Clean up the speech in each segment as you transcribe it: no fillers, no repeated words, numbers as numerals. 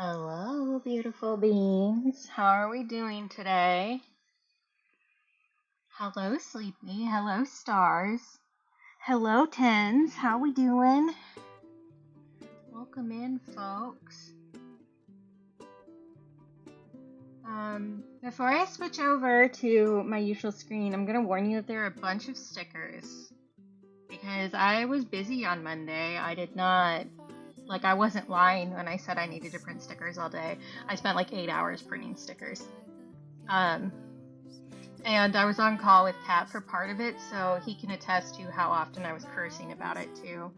Hello, beautiful beings. How are we doing today? Hello, Sleepy. Hello, Stars. Hello, Tens. How we doing? Welcome in, folks. Before I switch over to my usual screen, I'm going to warn you that there are a bunch of stickers because I was busy on Monday. I wasn't lying when I said I needed to print stickers all day. I spent like 8 hours printing stickers. And I was on call with Kat for part of it, so he can attest to how often I was cursing about it too.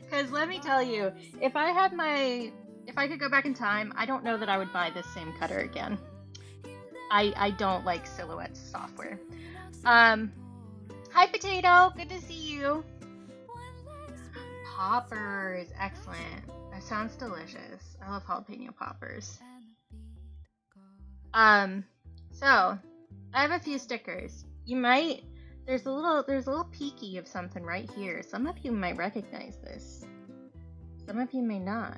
Because let me tell you, if I could go back in time, I don't know that I would buy this same cutter again. I don't like Silhouette's software. Hi, Potato. Good to see you. Poppers. Excellent. That sounds delicious. I love jalapeno poppers. So I have a few stickers. There's a little peeky of something right here. Some of you might recognize this. Some of you may not.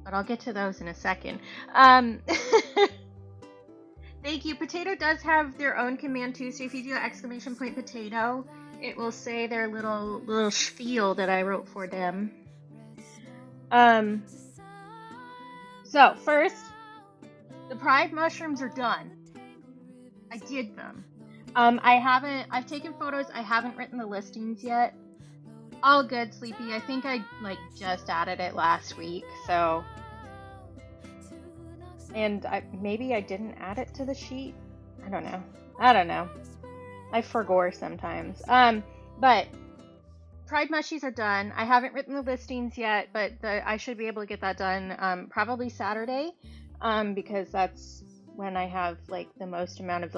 But I'll get to those in a second. Thank you. Potato does have their own command too, so if you do exclamation point potato, it will say their little spiel that I wrote for them. So first, the Pride mushrooms are done. I did them. I've taken photos. I haven't written the listings yet. All good, Sleepy. I think I just added it last week, so. And maybe I didn't add it to the sheet. I don't know. I forget sometimes. But Pride mushies are done. I haven't written the listings yet, but I should be able to get that done probably Saturday, because that's when I have the most amount of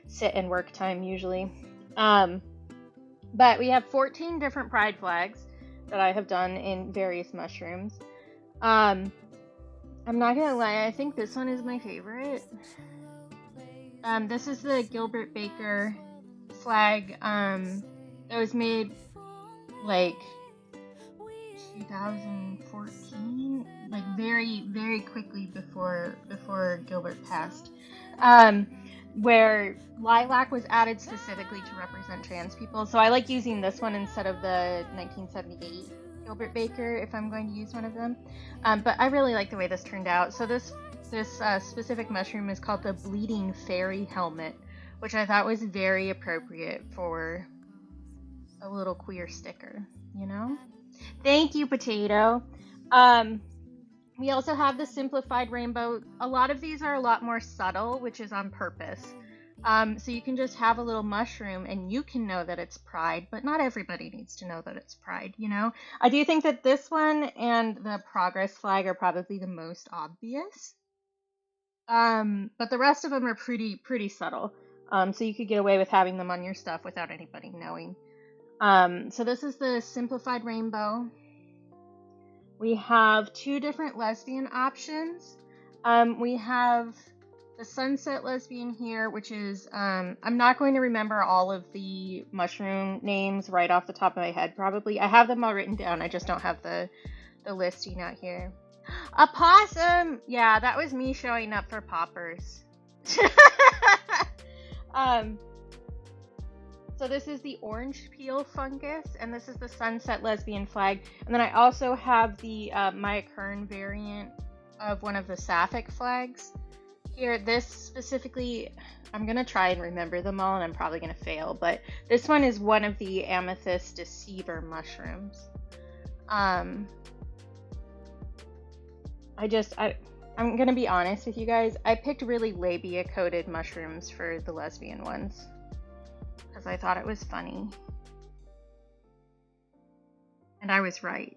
sit and work time usually. But we have 14 different pride flags that I have done in various mushrooms. I'm not gonna lie, I think this one is my favorite. This is the Gilbert Baker flag that was made 2014, very, very quickly before Gilbert passed. Where lilac was added specifically to represent trans people. So I like using this one instead of the 1978 Gilbert Baker if I'm going to use one of them. But I really like the way this turned out. So this specific mushroom is called the Bleeding Fairy Helmet, which I thought was very appropriate for a little queer sticker, you know? Thank you, Potato. We also have the simplified rainbow. A lot of these are a lot more subtle, which is on purpose. So you can just have a little mushroom and you can know that it's pride, but not everybody needs to know that it's pride, you know? I do think that this one and the progress flag are probably the most obvious. But the rest of them are pretty subtle. So you could get away with having them on your stuff without anybody knowing. So this is the simplified rainbow. We have two different lesbian options. We have the sunset lesbian here, which is, I'm not going to remember all of the mushroom names right off the top of my head, probably. I have them all written down, I just don't have the listing out here. A possum! Yeah, that was me showing up for poppers. So this is the orange peel fungus, and this is the sunset lesbian flag. And then I also have the Maya Kern variant of one of the sapphic flags. Here, this specifically, I'm going to try and remember them all, and I'm probably going to fail, but this one is one of the amethyst deceiver mushrooms. I'm going to be honest with you guys. I picked really labia-coated mushrooms for the lesbian ones, because I thought it was funny. And I was right.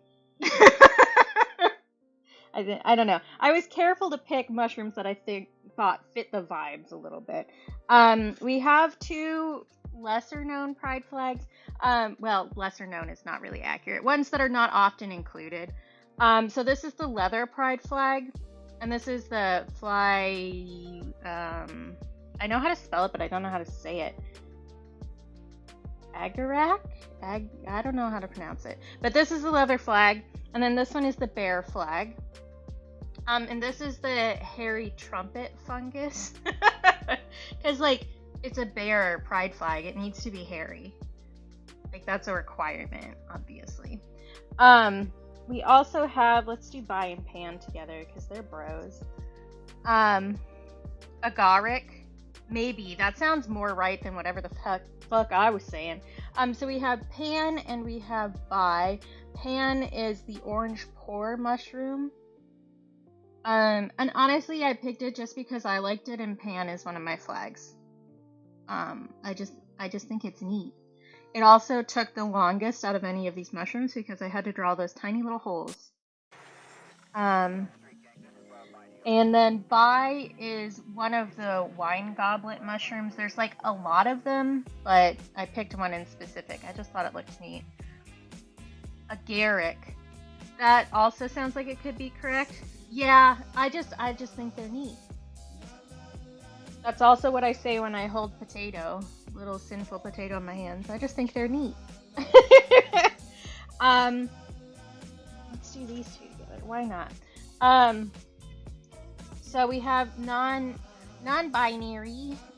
I don't know. I was careful to pick mushrooms that I thought fit the vibes a little bit. We have two lesser known pride flags. Well, lesser known is not really accurate. Ones that are not often included. So this is the leather pride flag. And this is the fly... I know how to spell it, but I don't know how to say it. Agarak? I don't know how to pronounce it. But this is the leather flag. And then this one is the bear flag. And this is the hairy trumpet fungus. Because, like, it's a bear pride flag. It needs to be hairy. Like, that's a requirement, obviously. We also have, let's do Buy and Pan together, because they're bros. Agaric. Maybe. That sounds more right than whatever the fuck I was saying. So we have Pan and we have Buy. Pan is the orange pore mushroom. And honestly, I picked it just because I liked it, and Pan is one of my flags. I just think it's neat. It also took the longest out of any of these mushrooms because I had to draw those tiny little holes. And then Bai is one of the wine goblet mushrooms. There's like a lot of them, but I picked one in specific. I just thought it looked neat. Agaric. That also sounds like it could be correct. Yeah, I just think they're neat. That's also what I say when I hold potato, little sinful potato in my hands. I just think they're neat. Let's do these two together. Why not? So we have non-binary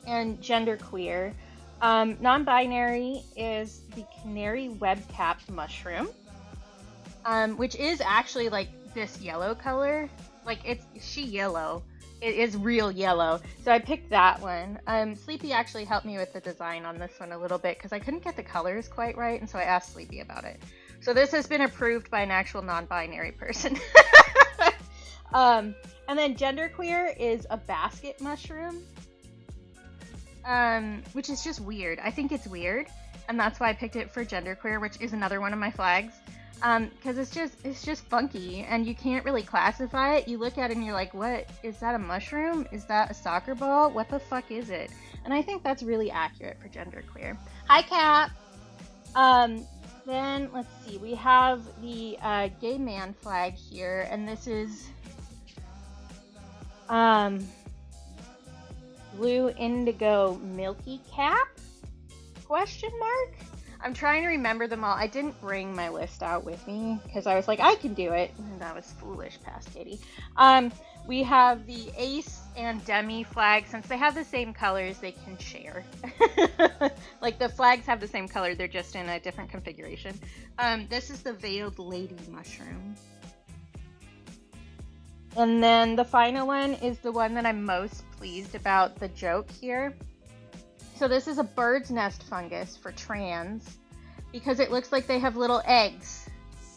and genderqueer. Non-binary is the canary web-capped mushroom, which is actually like this yellow color. Like, it's she yellow. It is real yellow. So I picked that one. Sleepy actually helped me with the design on this one a little bit because I couldn't get the colors quite right, and so I asked Sleepy about it. So this has been approved by an actual non-binary person. And then genderqueer is a basket mushroom, which is just weird. I think it's weird, and that's why I picked it for genderqueer, which is another one of my flags. Because it's just funky, and you can't really classify it. You look at it and you're like, what? Is that a mushroom? Is that a soccer ball? What the fuck is it? And I think that's really accurate for genderqueer. Hi, Kat! Then, let's see, we have the gay man flag here, and this is blue indigo milky cap? Question mark? I'm trying to remember them all. I didn't bring my list out with me because I was like, I can do it. And that was foolish, past Katie. We have the ace and demi flag. Since they have the same colors, they can share. Like, the flags have the same color. They're just in a different configuration. This is the veiled lady mushroom. And then the final one is the one that I'm most pleased about the joke here. So this is a bird's nest fungus for trans because it looks like they have little eggs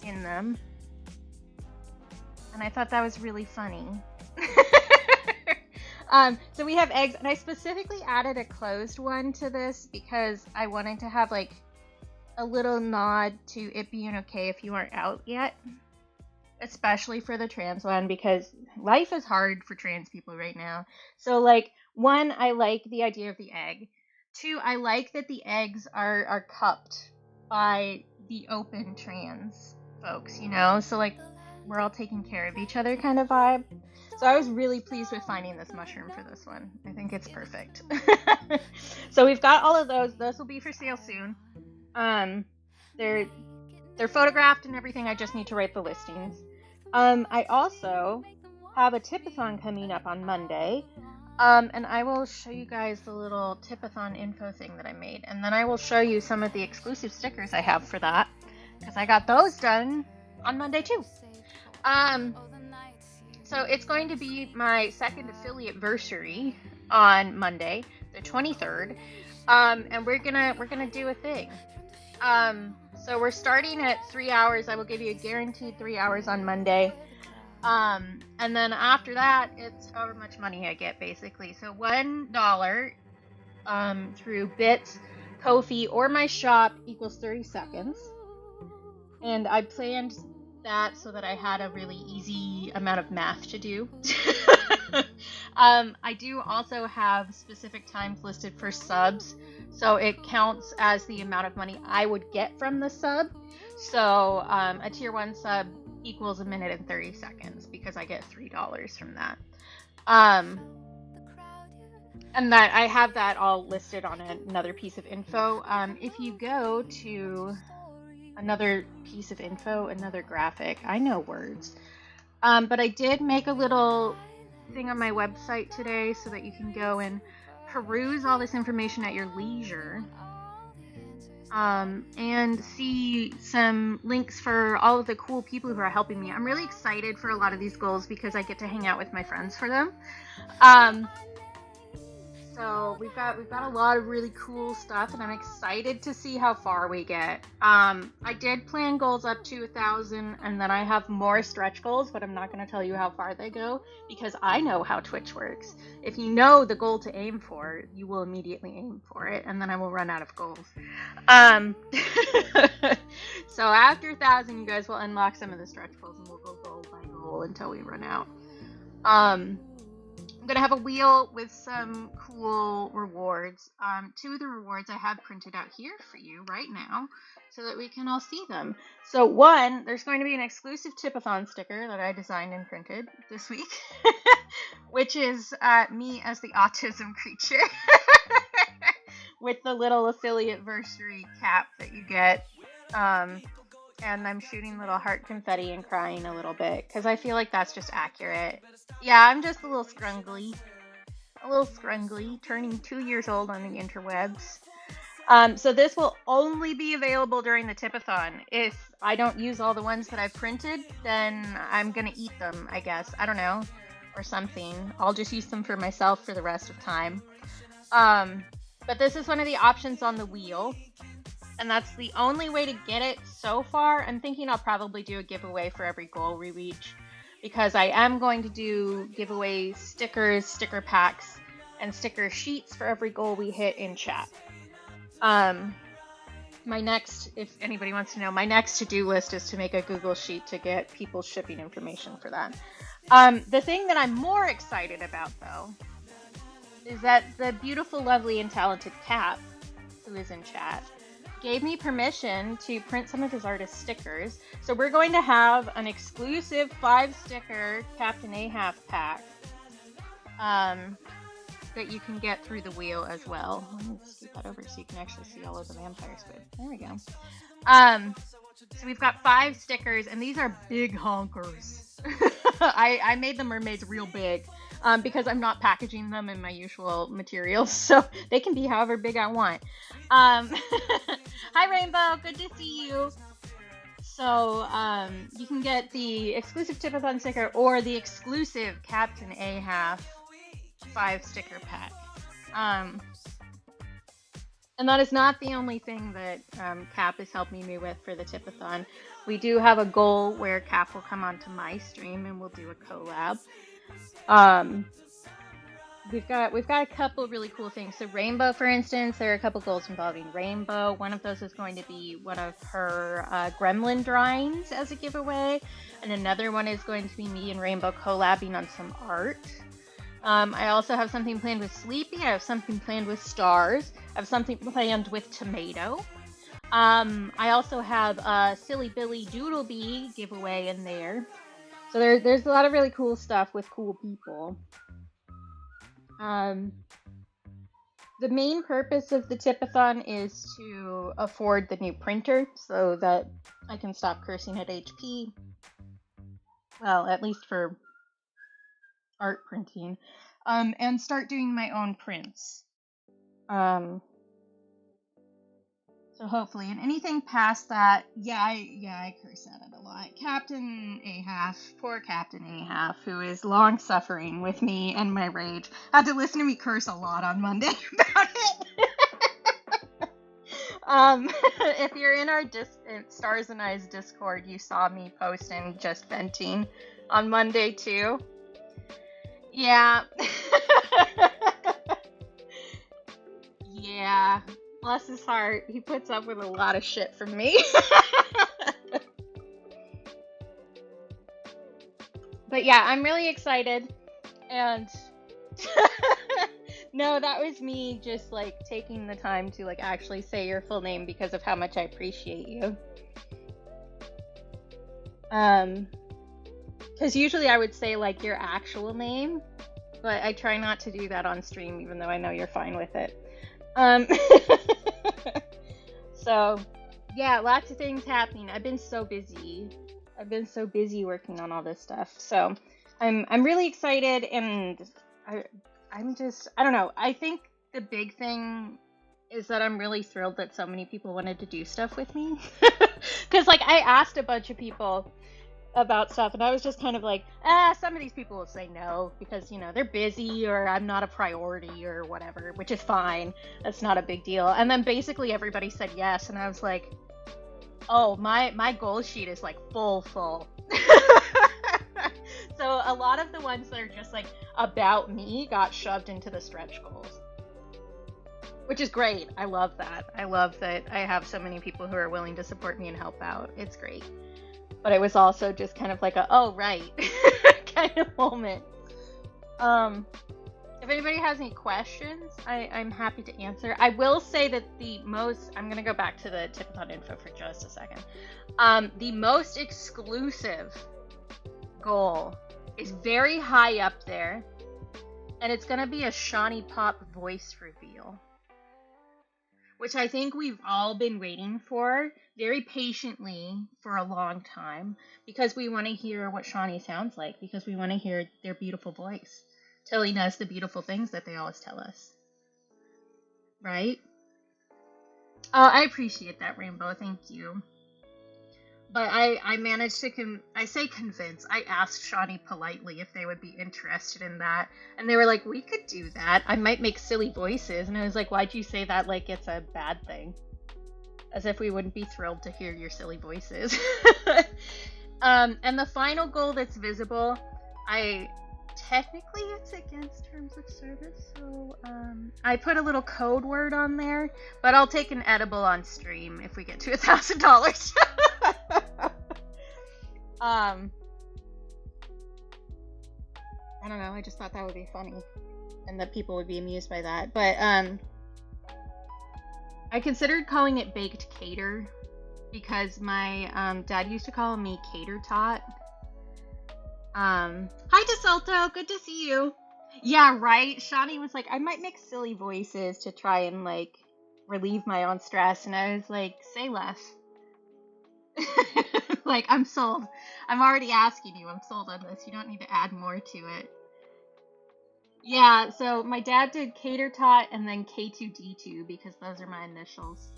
in them. And I thought that was really funny. So we have eggs, and I specifically added a closed one to this because I wanted to have like a little nod to it being okay if you aren't out yet. Especially for the trans one, because life is hard for trans people right now. So, like, one, I like the idea of the egg. Two, I like that the eggs are cupped by the open trans folks, you know? So, like, we're all taking care of each other kind of vibe. So I was really pleased with finding this mushroom for this one. I think it's perfect. So we've got all of those. Those will be for sale soon. They're photographed and everything. I just need to write the listings. I also have a tip-a-thon coming up on Monday. And I will show you guys the little tip-a-thon info thing that I made. And then I will show you some of the exclusive stickers I have for that. Because I got those done on Monday too. So it's going to be my second affiliate versary on Monday, the 23rd. And we're gonna do a thing. So we're starting at 3 hours. I will give you a guaranteed 3 hours on Monday. And then after that, it's however much money I get, basically. So $1 through Bits, Ko-fi, or my shop equals 30 seconds. And I planned that so that I had a really easy amount of math to do. I do also have specific times listed for subs, so it counts as the amount of money I would get from the sub. So a tier 1 sub equals 1 minute and 30 seconds because I get $3 from that. And that I have that all listed on another piece of info. If you go to another piece of info, another graphic. I know words. But I did make a little thing on my website today so that you can go and peruse all this information at your leisure. And see some links for all of the cool people who are helping me. I'm really excited for a lot of these goals because I get to hang out with my friends for them. So we've got a lot of really cool stuff, and I'm excited to see how far we get. I did plan goals up to 1,000, and then I have more stretch goals, but I'm not going to tell you how far they go because I know how Twitch works. If you know the goal to aim for, you will immediately aim for it, and then I will run out of goals. So after 1,000, you guys will unlock some of the stretch goals, and we'll go goal by goal until we run out. I'm going to have a wheel with some cool rewards. 2 of the rewards I have printed out here for you right now so that we can all see them. So 1, there's going to be an exclusive Tipathon sticker that I designed and printed this week, which is me as the autism creature with the little affiliate-versary cap that you get. And I'm shooting little heart confetti and crying a little bit because I feel like that's just accurate. Yeah, I'm just a little scrungly, turning 2 years old on the interwebs. So this will only be available during the Tipathon. If I don't use all the ones that I've printed, then I'm gonna eat them, I guess. I don't know, or something. I'll just use them for myself for the rest of time. But this is one of the options on the wheel. And that's the only way to get it so far. I'm thinking I'll probably do a giveaway for every goal we reach because I am going to do giveaway stickers, sticker packs, and sticker sheets for every goal we hit in chat. My next, if anybody wants to know, my next to-do list is to make a Google Sheet to get people's shipping information for that. The thing that I'm more excited about, though, is that the beautiful, lovely, and talented Cap, who is in chat, gave me permission to print some of his artist stickers. So we're going to have an exclusive 5-sticker Captain Ahab pack that you can get through the wheel as well. Let me scoot that over so you can actually see all of the vampire squid. There we go. So we've got 5 stickers, and these are big honkers. I made the mermaids real big because I'm not packaging them in my usual materials, so they can be however big I want. Hi, Rainbow. Good to see you. So you can get the exclusive Tipathon sticker or the exclusive Captain Ahab 5-sticker pack. And that is not the only thing that Cap is helping me with for the Tipathon. We do have a goal where Cap will come onto my stream and we'll do a collab. We've got a couple really cool things. So Rainbow, for instance, there are a couple goals involving Rainbow. One of those is going to be one of her gremlin drawings as a giveaway, and another one is going to be me and Rainbow collabing on some art. I also have something planned with Sleepy. I have something planned with Stars. I have something planned with Tomato. I also have a Silly Billy Doodlebee giveaway in there. So there's a lot of really cool stuff with cool people. The main purpose of the Tipathon is to afford the new printer so that I can stop cursing at HP. Well, at least for art printing. And start doing my own prints. So hopefully, and anything past that, I curse at it a lot. Captain Ahab, poor Captain Ahab, who is long suffering with me and my rage, had to listen to me curse a lot on Monday about it. If you're in our Stars and Eyes Discord, you saw me posting just venting on Monday too. Yeah. Yeah. Bless his heart, he puts up with a lot of shit from me. But yeah, I'm really excited. And no, that was me just like taking the time to like actually say your full name because of how much I appreciate you. Because usually I would say like your actual name, but I try not to do that on stream even though I know you're fine with it. So Yeah, lots of things happening. I've been so busy. I've been so busy working on all this stuff. So I'm really excited, and I I don't know. I think the big thing is that I'm really thrilled that so many people wanted to do stuff with me. Cuz like I asked a bunch of people about stuff, and I was just kind of like, some of these people will say no because, they're busy or I'm not a priority or whatever, which is fine. That's not a big deal. And then basically everybody said yes, and I was like, oh, my goal sheet is like full. So a lot of the ones that are just like about me got shoved into the stretch goals, which is great. I love that. I love that I have so many people who are willing to support me and help out. It's great. But it was also just kind of like a, oh, right, kind of moment. If anybody has any questions, I'm happy to answer. I will say that I'm going to go back to the Tipathon info for just a second. The most exclusive goal is very high up there, and it's going to be a Shawnee Pop voice reveal, which I think we've all been waiting for very patiently for a long time, because we want to hear what Shawnee sounds like, because we want to hear their beautiful voice telling us the beautiful things that they always tell us. Right? Oh, I appreciate that, Rainbow. Thank you. But I managed to convince. I asked Shawnee politely if they would be interested in that. And they were like, we could do that. I might make silly voices. And I was like, why'd you say that like it's a bad thing? As if we wouldn't be thrilled to hear your silly voices. And the final goal that's visible, technically it's against terms of service, so I put a little code word on there, but I'll take an edible on stream if we get to $1,000. I don't know, I just thought that would be funny and that people would be amused by that. But I considered calling it Baked Cater because my dad used to call me Cater Tot. Hi DeSalto, good to see you. Yeah, right. Shawnee was like, I might make silly voices to try and like relieve my own stress, and I was like, say less. Like, I'm sold. I'm already asking you. I'm sold on this. You don't need to add more to it. Yeah, so my dad did Cater Tot and then K2D2 because those are my initials.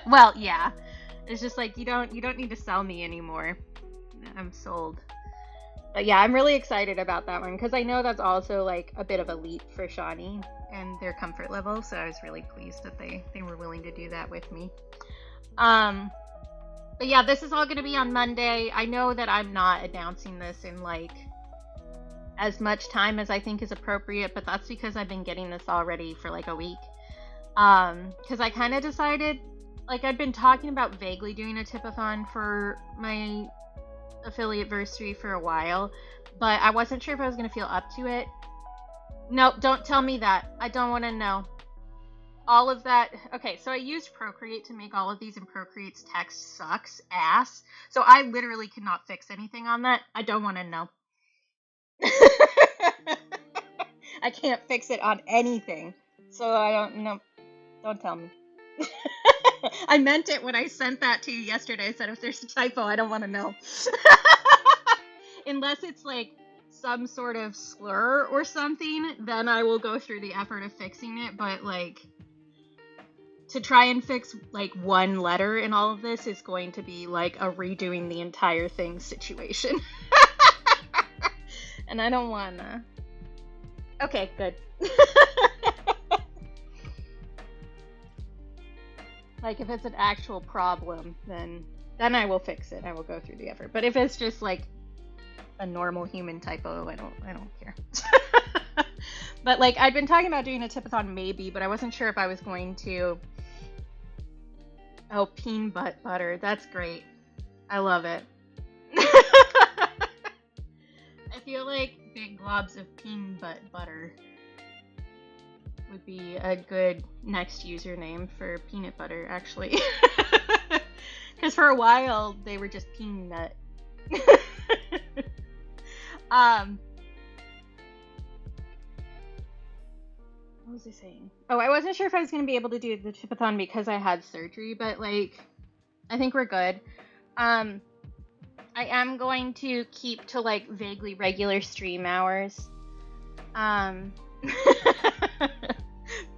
Well, yeah. It's just like you don't need to sell me anymore. I'm sold. But yeah, I'm really excited about that one because I know that's also like a bit of a leap for Shawnee and their comfort level, so I was really pleased that they were willing to do that with me. But yeah, this is all going to be on Monday. I know that I'm not announcing this in like as much time as I think is appropriate, but that's because I've been getting this already for like a week. Because I kind of decided, like, I'd been talking about vaguely doing a tipathon for my affiliate versary for a while, but I wasn't sure if I was going to feel up to it. Nope, don't tell me that. I don't want to know. All of that. Okay, so I used Procreate to make all of these, and Procreate's text sucks ass. So I literally cannot fix anything on that. I don't want to know. I can't fix it on anything. So I don't know. Don't tell me. I meant it when I sent that to you yesterday. I said, if there's a typo, I don't want to know. Unless it's like some sort of slur or something, then I will go through the effort of fixing it. But like, to try and fix like one letter in all of this is going to be like a redoing the entire thing situation. And I don't wanna. Okay, good. Like, if it's an actual problem, then I will fix it. I will go through the effort. But if it's just like a normal human typo, I don't care. But like, I'd been talking about doing a tipathon maybe, but I wasn't sure if I was going to. Oh, peanut butter. That's great. I love it. I feel like big globs of peanut butter would be a good next username for peanut butter, actually. Because for a while, they were just peanut. What was I saying? Oh, I wasn't sure if I was going to be able to do the tipathon because I had surgery, but like, I think we're good. I am going to keep to like vaguely regular stream hours.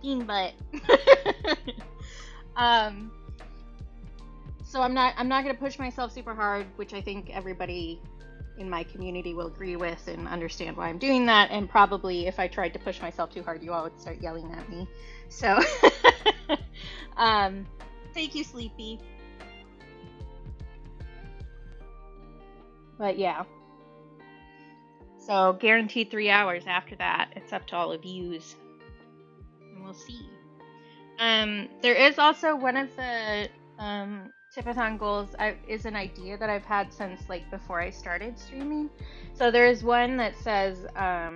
Bean butt. So I'm not gonna push myself super hard, which I think everybody in my community will agree with and understand why I'm doing that. And probably if I tried to push myself too hard, you all would start yelling at me. So thank you, Sleepy. But yeah. So guaranteed 3 hours after that. It's up to all of yous. And we'll see. There is also one of the Tipathon goals is an idea that I've had since like before I started streaming. So there's one that says, how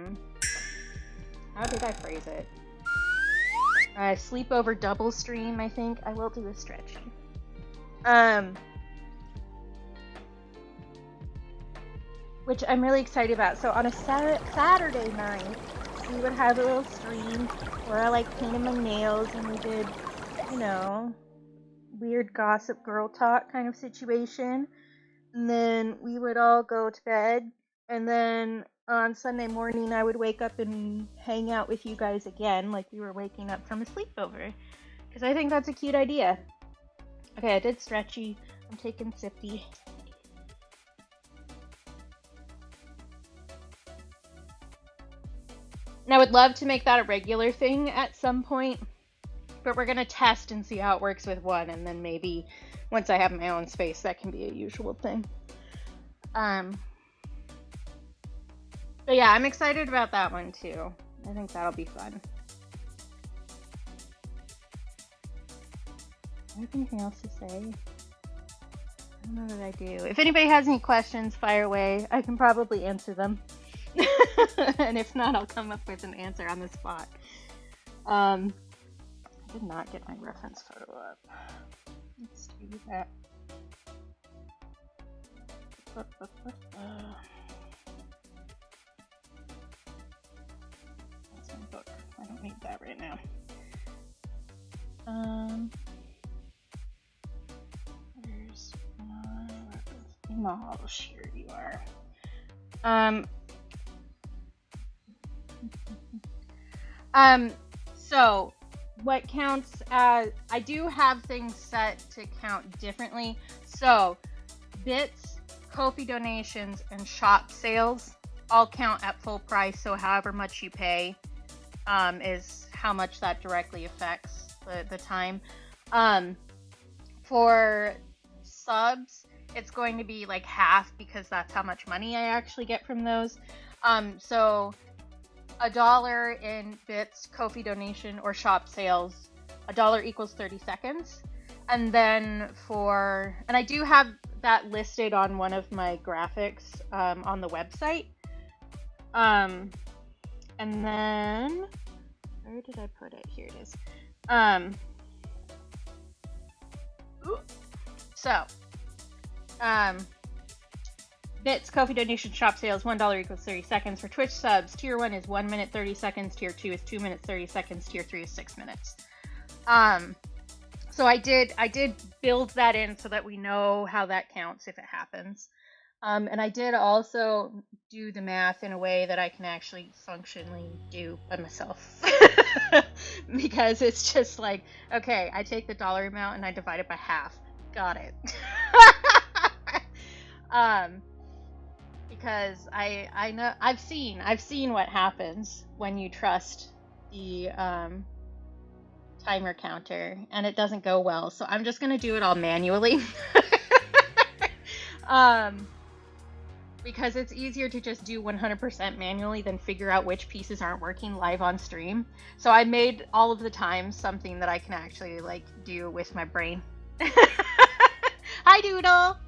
did I phrase it? Sleepover double stream, I think. I will do a stretching. Which I'm really excited about. So on a Saturday night, we would have a little stream where I like painted my nails and we did, you know, weird gossip girl talk kind of situation. And then we would all go to bed. And then on Sunday morning, I would wake up and hang out with you guys again, like we were waking up from a sleepover. Because I think that's a cute idea. Okay, I did stretchy. I'm taking sippy. And I would love to make that a regular thing at some point, but we're going to test and see how it works with one, and then maybe once I have my own space, that can be a usual thing. But yeah, I'm excited about that one too. I think that'll be fun. Anything else to say? I don't know what I do. If anybody has any questions, fire away. I can probably answer them. And if not, I'll come up with an answer on the spot. I did not get my reference photo up. Let's do that. That's my book. I don't need that right now. Where's my reference? Oh, here you are. So what counts as, I do have things set to count differently. So bits, Ko-fi donations, and shop sales all count at full price. So however much you pay is how much that directly affects the time. For subs, it's going to be like half because that's how much money I actually get from those. So $1 in bits, Ko-fi donation, or shop sales, $1 equals 30 seconds. And then and I do have that listed on one of my graphics on the website. And then, where did I put it? Here it is. Bits, Ko-fi donation, shop sales, $1 equals 30 seconds. For Twitch subs, tier 1 is 1 minute 30 seconds, tier 2 is 2 minutes 30 seconds, tier 3 is 6 minutes. So I did build that in so that we know how that counts if it happens. And I did also do the math in a way that I can actually functionally do by myself. Because it's just like, okay, I take the dollar amount and I divide it by half. Got it. Because I know I've seen what happens when you trust the timer counter and it doesn't go well. So I'm just gonna do it all manually. Because it's easier to just do 100% manually than figure out which pieces aren't working live on stream. So I made all of the times something that I can actually like do with my brain. Hi, Doodle!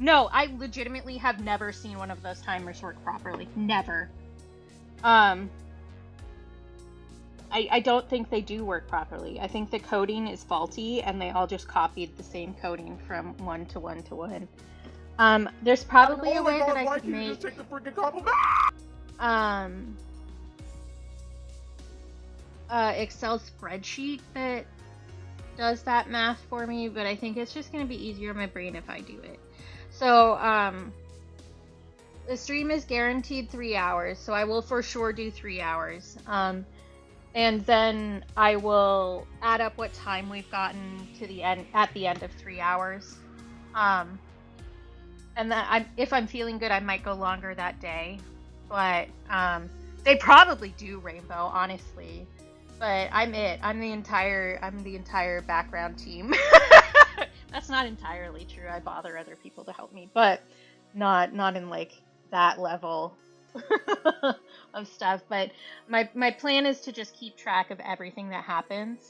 No, I legitimately have never seen one of those timers work properly. Never. I don't think they do work properly. I think the coding is faulty and they all just copied the same coding from one to one to one. There's probably a way that I could make Excel spreadsheet that does that math for me, but I think it's just going to be easier on my brain if I do it. So, the stream is guaranteed 3 hours, so I will for sure do 3 hours. And then I will add up what time we've gotten to the end at the end of 3 hours. And then if I'm feeling good, I might go longer that day. But they probably do rainbow, honestly. But I'm the entire background team. That's not entirely true. I bother other people to help me, but not in like that level of stuff. But my plan is to just keep track of everything that happens,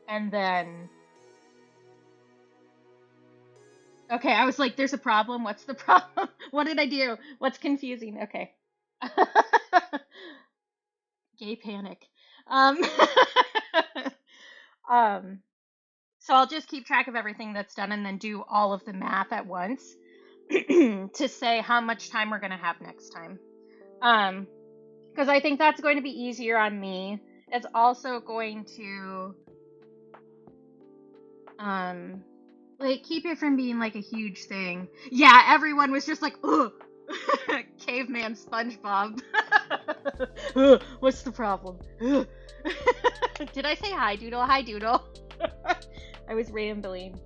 and then okay, I was like, there's a problem. What's the problem? What did I do? What's confusing? Okay. Gay panic. Um, so I'll just keep track of everything that's done and then do all of the math at once to say how much time we're going to have next time. Because I think that's going to be easier on me. It's also going to like keep it from being like a huge thing. Yeah, everyone was just like, ugh. Caveman SpongeBob. What's the problem? Did I say hi, Doodle? Hi, Doodle. I was rambling.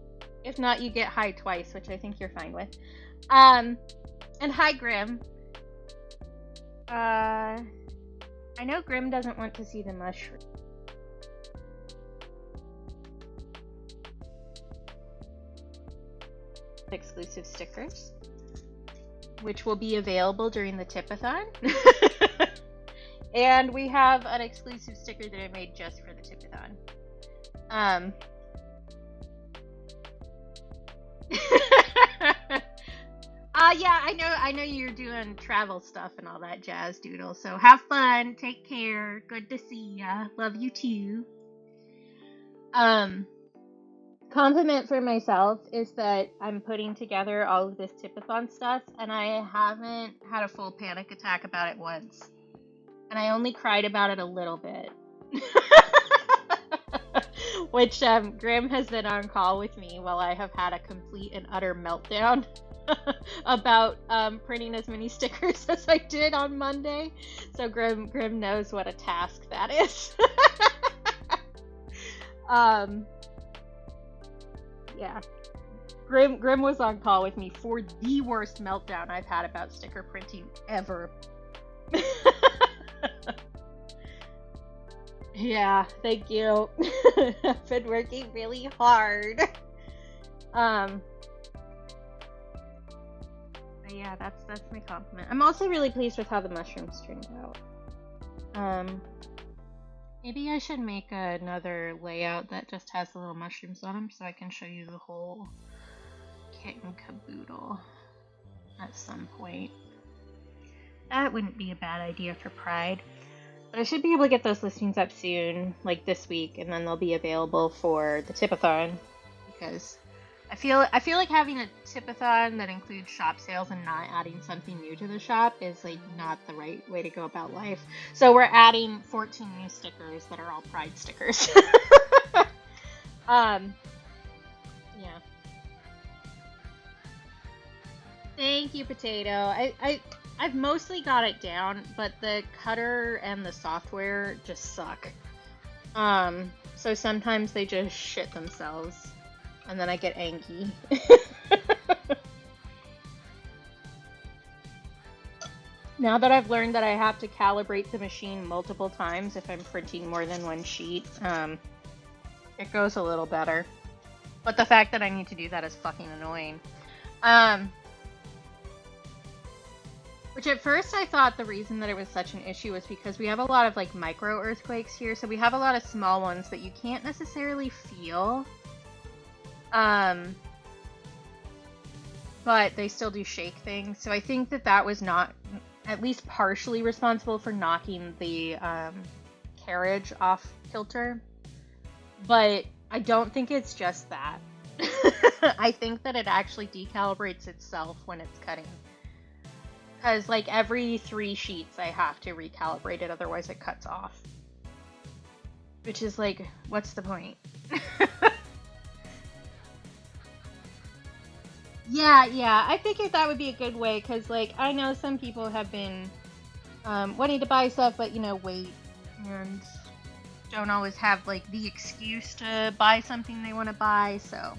If not, you get hi twice, which I think you're fine with. And hi, Grim. I know Grim doesn't want to see the mushroom. Exclusive stickers, which will be available during the Tipathon. And we have an exclusive sticker that I made just for the Tipathon. Yeah, I know you're doing travel stuff and all that jazz, Doodle. So have fun, take care, good to see ya, love you too. Compliment for myself is that I'm putting together all of this Tipathon stuff, and I haven't had a full panic attack about it once. And I only cried about it a little bit. Which Grim has been on call with me while I have had a complete and utter meltdown about printing as many stickers as I did on Monday. So Grim knows what a task that is. Yeah. Grim was on call with me for the worst meltdown I've had about sticker printing ever. Yeah, thank you. I've been working really hard. But yeah, that's my compliment. I'm also really pleased with how the mushrooms turned out. Maybe I should make another layout that just has the little mushrooms on them so I can show you the whole kit and caboodle at some point. That wouldn't be a bad idea for Pride. But I should be able to get those listings up soon, like this week, and then they'll be available for the Tipathon. Because I feel like having a Tipathon that includes shop sales and not adding something new to the shop is like not the right way to go about life. So we're adding 14 new stickers that are all Pride stickers. Yeah. Thank you, Potato. I've mostly got it down, but the cutter and the software just suck. So sometimes they just shit themselves, and then I get angry. Now that I've learned that I have to calibrate the machine multiple times if I'm printing more than one sheet, it goes a little better. But the fact that I need to do that is fucking annoying. Which at first I thought the reason that it was such an issue was because we have a lot of like micro earthquakes here, so we have a lot of small ones that you can't necessarily feel. But they still do shake things, so I think that was not at least partially responsible for knocking the carriage off kilter. But I don't think it's just that. I think that it actually decalibrates itself when it's cutting. Because, like, every 3 sheets I have to recalibrate it, otherwise it cuts off. Which is like, what's the point? Yeah, I figured that would be a good way, because, like, I know some people have been wanting to buy stuff, but, wait, and don't always have, like, the excuse to buy something they want to buy, so.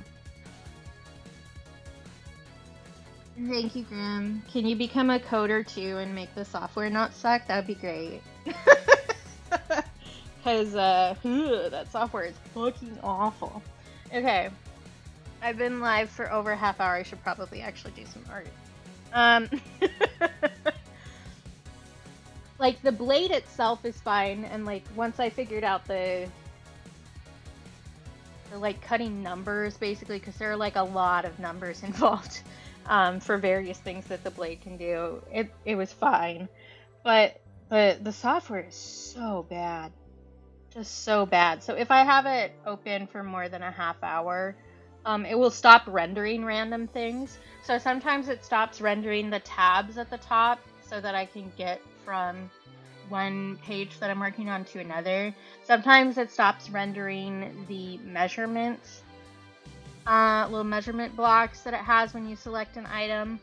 Thank you, Grim. Can you become a coder, too, and make the software not suck? That would be great. Because, that software is fucking awful. Okay. I've been live for over a half hour. I should probably actually do some art. Like, the blade itself is fine, and, like, once I figured out the like, cutting numbers, basically, because there are, like, a lot of numbers involved for various things that the blade can do, it was fine. But the software is so bad. Just so bad. So if I have it open for more than a half hour, it will stop rendering random things. So sometimes it stops rendering the tabs at the top so that I can get from one page that I'm working on to another. Sometimes it stops rendering the measurements, little measurement blocks that it has when you select an item.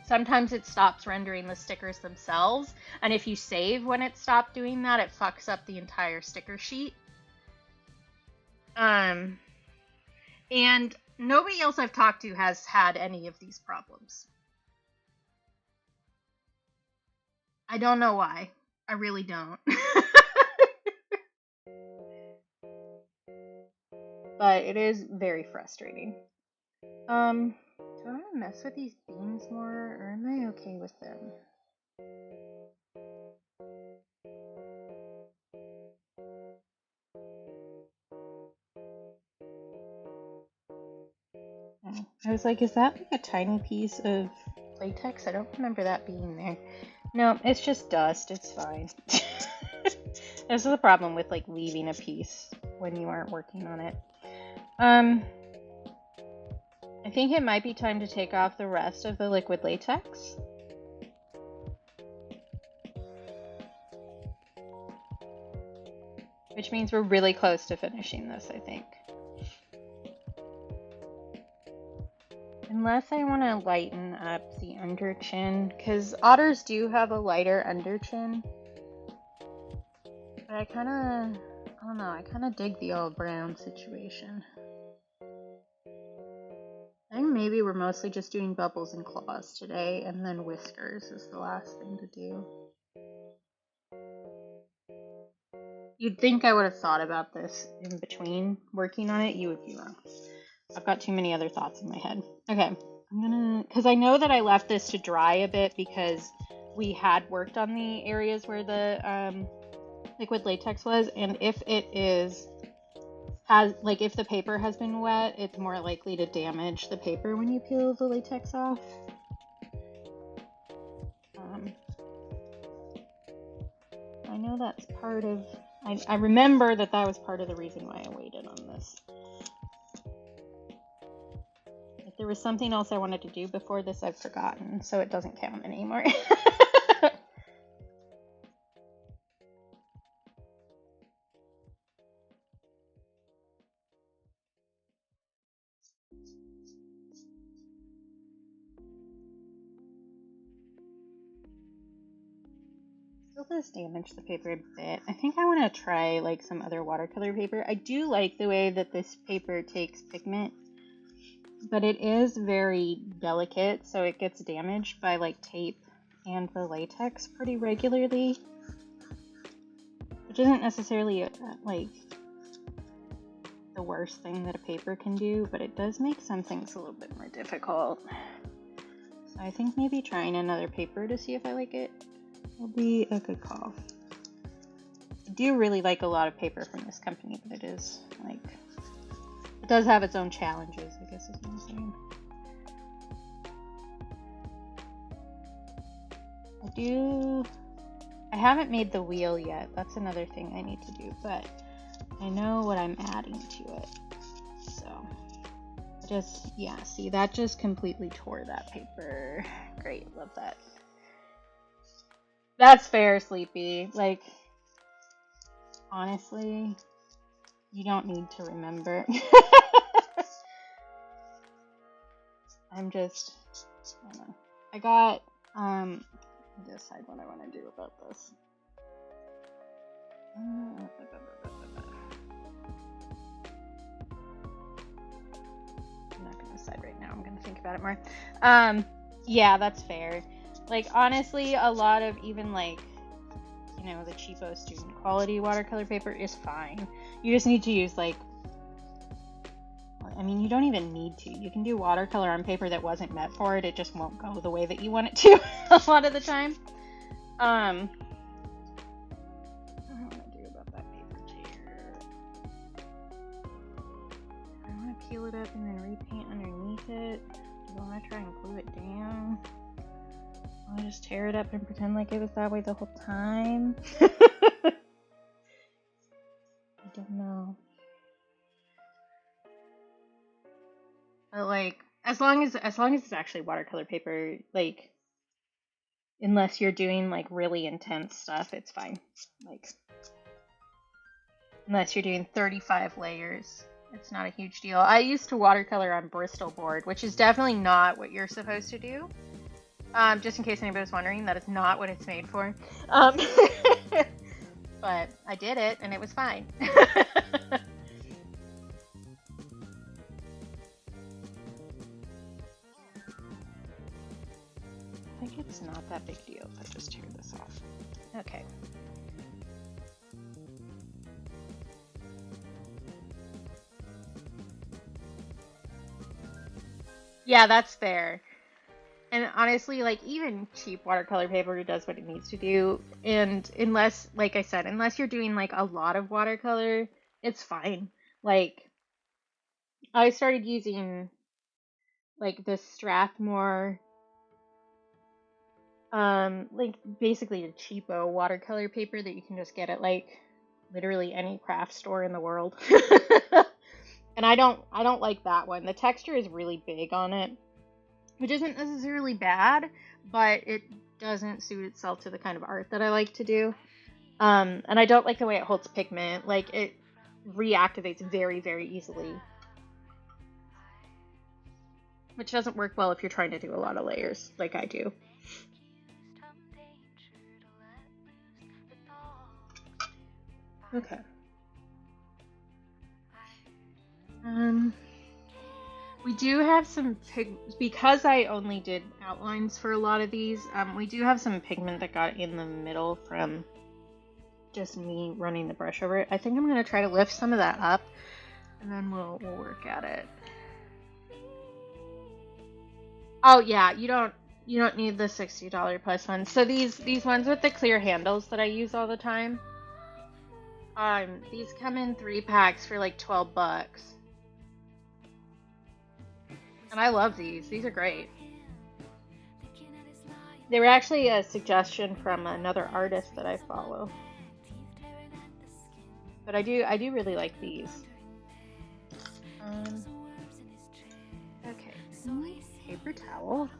Sometimes it stops rendering the stickers themselves, and if you save when it stopped doing that, it fucks up the entire sticker sheet. And nobody else I've talked to has had any of these problems. I don't know why. I really don't. But it is very frustrating. Do I want to mess with these beans more, or am I okay with them? I was like, is that like a tiny piece of latex? I don't remember that being there. No, it's just dust. It's fine. This is the problem with, like, leaving a piece when you aren't working on it. I think it might be time to take off the rest of the liquid latex. Which means we're really close to finishing this, I think. Unless I want to lighten up the under chin, because otters do have a lighter under chin. But I don't know, I kind of dig the all brown situation. I think maybe we're mostly just doing bubbles and claws today, and then whiskers is the last thing to do. You'd think I would have thought about this in between working on it. You would be wrong. I've got too many other thoughts in my head. Okay, because I know that I left this to dry a bit because we had worked on the areas where the liquid latex was, and if it if the paper has been wet, it's more likely to damage the paper when you peel the latex off. I know that's part of... I remember that was part of the reason why I waited on this. If there was something else I wanted to do before this, I've forgotten, so it doesn't count anymore. Still does damage the paper a bit. I think I want to try, like, some other watercolor paper. I do like the way that this paper takes pigment, but it is very delicate, so it gets damaged by, like, tape and the latex pretty regularly, which isn't necessarily like the worst thing that a paper can do, but it does make some things a little bit more difficult. So I think maybe trying another paper to see if I like it will be a good call. I do really like a lot of paper from this company, but it is, like, it does have its own challenges, I guess is what I'm saying. I haven't made the wheel yet. That's another thing I need to do, but I know what I'm adding to it. So, see, that just completely tore that paper. Great, love that. That's fair, Sleepy. Like, honestly, you don't need to remember. I'm just, I don't know. I got, I'll decide what I want to do about this. I'm not going to decide right now. I'm going to think about it more. Yeah, that's fair. Like, honestly, a lot of even, like, you know, the cheapo student quality watercolor paper is fine. You just need to use, like, I mean, you don't even need to. You can do watercolor on paper that wasn't meant for it. It just won't go the way that you want it to a lot of the time. What do I want to do about that paper tear? I want to peel it up and then repaint underneath it. Do I want to try and glue it down? I'll just tear it up and pretend like it was that way the whole time. I don't know. But like, as long as it's actually watercolor paper, like, unless you're doing like really intense stuff, it's fine. Like, unless you're doing 35 layers, it's not a huge deal. I used to watercolor on Bristol board, which is definitely not what you're supposed to do. Just in case anybody's wondering, that is not what it's made for. But I did it, and it was fine. I think it's not that big deal if I just tear this off. Okay. Yeah, that's fair. And honestly, like, even cheap watercolor paper does what it needs to do. And unless, like I said, unless you're doing like a lot of watercolor, it's fine. Like, I started using like this Strathmore, like basically a cheapo watercolor paper that you can just get at like literally any craft store in the world. And I don't like that one. The texture is really big on it, which isn't necessarily bad, but it doesn't suit itself to the kind of art that I like to do. And I don't like the way it holds pigment. Like, it reactivates very, very easily, which doesn't work well if you're trying to do a lot of layers like I do. Okay. We do have some because I only did outlines for a lot of these. We do have some pigment that got in the middle from just me running the brush over it. I think I'm gonna try to lift some of that up, and then we'll work at it. Oh yeah, you don't need the $60 plus ones. So these ones with the clear handles that I use all the time. These come in 3 packs for like $12. And I love these. These are great. They were actually a suggestion from another artist that I follow. But I do really like these. Okay, paper towel.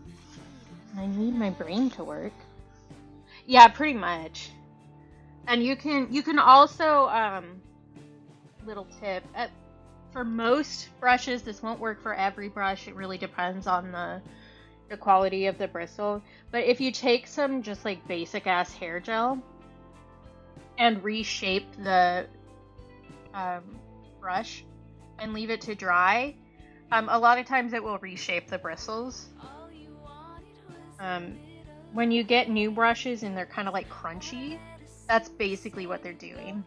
I need my brain to work. Yeah, pretty much. And you can also little tip for most brushes. This won't work for every brush. It really depends on the quality of the bristle. But if you take some just like basic ass hair gel and reshape the brush and leave it to dry, a lot of times it will reshape the bristles. When you get new brushes and they're kind of like crunchy, that's basically what they're doing.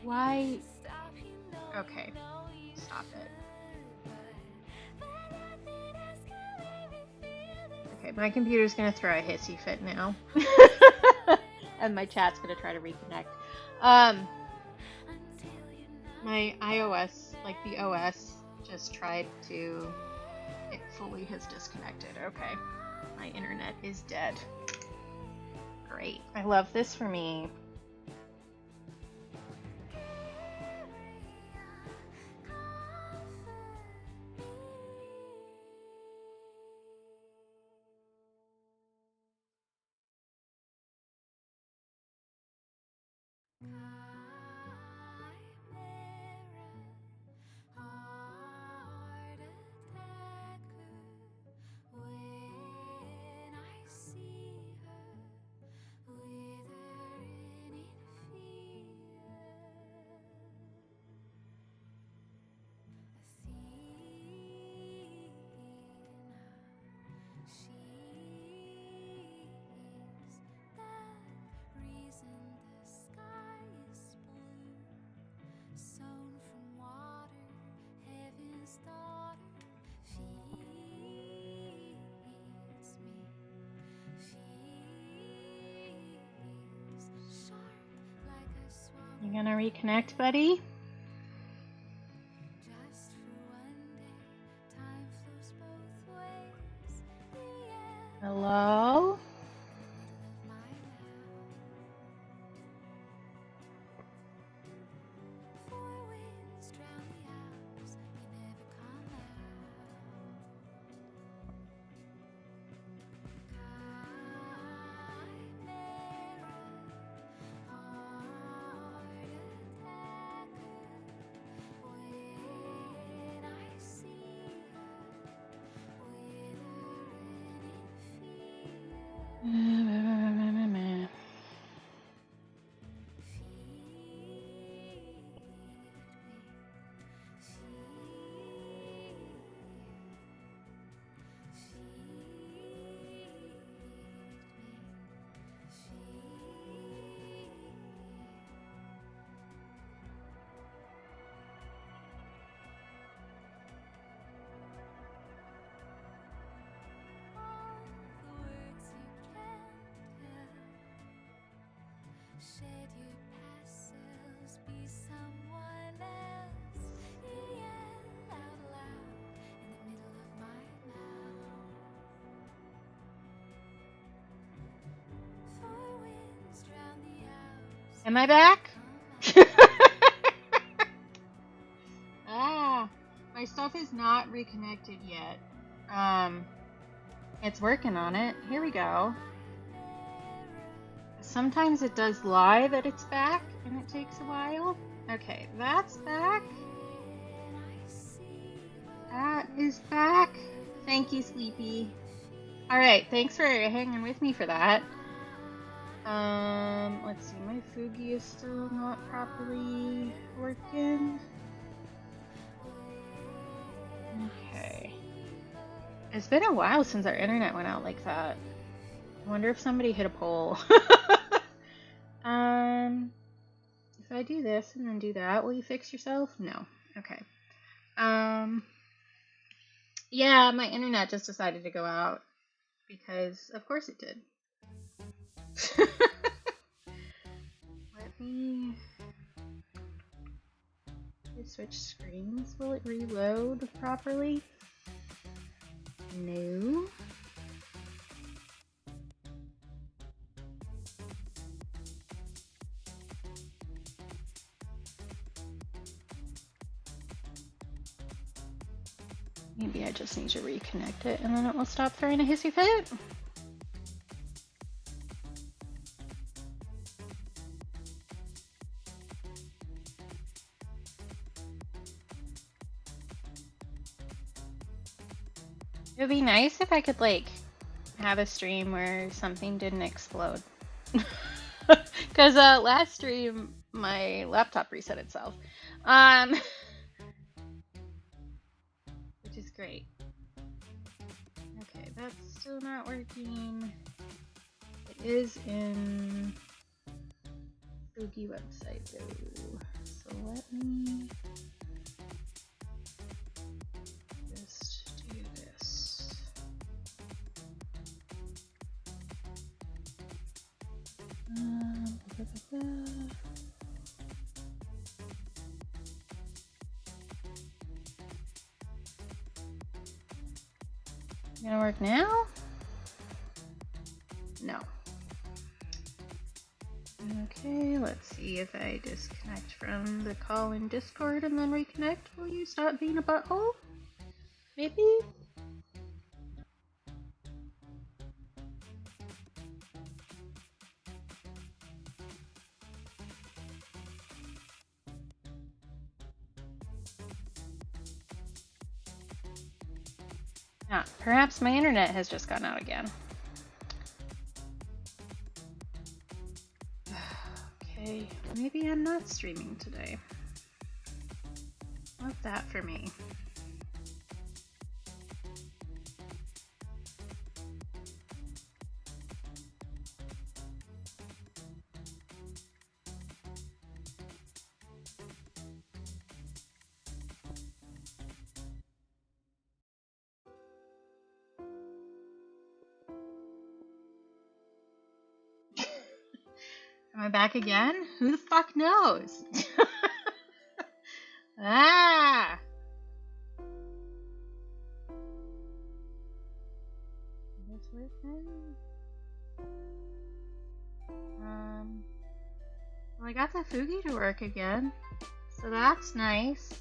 Why? Okay, stop it. Okay, my computer's gonna throw a hissy fit now. And my chat's gonna try to reconnect. My iOS, like the OS, just tried to... It fully has disconnected. Okay. My internet is dead. Great. I love this for me. gonna reconnect, buddy? Hello? Am I back? My stuff is not reconnected yet. It's working on it. Here we go. Sometimes it does lie that it's back and it takes a while. Okay, that's back. That is back. Thank you, Sleepy. Alright, thanks for hanging with me for that. Let's see, my Fugi is still not properly working. Okay. It's been a while since our internet went out like that. I wonder if somebody hit a pole. If I do this and then do that, will you fix yourself? No. Okay. Yeah, my internet just decided to go out because of course it did. Let me switch screens. Will it reload properly? No. Maybe I just need to reconnect it and then it will stop throwing a hissy fit. It would be nice if I could, like, have a stream where something didn't explode. Because last stream, my laptop reset itself. Which is great. Okay, that's still not working. It is in Boogie website though. So let me just do this. Gonna work now? No. Okay, let's see if I disconnect from the call in Discord and then reconnect. Will you stop being a butthole? Maybe? Ah, perhaps my internet has just gone out again. Okay, maybe I'm not streaming today. Love that for me. Am I back again? Who the fuck knows? Ah! This working? Well, I got the Fugi to work again, so that's nice.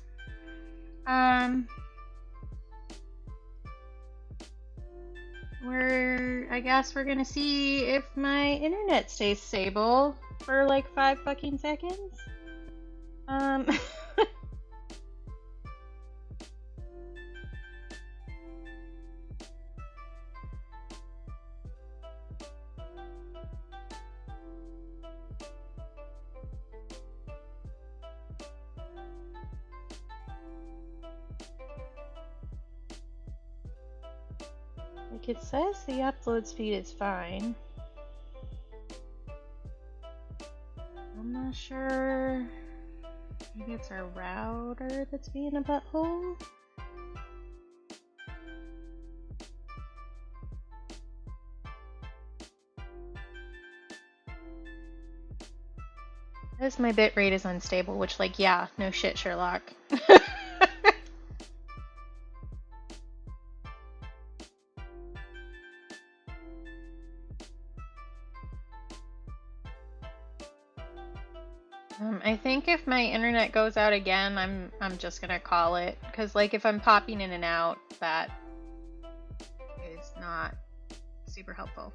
I guess we're gonna see if my internet stays stable for like 5 fucking seconds. Like it says the upload speed is fine. I'm not sure. Maybe it's our router that's being a butthole. Because my bitrate is unstable, which, like, yeah, no shit, Sherlock. I think if my internet goes out again, I'm just gonna call it, because like if I'm popping in and out, that is not super helpful.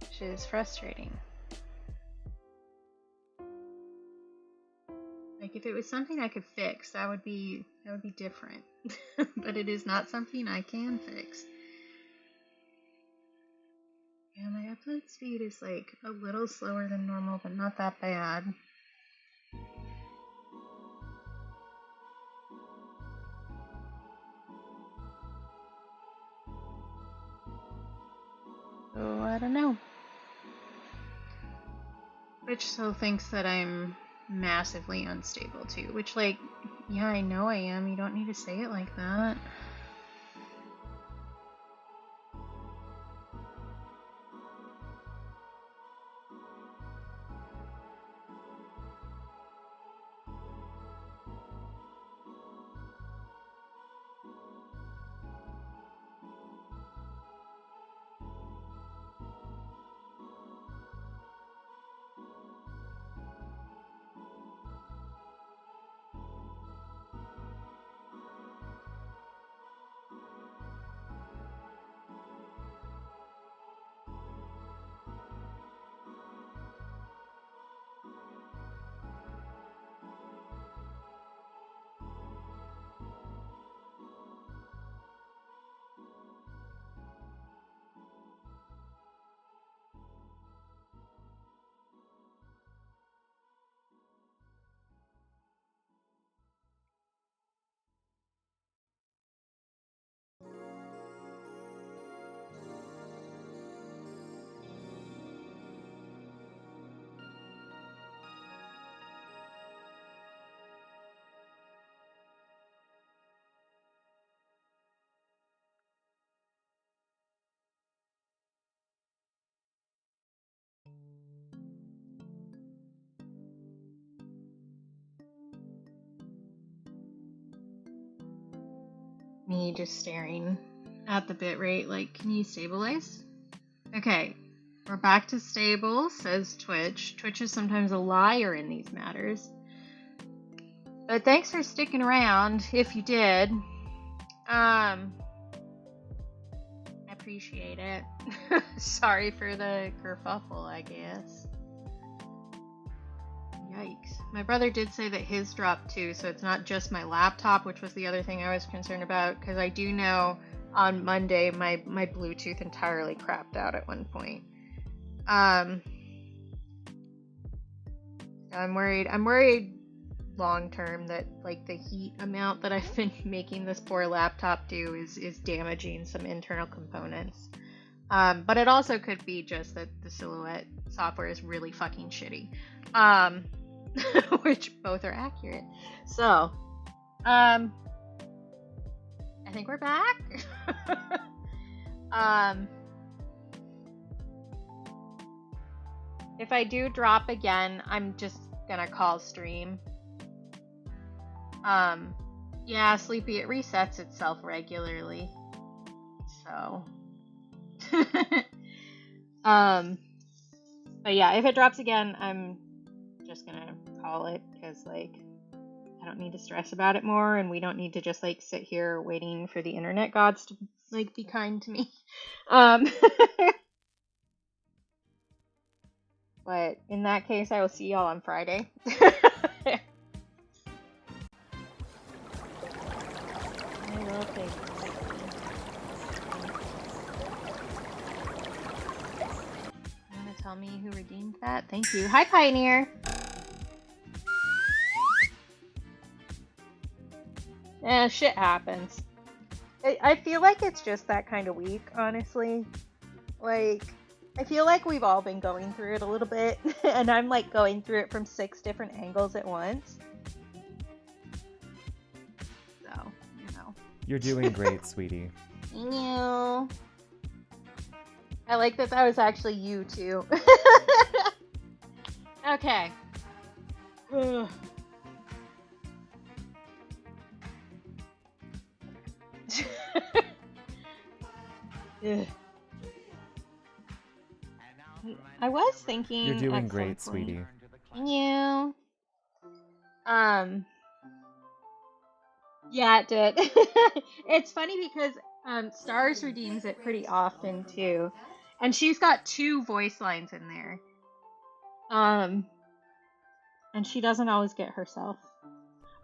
Which is frustrating. Like if it was something I could fix, that would be different. But it is not something I can fix. Yeah, my upload speed is like a little slower than normal, but not that bad. So I don't know. Rich still thinks that I'm massively unstable too, which, like, yeah, I know I am. You don't need to say it like that. Me just staring at the bitrate, like, can you stabilize? Okay, we're back to stable, says Twitch. Twitch is sometimes a liar in these matters. But thanks for sticking around, if you did. I appreciate it. Sorry for the kerfuffle, I guess. Yikes. My brother did say that his dropped too, so it's not just my laptop, which was the other thing I was concerned about, because I do know on Monday my Bluetooth entirely crapped out at one point. I'm worried long term that, like, the heat amount that I've been making this poor laptop do is damaging some internal components. But it also could be just that the Silhouette software is really fucking shitty. Which both are accurate. So, think we're back. um, if I do drop again, I'm just gonna call stream. Yeah, Sleepy, it resets itself regularly. So, but yeah, if it drops again, I'm just gonna call it because, like, I don't need to stress about it more, and we don't need to just, like, sit here waiting for the internet gods to, like, be kind to me. But in that case, I will see y'all on Friday. I will take You want to tell me who redeemed that? Thank you. Hi, Pioneer. Shit happens. I feel like it's just that kind of week, honestly. Like, I feel like we've all been going through it a little bit, and I'm, like, going through it from 6 different angles at once. So, you know. You're doing great, sweetie. Thank you. I like that was actually you, too. Okay. Ugh. Ugh. I was thinking. You're doing great, sweetie. Thank you. Yeah, it did. It's funny because Stars redeems it pretty often too, and she's got 2 voice lines in there. And she doesn't always get herself.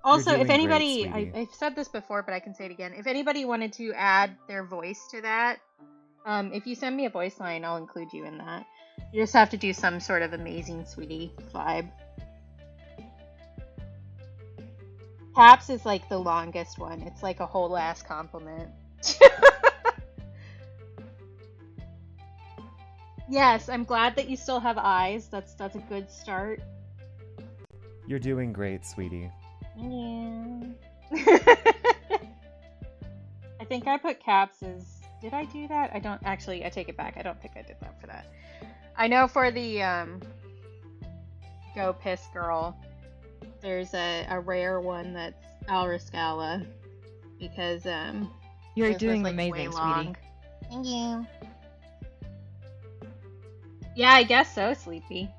Also, if anybody, I've said this before, but I can say it again. If anybody wanted to add their voice to that, if you send me a voice line, I'll include you in that. You just have to do some sort of amazing sweetie vibe. Caps is like the longest one. It's like a whole ass compliment. Yes, I'm glad that you still have eyes. That's a good start. You're doing great, sweetie. Yeah. I think I put Caps as... Did I do that? I don't... Actually, I take it back. I don't think I did that for that. I know for the Go Piss Girl, there's a rare one that's Alrascala, because you're doing amazing, sweetie. Thank you. Yeah, I guess so, Sleepy.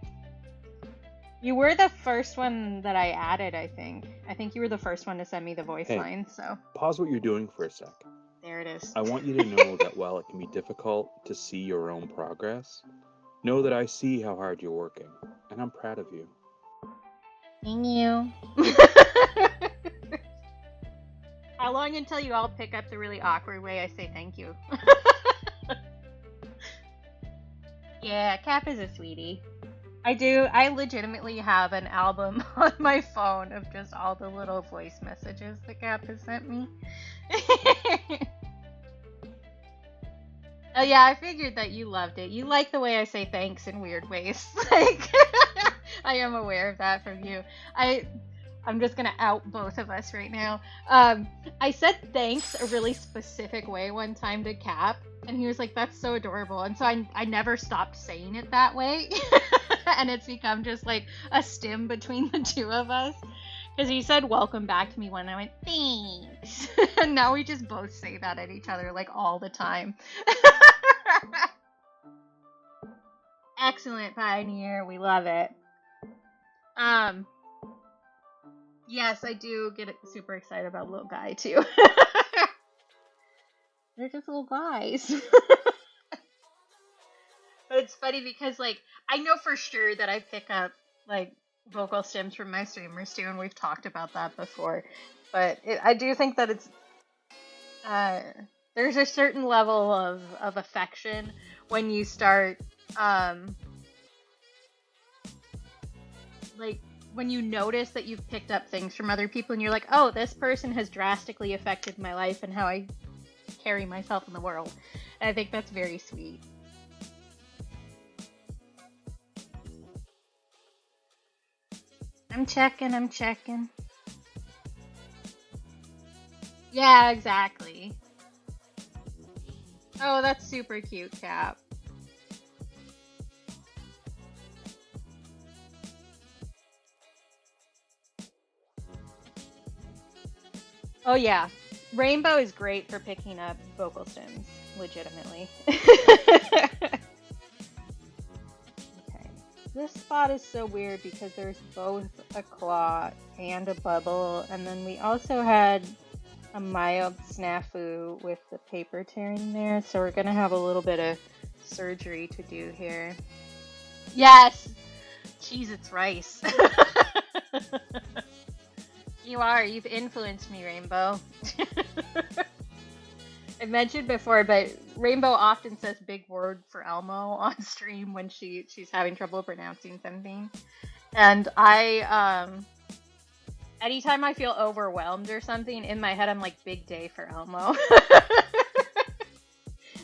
You were the first one that I added, I think. I think you were the first one to send me the voice line, so... Pause what you're doing for a sec. There it is. I want you to know that while it can be difficult to see your own progress, know that I see how hard you're working, and I'm proud of you. Thank you. How long until you all pick up the really awkward way I say thank you? Yeah, Cap is a sweetie. I legitimately have an album on my phone of just all the little voice messages that Cap has sent me. Oh yeah, I figured that you loved it. You like the way I say thanks in weird ways. Like, I am aware of that from you. I'm just gonna out both of us right now. I said thanks a really specific way one time to Cap, and he was like, "That's so adorable." And so I never stopped saying it that way, and it's become just like a stim between the two of us. Because he said "welcome back" to me when I went thanks, and now we just both say that at each other like all the time. Excellent, Pioneer. We love it. Yes, I do get super excited about little guy too. They're just little guys. But it's funny because, like, I know for sure that I pick up, like, vocal stems from my streamers too, and we've talked about that before. But I do think that it's there's a certain level of affection when you start like when you notice that you've picked up things from other people and you're like, oh, this person has drastically affected my life and how I carry myself in the world. And I think that's very sweet. I'm checking. Yeah, exactly. Oh, that's super cute, Cap. Oh yeah, Rainbow is great for picking up vocal stems, legitimately. Okay, this spot is so weird because there's both a claw and a bubble, and then we also had a mild snafu with the paper tearing there, so we're gonna have a little bit of surgery to do here. Yes! Cheez-Its rice. You've influenced me, Rainbow. I mentioned before, but Rainbow often says big word for Elmo on stream when she's having trouble pronouncing something. And anytime I feel overwhelmed or something, in my head I'm like, big day for Elmo.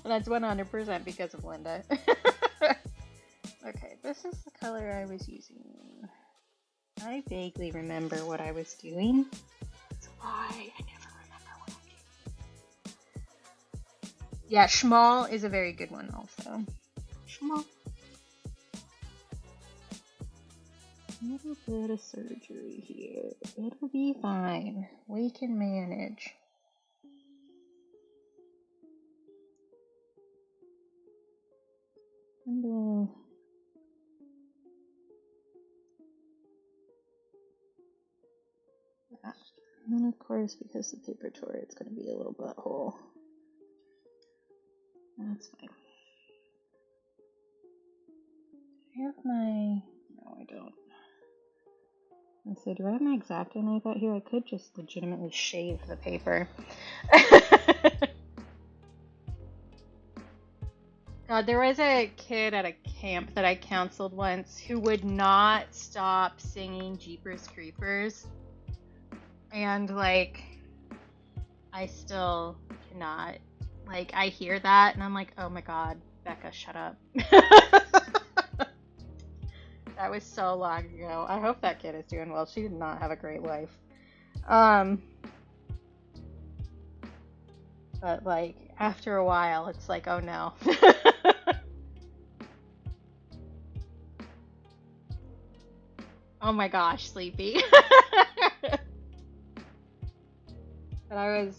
And that's 100% because of Linda. Okay, this is the color I was using. I vaguely remember what I was doing. That's why I never remember what I do. Yeah, Schmal is a very good one also. Schmal. A little bit of surgery here. It'll be fine. We can manage. And then of course, because the paper tore, it's going to be a little butthole. That's fine. I have my... No, I don't. I said, do I have my X-Acto knife out here? I could just legitimately shave the paper. God, there was a kid at a camp that I counseled once who would not stop singing Jeepers Creepers. And, like, I still cannot. Like, I hear that and I'm like, oh my god, Becca, shut up. That was so long ago. I hope that kid is doing well. She did not have a great life. But, like, after a while, it's like, oh no. Oh my gosh, Sleepy. But I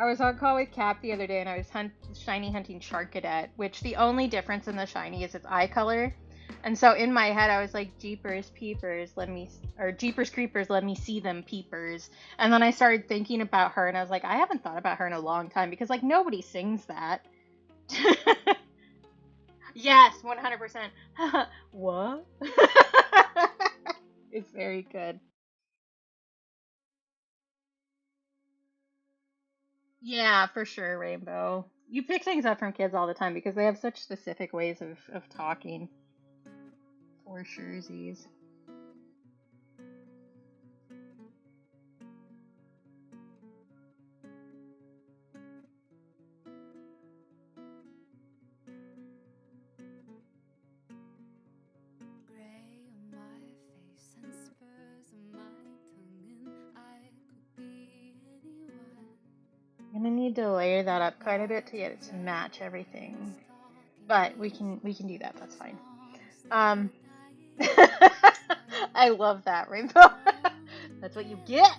was on call with Cap the other day, and I was shiny hunting Shark Cadet, which the only difference in the shiny is its eye color. And so in my head, I was like, Jeepers Peepers, Jeepers Creepers, let me see them peepers. And then I started thinking about her, and I was like, I haven't thought about her in a long time, because, like, nobody sings that. Yes, 100%. What? It's very good. Yeah, for sure, Rainbow. You pick things up from kids all the time because they have such specific ways of talking. For surezies. I'm gonna need to layer that up quite a bit to get it to match everything. But we can do that, that's fine. I love that, Rainbow. That's what you get.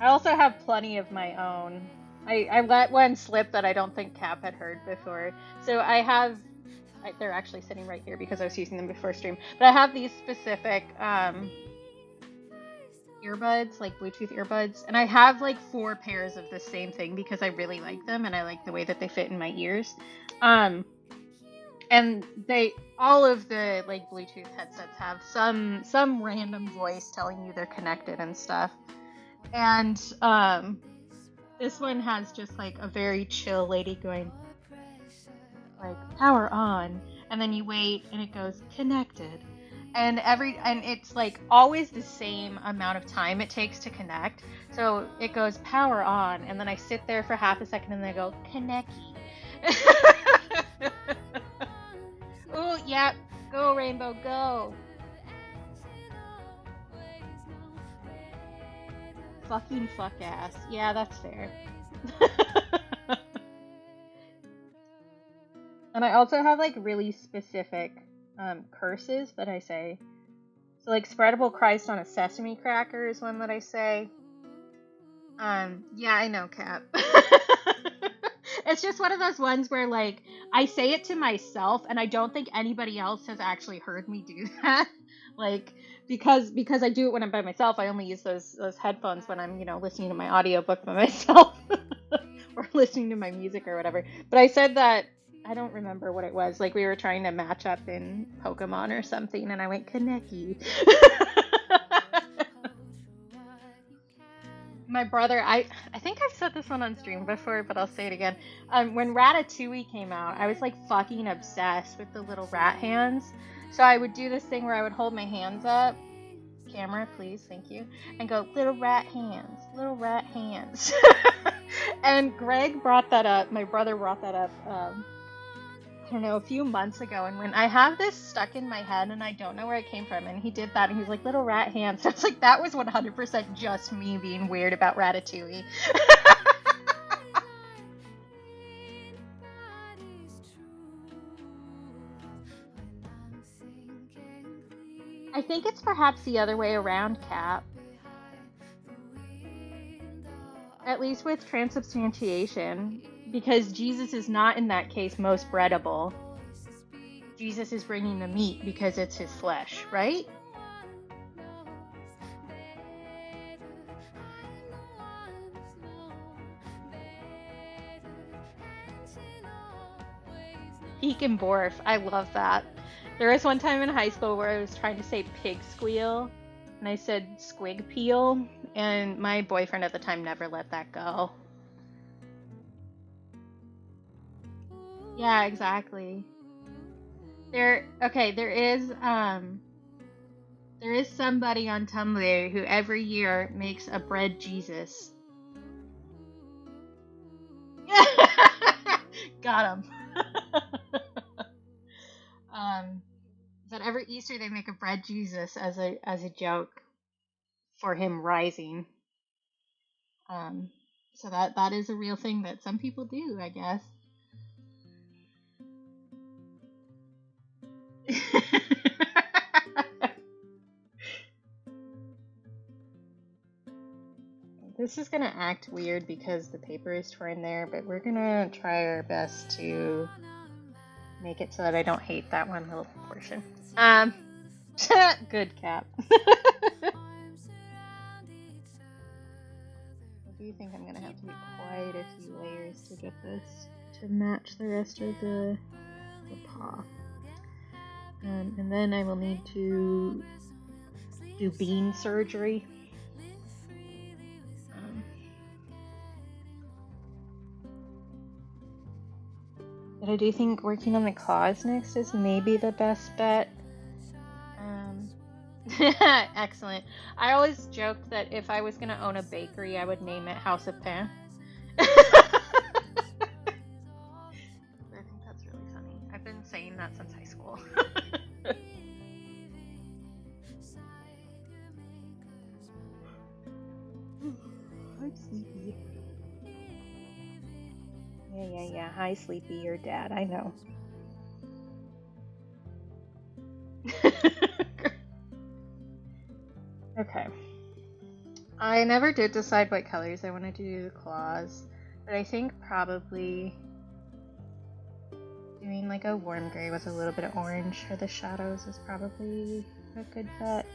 I also have plenty of my own. I let one slip that I don't think Cap had heard before. So I have, they're actually sitting right here because I was using them before stream. But I have these specific earbuds, like Bluetooth earbuds. And I have like 4 pairs of the same thing because I really like them and I like the way that they fit in my ears. And all of the like Bluetooth headsets have some random voice telling you they're connected and stuff. And this one has just like a very chill lady going like power on, and then you wait and it goes connected. And it's like always the same amount of time it takes to connect. So it goes power on, and then I sit there for half a second and then I go connecty. Oh, yeah, go Rainbow, go. fucking fuck ass. Yeah, that's fair. And I also have like really specific curses that I say. So like spreadable Christ on a sesame cracker is one that I say. Yeah, I know, Cap. It's just one of those ones where like I say it to myself and I don't think anybody else has actually heard me do that. Like because I do it when I'm by myself. I only use those headphones when I'm, listening to my audiobook by myself or listening to my music or whatever. But I said that I don't remember what it was. Like we were trying to match up in Pokemon or something and I went Kaneki. My brother, I think I've said this one on stream before, but I'll say it again. When Ratatouille came out, I was like fucking obsessed with the little rat hands. So I would do this thing where I would hold my hands up, camera, please, thank you, and go, little rat hands, little rat hands. And Greg brought that up, my brother brought that up, I don't know, a few months ago, and when I have this stuck in my head and I don't know where it came from, and he did that and he was like, little rat hands. So it's like, that was 100% just me being weird about Ratatouille. I think it's perhaps the other way around, Cap. At least with transubstantiation, because Jesus is not in that case most breadable. Jesus is bringing the meat because it's his flesh, right? Peek and Borf, I love that. There was one time in high school where I was trying to say pig squeal, and I said squig peel, and my boyfriend at the time never let that go. Yeah, exactly. There is somebody on Tumblr who every year makes a bread Jesus. Got him. That every Easter they make a bread Jesus as a joke for him rising. So that is a real thing that some people do, I guess. This is gonna act weird because the paper is torn there, but we're gonna try our best to make it so that I don't hate that one little portion. Good, Cap. I do think I'm gonna have to do quite a few layers to get this to match the rest of the paw. And then I will need to do bean surgery. But I do think working on the claws next is maybe the best bet. Excellent. I always joked that if I was going to own a bakery, I would name it House of Pain. I think that's really funny. I've been saying that since high school. I'm sleepy. Yeah. Hi, Sleepy, your dad. I know. Okay. I never did decide what colors I wanted to do the claws, but I think probably doing like a warm gray with a little bit of orange for the shadows is probably a good bet.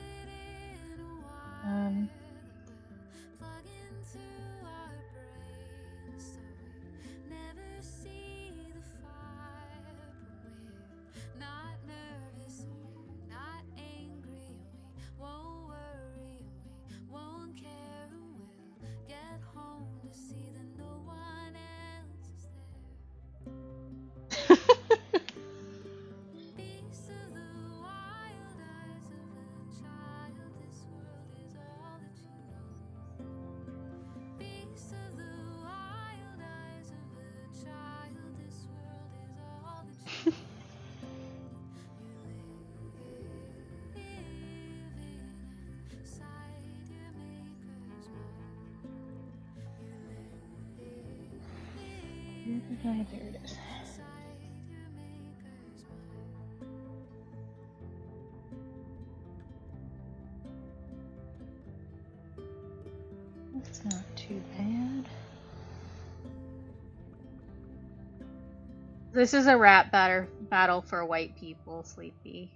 There it is. That's not too bad. This is a rap battle for white people, Sleepy.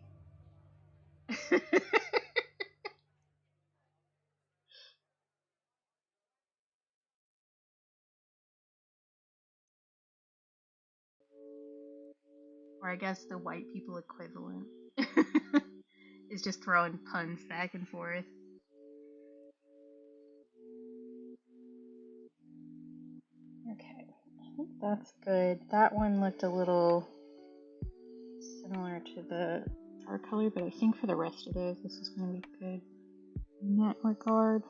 Or I guess the white people equivalent is just throwing puns back and forth. Okay, I think that's good. That one looked a little similar to the dark color, but I think for the rest of those, this is going to be good in that regard.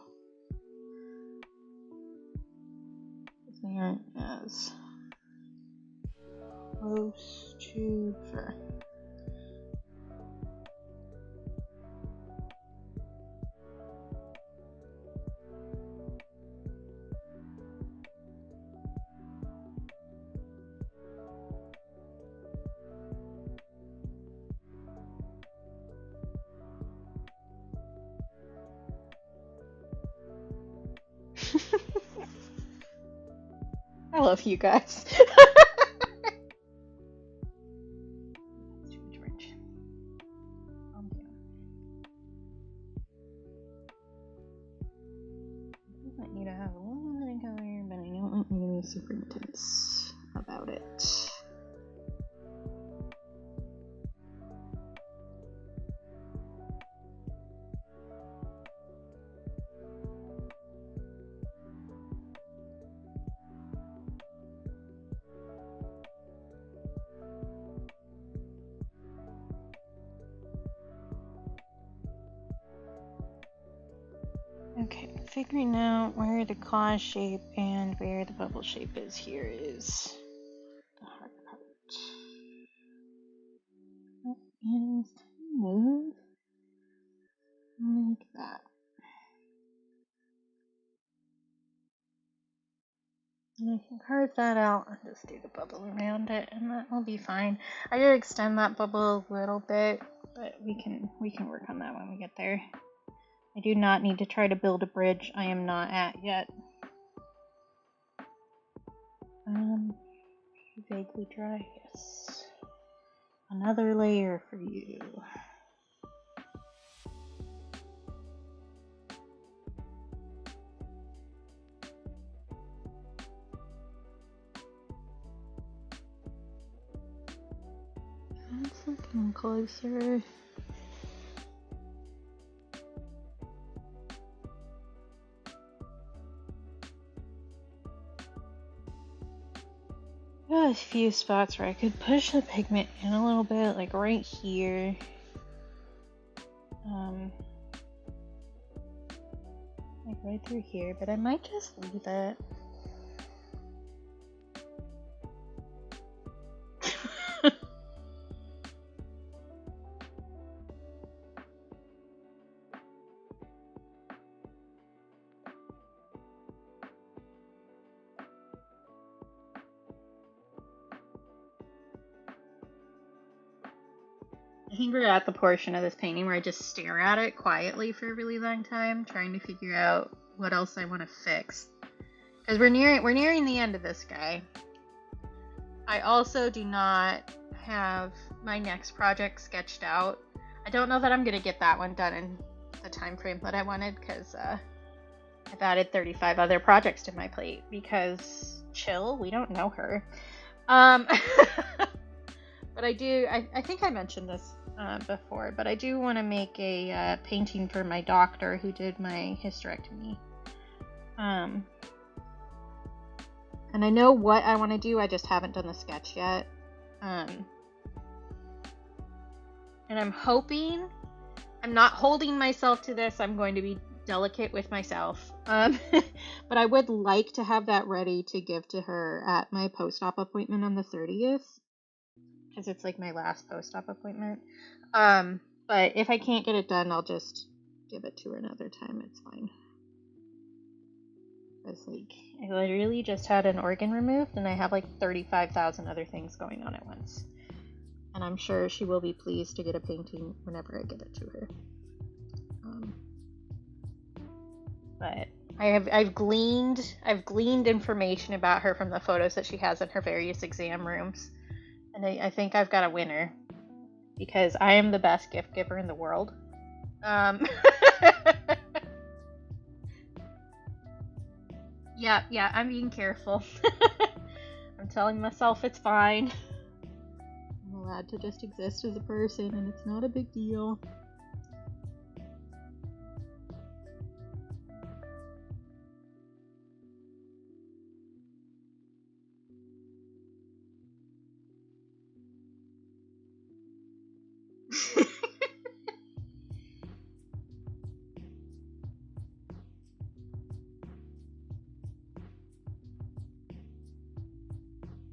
They aren't as close to sure. I love you guys. I want you to have a little bit of color, but I don't want you to be super intense about it. Okay, figuring out where the claw shape and where the bubble shape is here is the hard part. And kind of like that. And I can carve that out and just do the bubble around it, and that will be fine. I did extend that bubble a little bit, but we can work on that when we get there. I do not need to try to build a bridge I am not at yet. Vaguely dry, yes. Another layer for you. That's looking closer. Got a few spots where I could push the pigment in a little bit, like right here. Like right through here, but I might just leave it. I think we're at the portion of this painting where I just stare at it quietly for a really long time, trying to figure out what else I want to fix. Because we're nearing the end of this guy. I also do not have my next project sketched out. I don't know that I'm gonna get that one done in the time frame that I wanted, because I've added 35 other projects to my plate. Because chill, we don't know her. But I do. I think I mentioned this before, but I do want to make a painting for my doctor who did my hysterectomy. And I know what I want to do, I just haven't done the sketch yet. And I'm hoping, I'm not holding myself to this, I'm going to be delicate with myself. But I would like to have that ready to give to her at my post-op appointment on the 30th. Because it's like my last post-op appointment. But if I can't get it done, I'll just give it to her another time. It's fine. It's like, I literally just had an organ removed and I have like 35,000 other things going on at once. And I'm sure she will be pleased to get a painting whenever I get it to her. But I've gleaned information about her from the photos that she has in her various exam rooms. And I think I've got a winner. Because I am the best gift giver in the world. Yeah, I'm being careful. I'm telling myself it's fine. I'm allowed to just exist as a person, and it's not a big deal.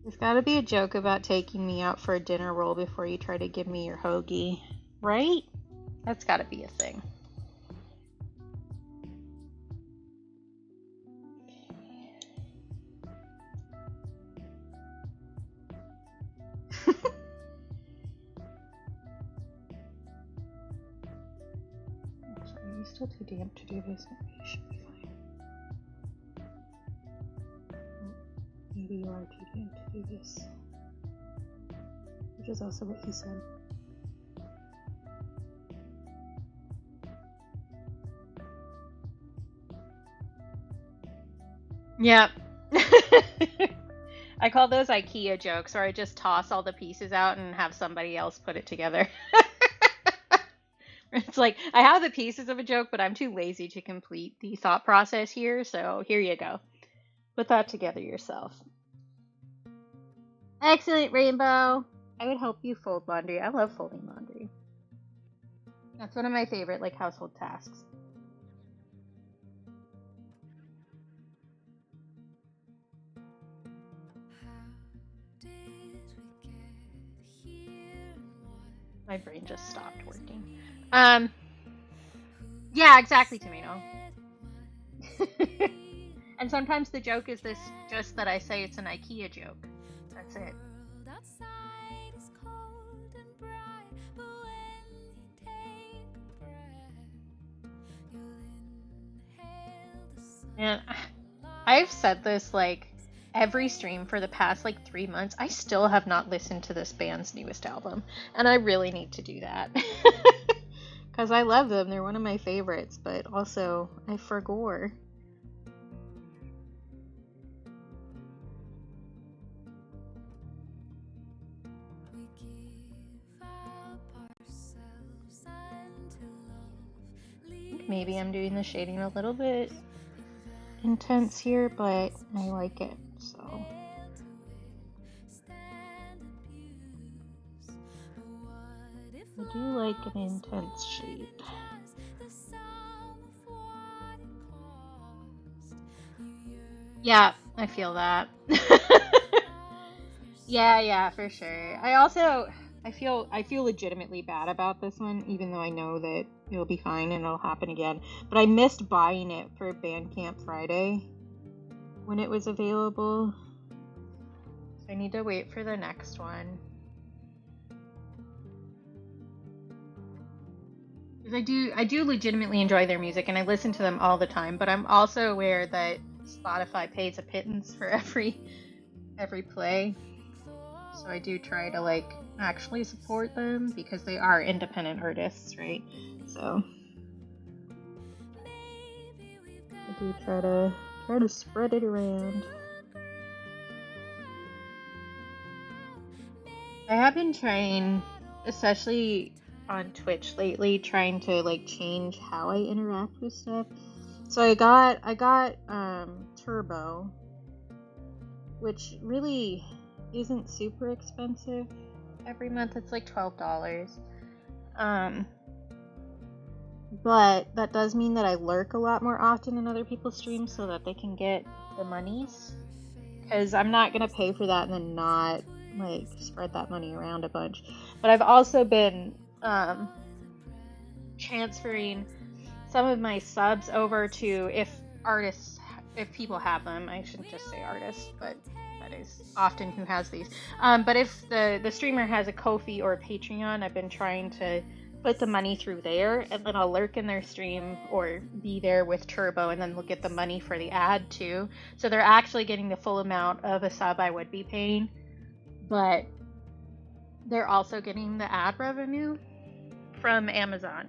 There's gotta be a joke about taking me out for a dinner roll before you try to give me your hoagie, right? That's gotta be a thing. Actually, are you still too damp to do this? You should be fine. Maybe you are too damp to do this. Which is also what he said. Yep. I call those IKEA jokes, where I just toss all the pieces out and have somebody else put it together. It's like, I have the pieces of a joke, but I'm too lazy to complete the thought process here, so here you go. Put that together yourself. Excellent, Rainbow! I would help you fold laundry. I love folding laundry. That's one of my favorite, like, household tasks. My brain just stopped working. Yeah, exactly, Tomato. And sometimes the joke is this, just that I say it's an IKEA joke. That's it. And I've said this like every stream for the past like 3 months. I still have not listened to this band's newest album, and I really need to do that. Because I love them. They're one of my favorites, but also I forgot. Maybe I'm doing the shading a little bit intense here, but I like it, so. I do like an intense shade. Yeah, I feel that. Yeah, for sure. I feel legitimately bad about this one, even though I know that it'll be fine and it'll happen again. But I missed buying it for Bandcamp Friday when it was available. So I need to wait for the next one. Because I do legitimately enjoy their music and I listen to them all the time, but I'm also aware that Spotify pays a pittance for every play. So I do try to like actually support them because they are independent artists, right? So I do try to spread it around. I have been trying, especially on Twitch lately, trying to like change how I interact with stuff. So I got Turbo, which really isn't super expensive. Every month it's like $12. But that does mean that I lurk a lot more often in other people's streams so that they can get the monies. Because I'm not gonna pay for that and then not like spread that money around a bunch. But I've also been transferring some of my subs over to, if artists if people have them, I shouldn't just say artist, but that is often who has these. But if the streamer has a Ko-fi or a Patreon, I've been trying to put the money through there, and then I'll lurk in their stream or be there with Turbo, and then we'll get the money for the ad too. So they're actually getting the full amount of a sub I would be paying, but they're also getting the ad revenue from Amazon,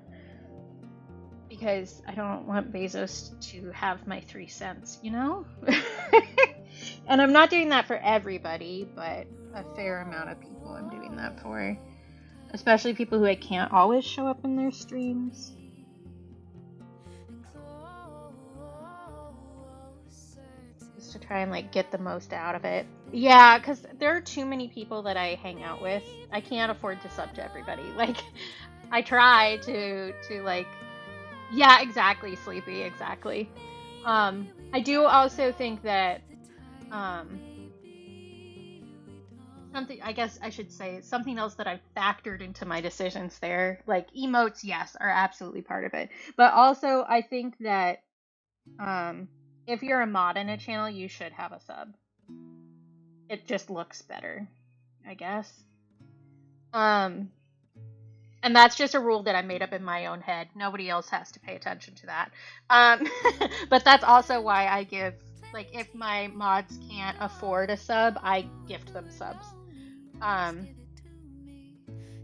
because I don't want Bezos to have my 3 cents, you know? And I'm not doing that for everybody, but a fair amount of people I'm doing that for. Especially people who I can't always show up in their streams. Just to try and like get the most out of it. Yeah, because there are too many people that I hang out with. I can't afford to sub to everybody. Like, I try to like, yeah, exactly, Sleepy, exactly. I do also think that something, I guess I should say, something else that I've factored into my decisions there, like emotes, yes, are absolutely part of it. But also, I think that if you're a mod in a channel, you should have a sub. It just looks better, I guess. And that's just a rule that I made up in my own head. Nobody else has to pay attention to that. But that's also why I give, like, if my mods can't afford a sub, I gift them subs.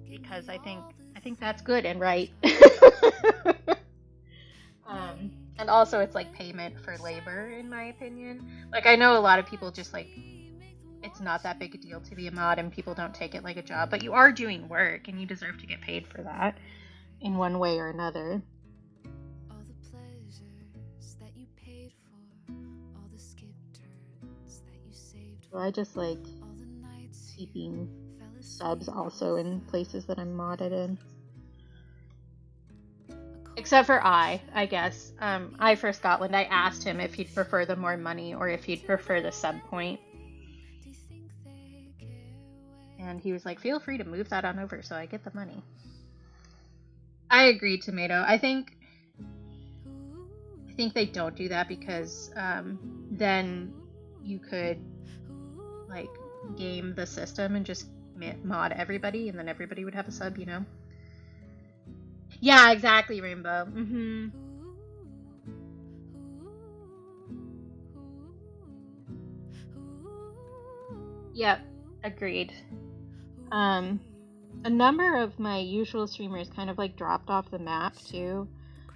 Because I think that's good and right. And also it's like payment for labor, in my opinion. Like, I know a lot of people just like, it's not that big a deal to be a mod and people don't take it like a job, but you are doing work and you deserve to get paid for that in one way or another. All the pleasures that you paid for, all the skip turns that you saved So I just like all the nights keeping subs also in places that I'm modded in. Except for I guess. I for Scotland, I asked him if he'd prefer the more money or if he'd prefer the sub point. And he was like, feel free to move that on over so I get the money. I agree, Tomato. I think they don't do that because then you could like game the system and just mod everybody and then everybody would have a sub, you know? Yeah, exactly, Rainbow. Mm-hmm. Yep, agreed. A number of my usual streamers kind of like dropped off the map too.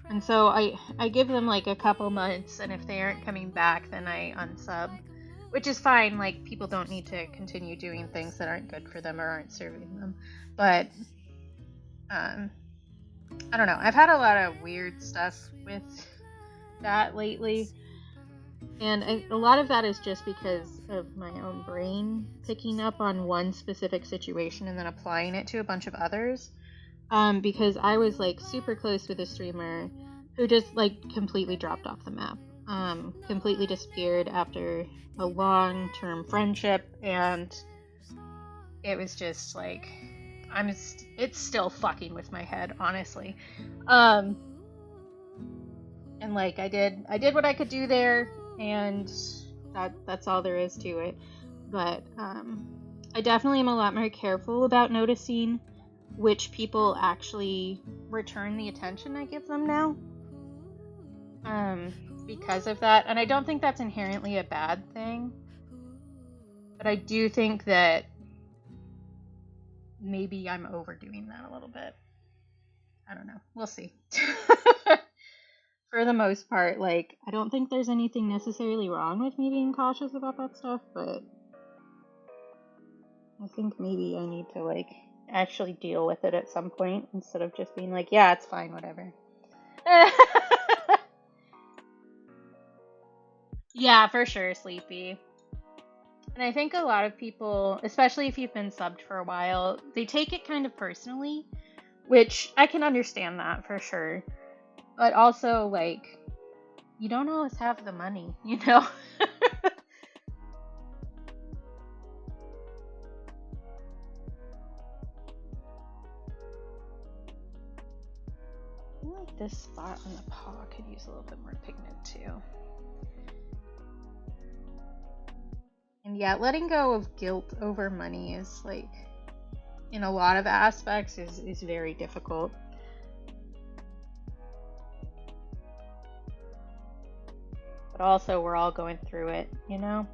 And so I give them like a couple months, and if they aren't coming back, then I unsub. Which is fine, like, people don't need to continue doing things that aren't good for them or aren't serving them. But, I don't know. I've had a lot of weird stuff with that lately. And a lot of that is just because of my own brain picking up on one specific situation and then applying it to a bunch of others. Because I was like super close with a streamer who just like completely dropped off the map. Completely disappeared after a long-term friendship, and it was just like, it's still fucking with my head, honestly. And like, I did what I could do there, and that's all there is to it. But I definitely am a lot more careful about noticing which people actually return the attention I give them now. Because of that. And I don't think that's inherently a bad thing. But I do think that maybe I'm overdoing that a little bit. I don't know. We'll see. For the most part, like, I don't think there's anything necessarily wrong with me being cautious about that stuff, but I think maybe I need to, like, actually deal with it at some point instead of just being like, yeah, it's fine, whatever. Yeah, for sure, Sleepy. And I think a lot of people, especially if you've been subbed for a while, they take it kind of personally, which I can understand that for sure. But also, like, you don't always have the money, you know? I feel like this spot on the paw could use a little bit more pigment too. And yeah, letting go of guilt over money is like, in a lot of aspects, is very difficult. But also, we're all going through it, you know?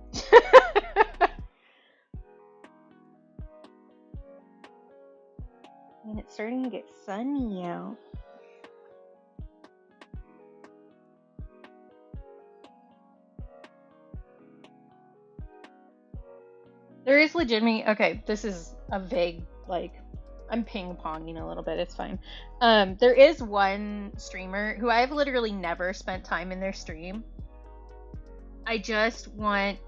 And it's starting to get sunny out. There is legitimately, okay, this is a vague, like, I'm ping-ponging a little bit, it's fine. There is one streamer who I've literally never spent time in their stream. I just want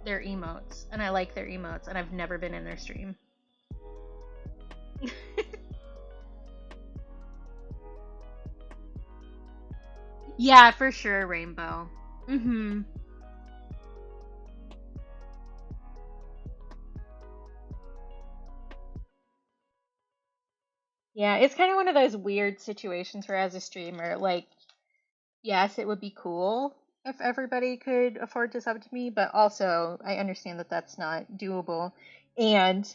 their emotes, and I like their emotes, and I've never been in their stream. Yeah, for sure, Rainbow. Mm-hmm. Yeah, it's kind of one of those weird situations where, as a streamer, like, yes, it would be cool if everybody could afford to sub to me, but also I understand that that's not doable, and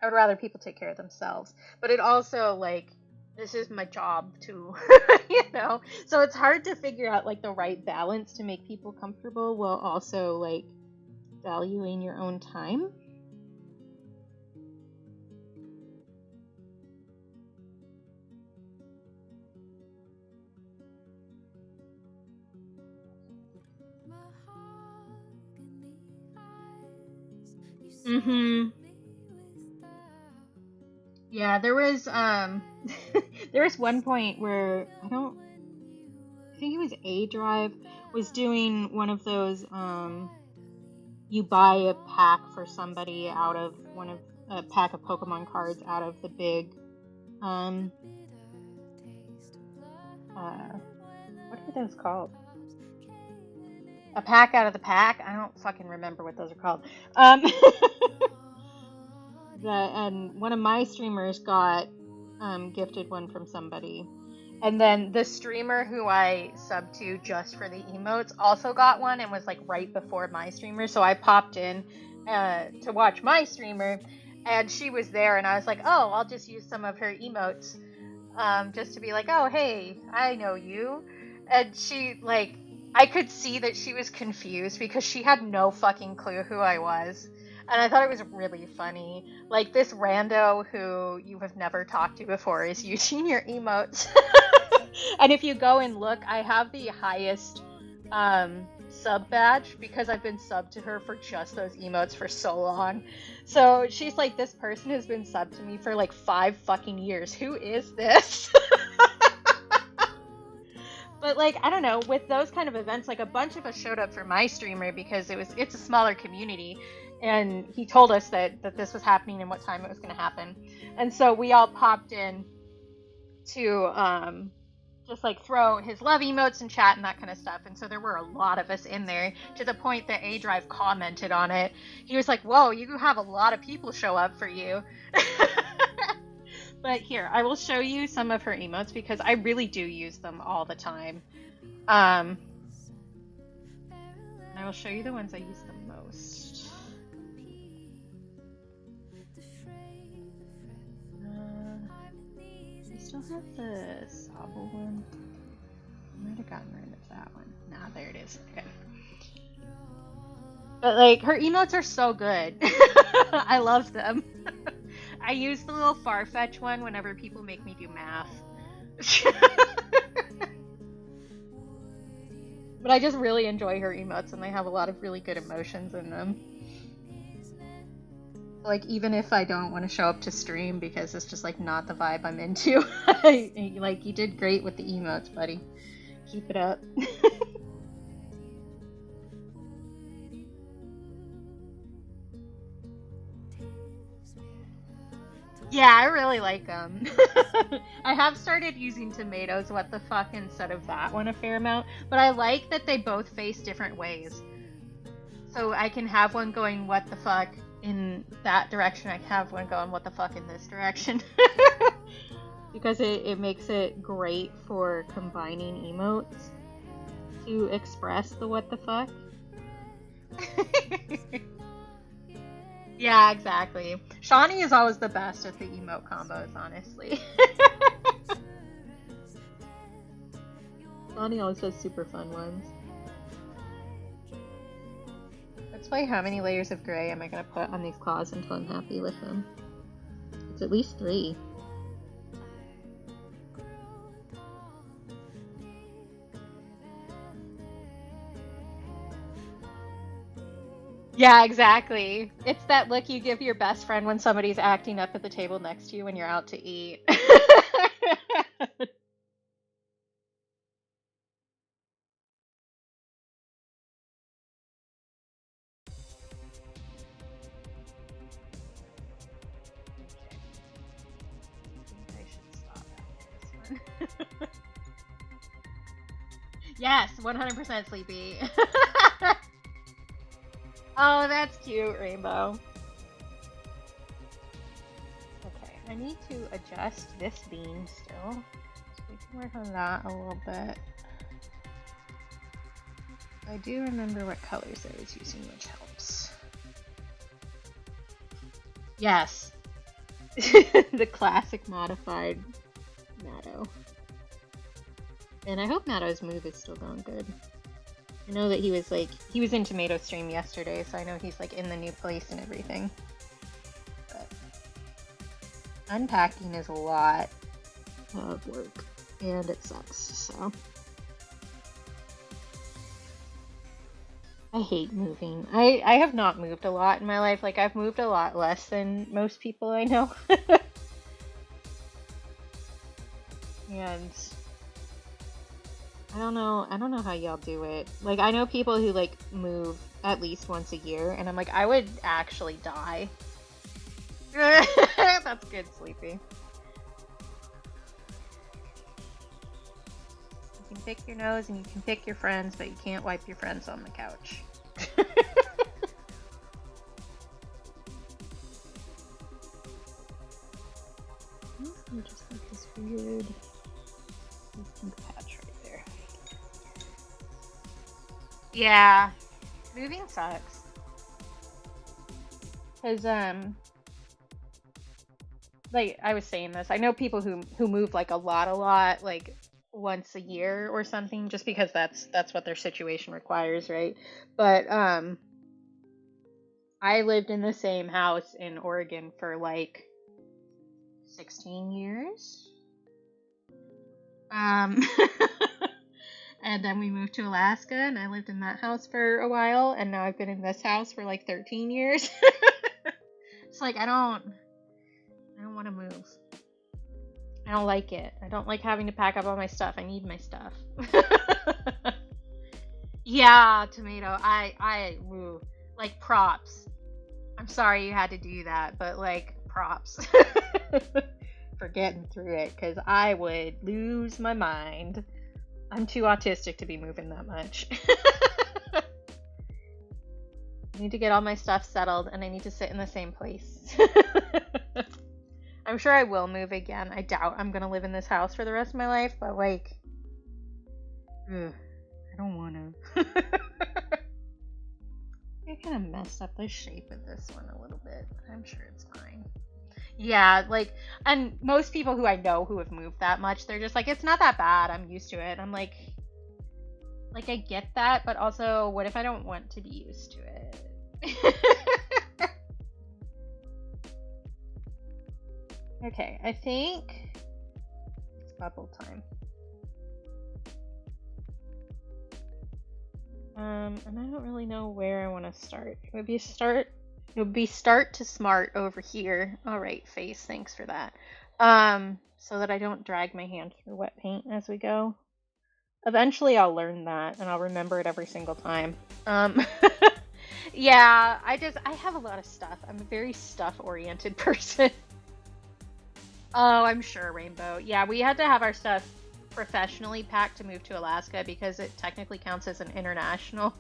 I would rather people take care of themselves. But it also, like, this is my job too, you know? So it's hard to figure out, like, the right balance to make people comfortable while also, like, valuing your own time. Mm-hmm. Yeah, there was there was one point where I think it was A Drive was doing one of those you buy a pack for somebody out of a pack of Pokemon cards out of the big what are those called? A pack out of the pack? I don't fucking remember what those are called. And one of my streamers got gifted one from somebody. And then the streamer who I subbed to just for the emotes also got one and was like right before my streamer. So I popped in to watch my streamer, and she was there, and I was like, oh, I'll just use some of her emotes just to be like, oh, hey, I know you. And she, like, I could see that she was confused because she had no fucking clue who I was. And I thought it was really funny. Like, this rando who you have never talked to before is using your emotes. And if you go and look, I have the highest sub badge because I've been subbed to her for just those emotes for so long. So she's like, this person has been subbed to me for like 5 fucking years. Who is this? But like, I don't know, with those kind of events, like a bunch of us showed up for my streamer because it's a smaller community, and he told us that this was happening and what time it was going to happen. And so we all popped in to just like throw his love emotes and chat and that kind of stuff. And so there were a lot of us in there, to the point that A Drive commented on it. He was like, whoa, you have a lot of people show up for you. But here, I will show you some of her emotes because I really do use them all the time. I will show you the ones I use the most. I still have the Sobble one. I might have gotten rid of that one. Nah, there it is. Okay. But like, her emotes are so good. I love them. I use the little Farfetch one whenever people make me do math. But I just really enjoy her emotes, and they have a lot of really good emotions in them. Like, even if I don't want to show up to stream because it's just like not the vibe I'm into, like, you did great with the emotes, buddy. Keep it up. Yeah, I really like them. I have started using Tomatoes What the Fuck instead of that one a fair amount, but I like that they both face different ways. So I can have one going what the fuck in that direction, I can have one going what the fuck in this direction. Because it makes it great for combining emotes to express the what the fuck. Yeah, exactly. Shawnee is always the best at the emote combos, honestly. Shawnee always does super fun ones. Let's play how many layers of gray am I going to put on these claws until I'm happy with them. It's at least 3. Yeah, exactly. It's that look you give your best friend when somebody's acting up at the table next to you when you're out to eat. I should stop after this one. Yes, 100% sleepy. Oh, that's cute, Rainbow. Okay, I need to adjust this beam still. So we can work on that a little bit. I do remember what colors I was using, which helps. Yes. The classic modified Matto. And I hope Matto's move is still going good. I know that he was in Tomato Stream yesterday, so I know he's like in the new place and everything. But unpacking is a lot of work, and it sucks, so. I hate moving. I have not moved a lot in my life. Like, I've moved a lot less than most people I know. And I don't know how y'all do it. Like, I know people who like move at least once a year, and I'm like, I would actually die. That's good, Sleepy. You can pick your nose and you can pick your friends, but you can't wipe your friends on the couch. Just like this weird pink patch right there. Yeah, moving sucks. Cause like I was saying this, I know people who move like a lot, like once a year or something, just because that's what their situation requires, right? But I lived in the same house in Oregon for like 16 years. And then we moved to Alaska, and I lived in that house for a while, and now I've been in this house for like 13 years. It's like I don't want to move. I don't like it. I don't like having to pack up all my stuff. I need my stuff. Yeah, Tomato. Woo. Like, props. I'm sorry you had to do that, but like, props for getting through it, because I would lose my mind. I'm too autistic to be moving that much. I need to get all my stuff settled, and I need to sit in the same place. I'm sure I will move again. I doubt I'm gonna live in this house for the rest of my life, but like, I don't wanna. I kind of messed up the shape of this one a little bit. I'm sure it's fine. Yeah, like, and most people who I know who have moved that much, they're just like, it's not that bad. I'm used to it. And I'm like, I get that, but also, what if I don't want to be used to it? Okay, I think it's bubble time. And I don't really know where I want to start. It would be start to smart over here. All right, face, thanks for that. So that I don't drag my hand through wet paint as we go. Eventually I'll learn that, and I'll remember it every single time. Yeah, I have a lot of stuff. I'm a very stuff-oriented person. Oh, I'm sure, Rainbow. Yeah, we had to have our stuff professionally packed to move to Alaska because it technically counts as an international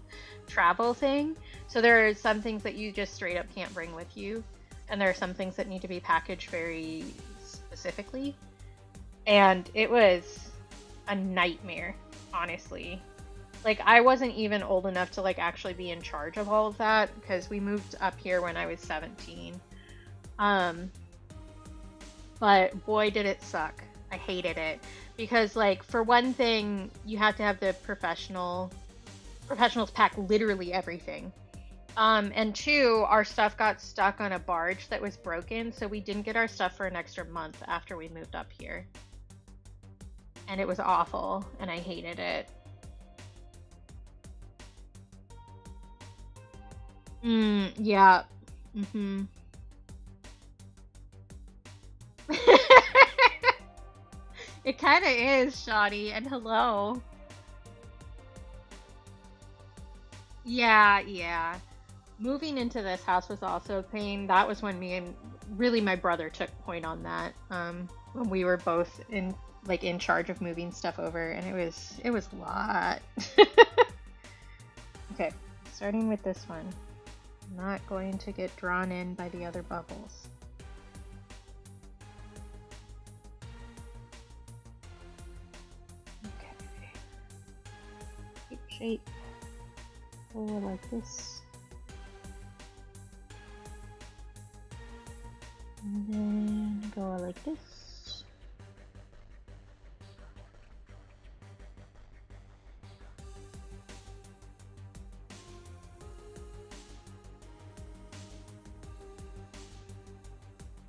travel thing. So there are some things that you just straight up can't bring with you, and there are some things that need to be packaged very specifically. And it was a nightmare, honestly. Like, I wasn't even old enough to like actually be in charge of all of that because we moved up here when I was 17. But boy, did it suck. I hated it because, like, for one thing, you have to have the professionals pack literally everything. And two, our stuff got stuck on a barge that was broken, so we didn't get our stuff for an extra month after we moved up here. And it was awful, and I hated it. Yeah. Mm-hmm. It kind of is, shoddy, and hello. Yeah. Moving into this house was also a pain. That was when me and really my brother took point on that. When we were both in charge of moving stuff over, and it was a lot. Okay, starting with this one. I'm not going to get drawn in by the other bubbles. Okay. Keep shape. Go like this. And then go like this.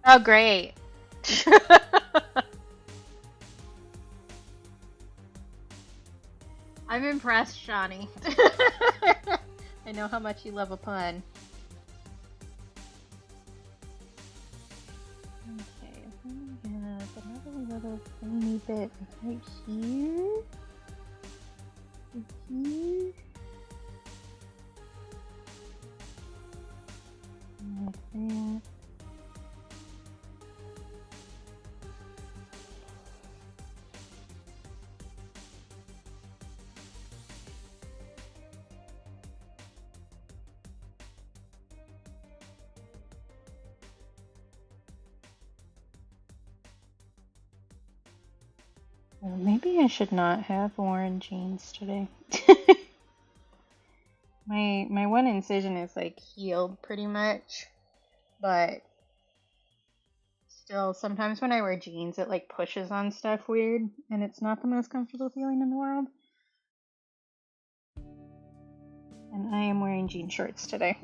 Oh, great. I'm impressed, Shawnee. I know how much you love a pun. Okay, we have another little tiny bit right here. Here. Like that. Well, maybe I should not have worn jeans today. My one incision is like healed pretty much, but still sometimes when I wear jeans it like pushes on stuff weird and it's not the most comfortable feeling in the world. And I am wearing jean shorts today.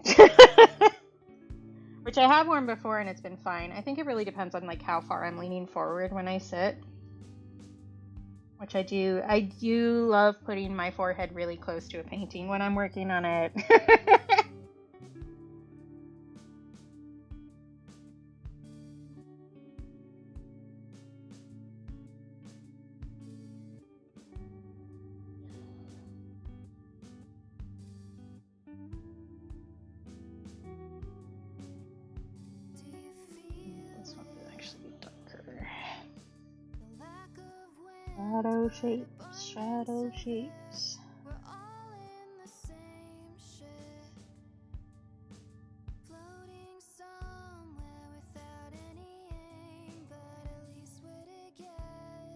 Which I have worn before and it's been fine. I think it really depends on like how far I'm leaning forward when I sit. Which I do. I do love putting my forehead really close to a painting when I'm working on it. This one will actually be darker. Shadow shapes.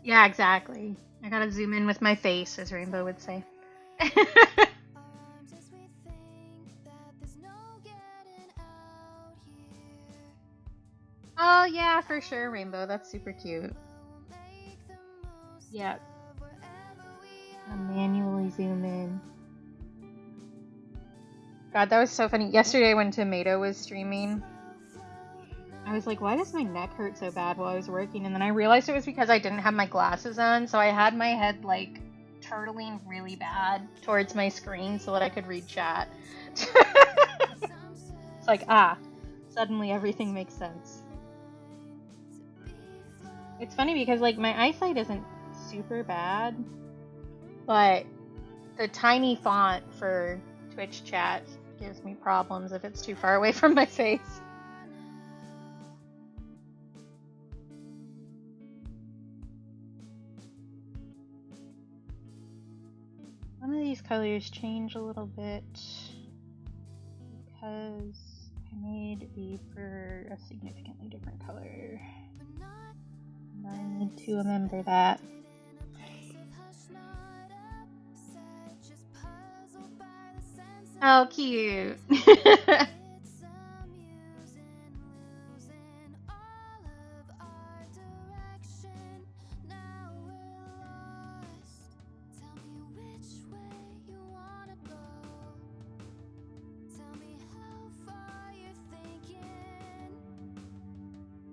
Yeah, exactly. I gotta zoom in with my face, as Rainbow would say. Oh yeah, for sure, Rainbow. That's super cute. Yep. I'll manually zoom in. God, that was so funny. Yesterday when Tomato was streaming, I was like, why does my neck hurt so bad while I was working? And then I realized it was because I didn't have my glasses on, so I had my head like turtling really bad towards my screen so that I could read chat. It's like, suddenly everything makes sense. It's funny because like my eyesight isn't super bad, but the tiny font for Twitch chat gives me problems if it's too far away from my face. Some of these colors change a little bit because I made the paper a significantly different color. I need to remember that. Oh, cute. It's amusing losing all of our direction. Now we're lost. Tell me which way you wanna go. Tell me how far you're thinking.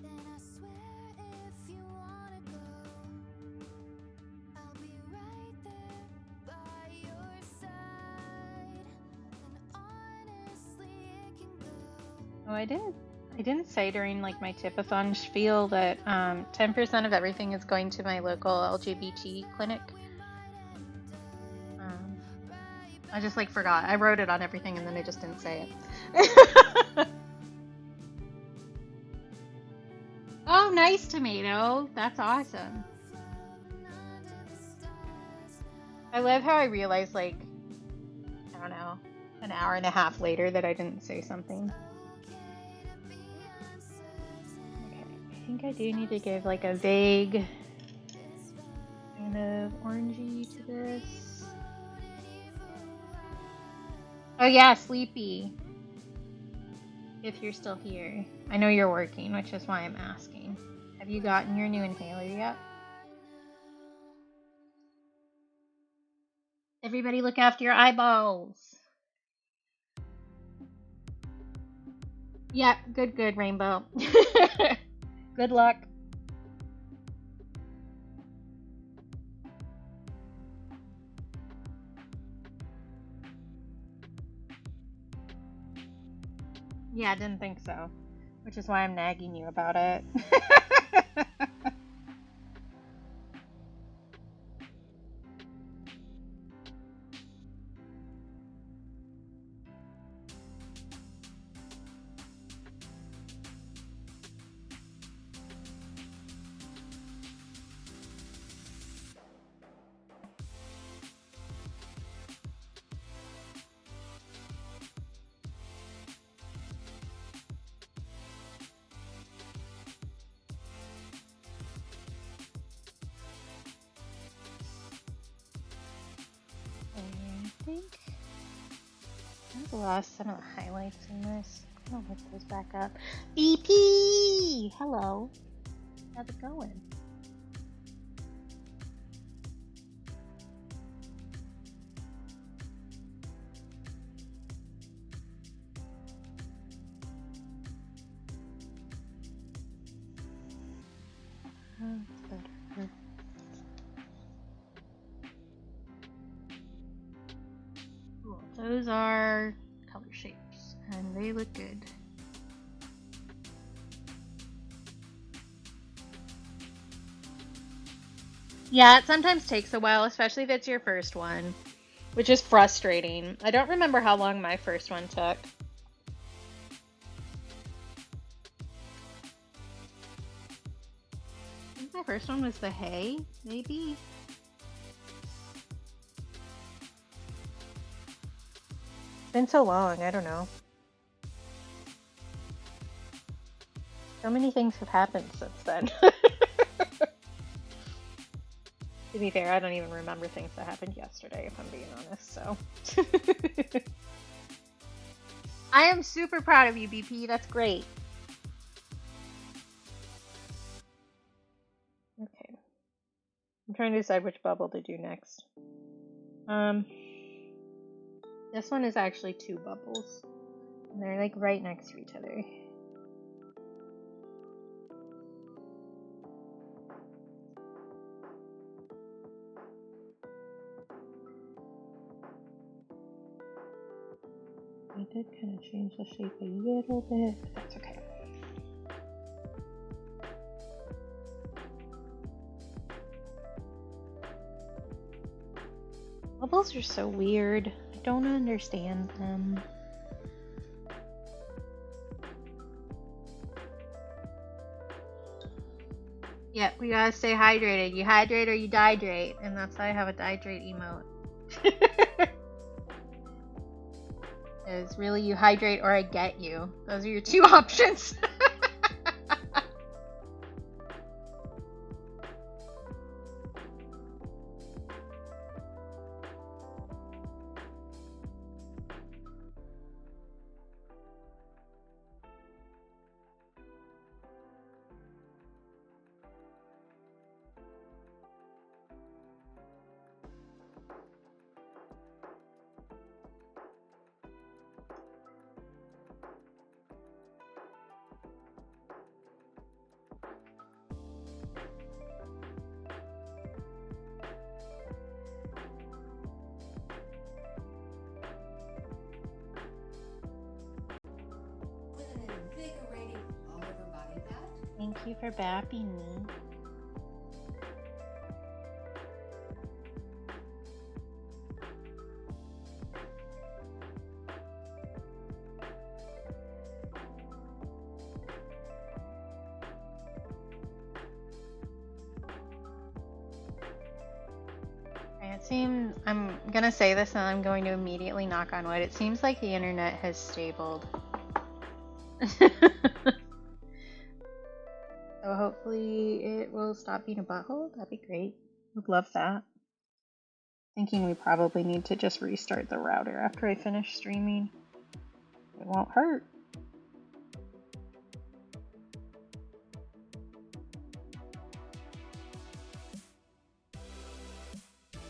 Then I swear if you wanna go, I'll be right there by your side. And honestly, it can go. Oh, I didn't say during like my tipathon spiel that 10% of everything is going to my local LGBT clinic. Um, I just like forgot. I wrote it on everything and then I just didn't say it. Oh, nice tomato. That's awesome. I love how I realized like, I don't know, an hour and a half later that I didn't say something. Okay, I think I do need to give like a vague kind of orangey to this. Oh yeah, Sleepy. If you're still here. I know you're working, which is why I'm asking. Have you gotten your new inhaler yet? Everybody look after your eyeballs. Yep, good, Rainbow. Good luck. Yeah, I didn't think so. Which is why I'm nagging you about it. I think that's the last set of highlights in this. I'll look those back up. BP! Hello. How's it going? That's better. Cool. Those are color shapes, and they look good. Yeah, it sometimes takes a while, especially if it's your first one, which is frustrating. I don't remember how long my first one took. I think my first one was the hay, maybe? It's been so long, I don't know. So many things have happened since then. To be fair, I don't even remember things that happened yesterday, if I'm being honest, so. I am super proud of you, BP. That's great. Okay. I'm trying to decide which bubble to do next. This one is actually 2 bubbles. And they're like right next to each other. I did kind of change the shape a little bit, but that's okay. Bubbles are so weird. I don't understand them. Yep, we gotta stay hydrated. You hydrate or you dihydrate, and that's why I have a dihydrate emote. Is really you hydrate or I get you. Those are your 2 options. you for bapping me. It seems, I'm gonna say this and I'm going to immediately knock on wood. It seems like the internet has stabled. So hopefully it will stop being a butthole. That'd be great. Would love that. Thinking we probably need to just restart the router after I finish streaming. It won't hurt.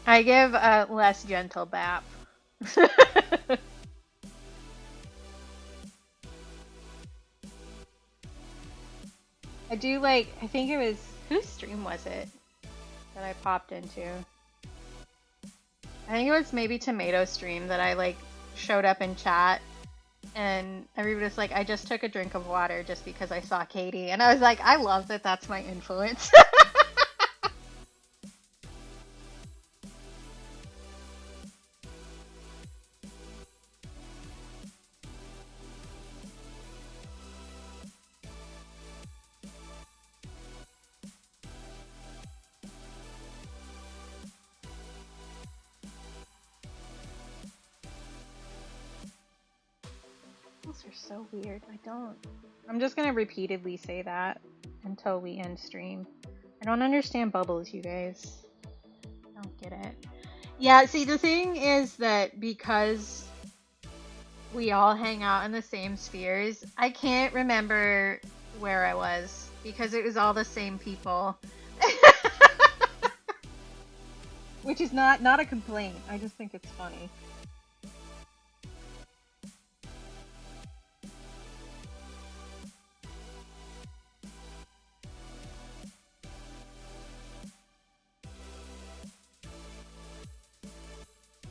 I give a less gentle bap. I do like, I think it was, whose stream was it that I popped into? I think it was maybe Tomato's stream that I like showed up in chat and everybody was like, I just took a drink of water just because I saw Katie. And I was like, I love that that's my influence. Those are so weird. I'm just gonna repeatedly say that until we end stream. I don't understand bubbles, you guys. I don't get it. Yeah, see, the thing is that because we all hang out in the same spheres, I can't remember where I was because it was all the same people. Which is not a complaint. I just think it's funny.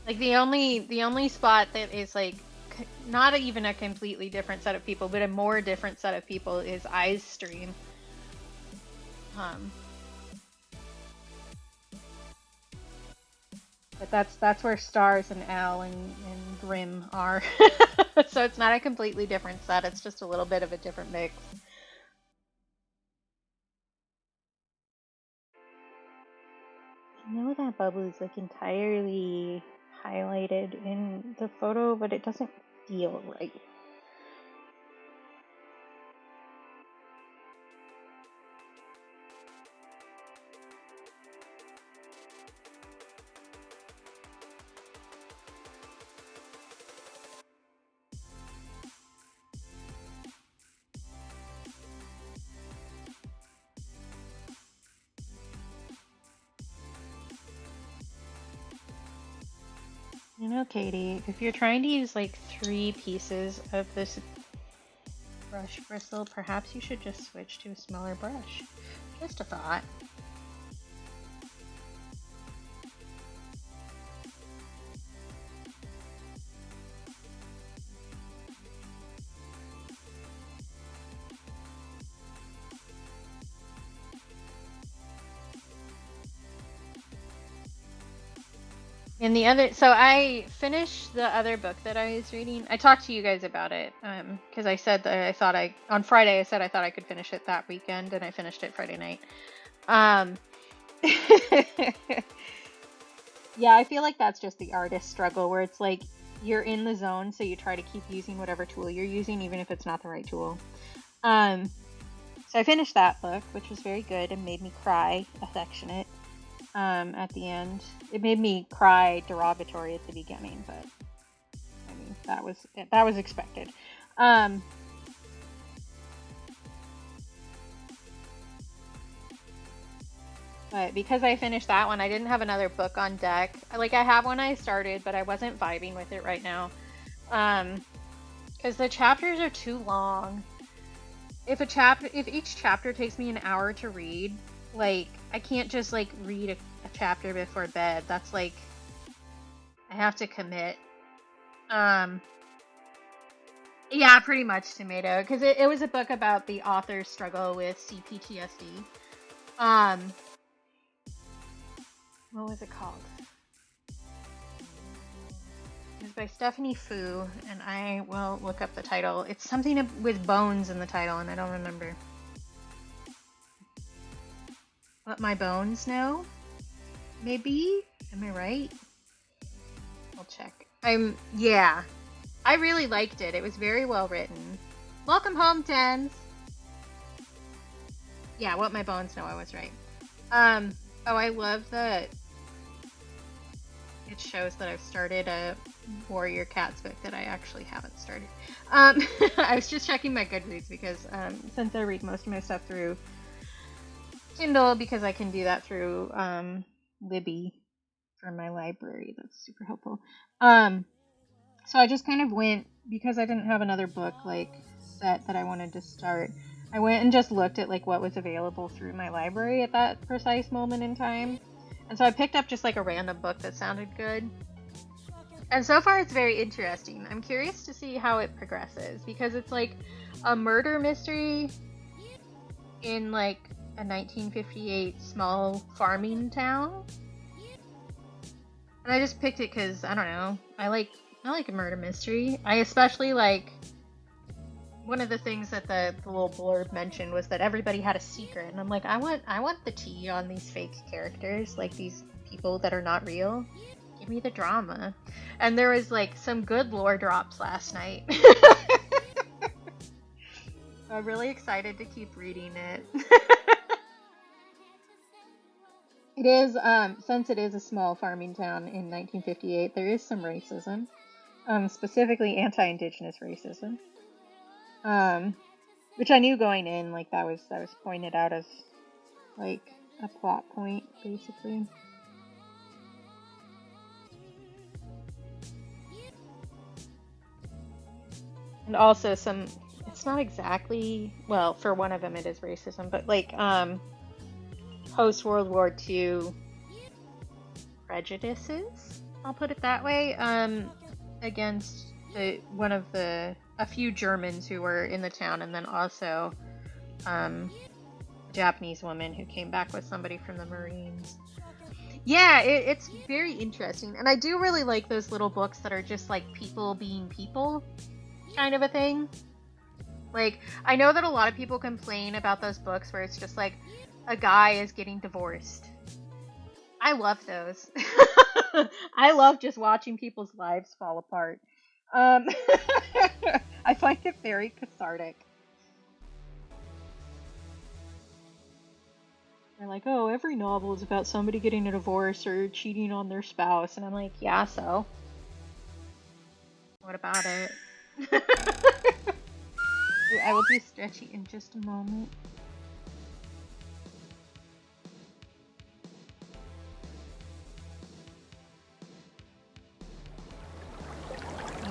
Like the only spot that is like not even a completely different set of people, but a more different set of people is I's stream. But that's where Stars and Al and Grim are. So it's not a completely different set, it's just a little bit of a different mix. I know that bubble is like entirely highlighted in the photo, but it doesn't feel right. You know, Katie, if you're trying to use like 3 pieces of this brush bristle, perhaps you should just switch to a smaller brush. Just a thought. And the other, so I finished the other book that I was reading. I talked to you guys about it because I said that I thought on Friday I said I thought I could finish it that weekend, and I finished it Friday night. Yeah, I feel like that's just the artist struggle where it's like you're in the zone, so you try to keep using whatever tool you're using, even if it's not the right tool. So I finished that book, which was very good and made me cry affectionate. At the end, it made me cry derogatory at the beginning, but I mean that was expected. But because I finished that one, I didn't have another book on deck. Like I have one I started, but I wasn't vibing with it right now, because the chapters are too long. If each chapter takes me an hour to read, like I can't just like read a chapter before bed. That's like I have to commit. Yeah, pretty much tomato, because it was a book about the author's struggle with CPTSD. What was it called? It was by Stephanie Fu, and I will look up the title. It's something with bones in the title, and I don't remember. What My Bones Know? Maybe? Am I right? I'll check. Yeah. I really liked it. It was very well written. Welcome home, Tens! Yeah, What My Bones Know, I was right. Oh, I love that it shows that I've started a Warrior Cats book that I actually haven't started. I was just checking my Goodreads because since I read most of my stuff through Kindle, because I can do that through Libby for my library. That's super helpful. So I just kind of went, because I didn't have another book like set that I wanted to start, I went and just looked at like what was available through my library at that precise moment in time. And so I picked up just like a random book that sounded good. And so far it's very interesting. I'm curious to see how it progresses, because it's like a murder mystery in like a 1958 small farming town. And I just picked it because, I don't know, I like a murder mystery. I especially like, one of the things that the little blurb mentioned was that everybody had a secret, and I'm like, I want the tea on these fake characters, like these people that are not real. Give me the drama. And there was like some good lore drops last night. I'm really excited to keep reading it. It is, since it is a small farming town in 1958, there is some racism, specifically anti-Indigenous racism, which I knew going in, like that was pointed out as like a plot point, basically. And also it's not exactly, well, for one of them it is racism, but like, post-World War II prejudices, I'll put it that way, against a few Germans who were in the town, and then also a Japanese woman who came back with somebody from the Marines. Yeah, it's very interesting, and I do really like those little books that are just like people being people kind of a thing. Like, I know that a lot of people complain about those books where it's just like a guy is getting divorced. I love those. I love just watching people's lives fall apart. I find it very cathartic. They're like, oh, every novel is about somebody getting a divorce or cheating on their spouse. And I'm like, yeah, so? What about it? I will do stretchy in just a moment.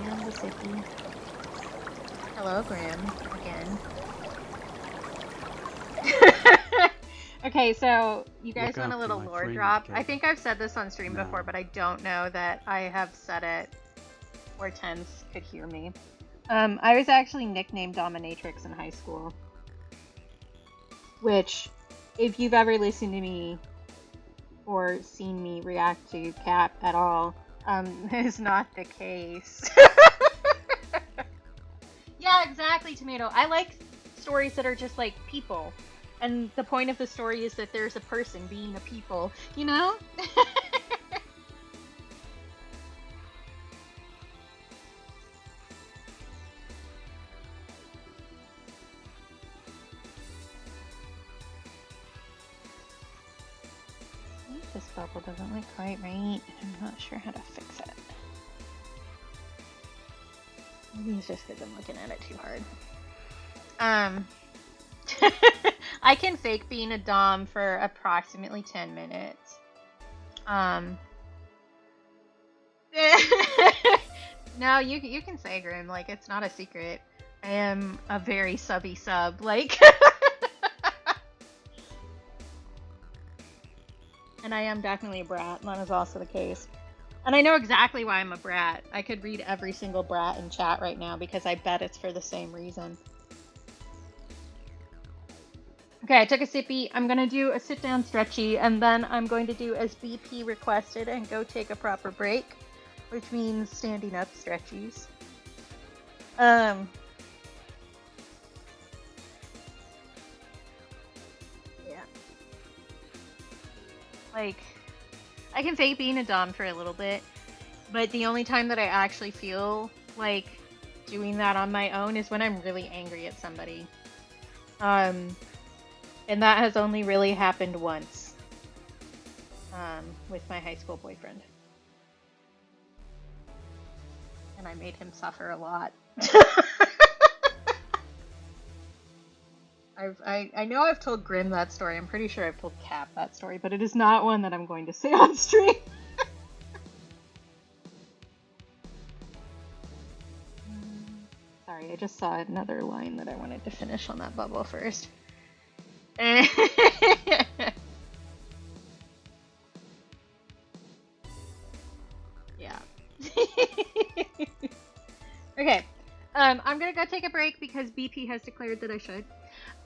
And the sippy. Hello, Graham, again. Okay, so you guys want a little lore drop? I think I've said this on stream before, but I don't know that I have said it where Tens could hear me. I was actually nicknamed Dominatrix in high school. Which, if you've ever listened to me or seen me react to Cap at all, is not the case. Yeah, exactly, Tomato. I like stories that are just like people. And the point of the story is that there's a person being a people, you know? This bubble doesn't look quite right. I'm not sure how to fix it. Maybe it's just because I'm looking at it too hard. I can fake being a dom for approximately 10 minutes. No, you can say, Grim, like, it's not a secret. I am a very subby sub, like... And I am definitely a brat, that is also the case. And I know exactly why I'm a brat. I could read every single brat in chat right now because I bet it's for the same reason. Okay, I took a sippy. I'm going to do a sit-down stretchy, and then I'm going to do as BP requested and go take a proper break, which means standing up stretchies. Yeah. Like, I can fake being a dom for a little bit, but the only time that I actually feel like doing that on my own is when I'm really angry at somebody. And that has only really happened once with my high school boyfriend. And I made him suffer a lot. I know I've told Grim that story. I'm pretty sure I've told Cap that story, but it is not one that I'm going to say on stream. Sorry, I just saw another line that I wanted to finish on that bubble first. Yeah. Okay. I'm gonna go take a break because BP has declared that I should.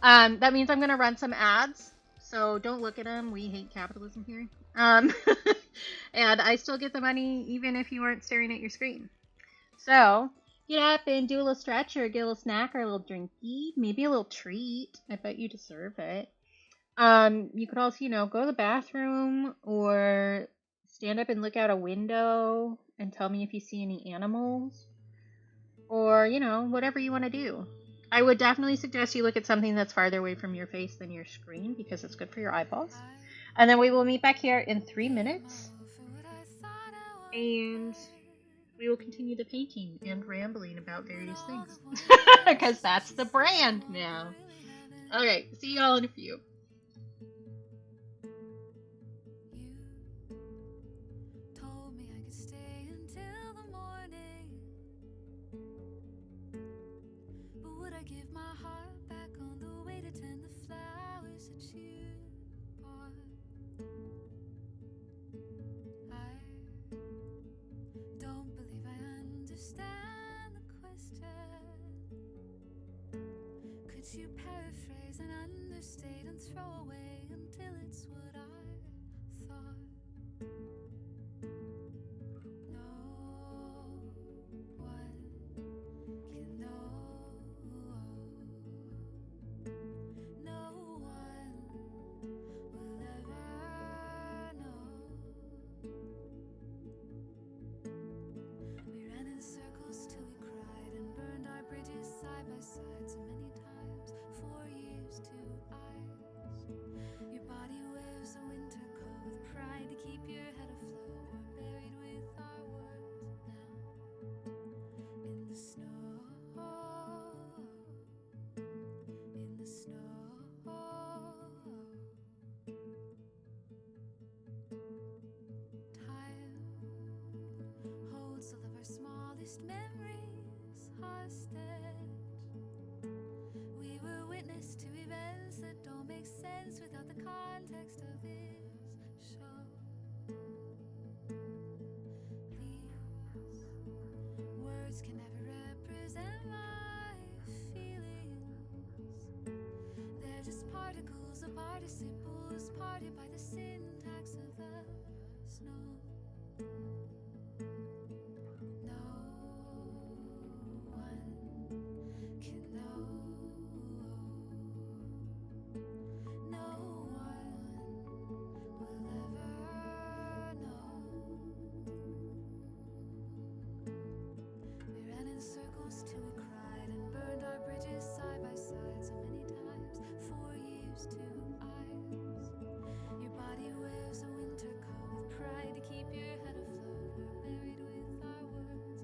That means I'm gonna run some ads, so don't look at them. We hate capitalism here. And I still get the money even if you aren't staring at your screen. So get up and do a little stretch or get a little snack or a little drinky, maybe a little treat. I bet you deserve it. You could also, go to the bathroom or stand up and look out a window and tell me if you see any animals. Or, whatever you want to do. I would definitely suggest you look at something that's farther away from your face than your screen because it's good for your eyeballs. And then we will meet back here in 3 minutes. And we will continue the painting and rambling about various things. Because that's the brand now. Okay, see y'all in a few. Told me I could stay until the morning, but would I give my heart back on the way to tend the flowers that you bought? I don't believe I understand the question. Could you paraphrase and understate and throw away until it's what I thought? No one can know. No one will ever know. We ran in circles till we cried and burned our bridges side by side so many times. 4 years to eyes. Your body wears a winter coat with pride to keep your head afloat. We're buried with our words now in the snow. In the snow. Time holds all of our smallest memories hostage. We were witness to events that don't make sense without the context of this show. These words can never represent my feelings. They're just particles of participles parted by the syntax of the snow. No one can know. No one will ever know. We ran in circles till we cried and burned our bridges side by side so many times. 4 years to eyes. Your body wears a winter coat with pride to keep your head afloat. We're buried with our words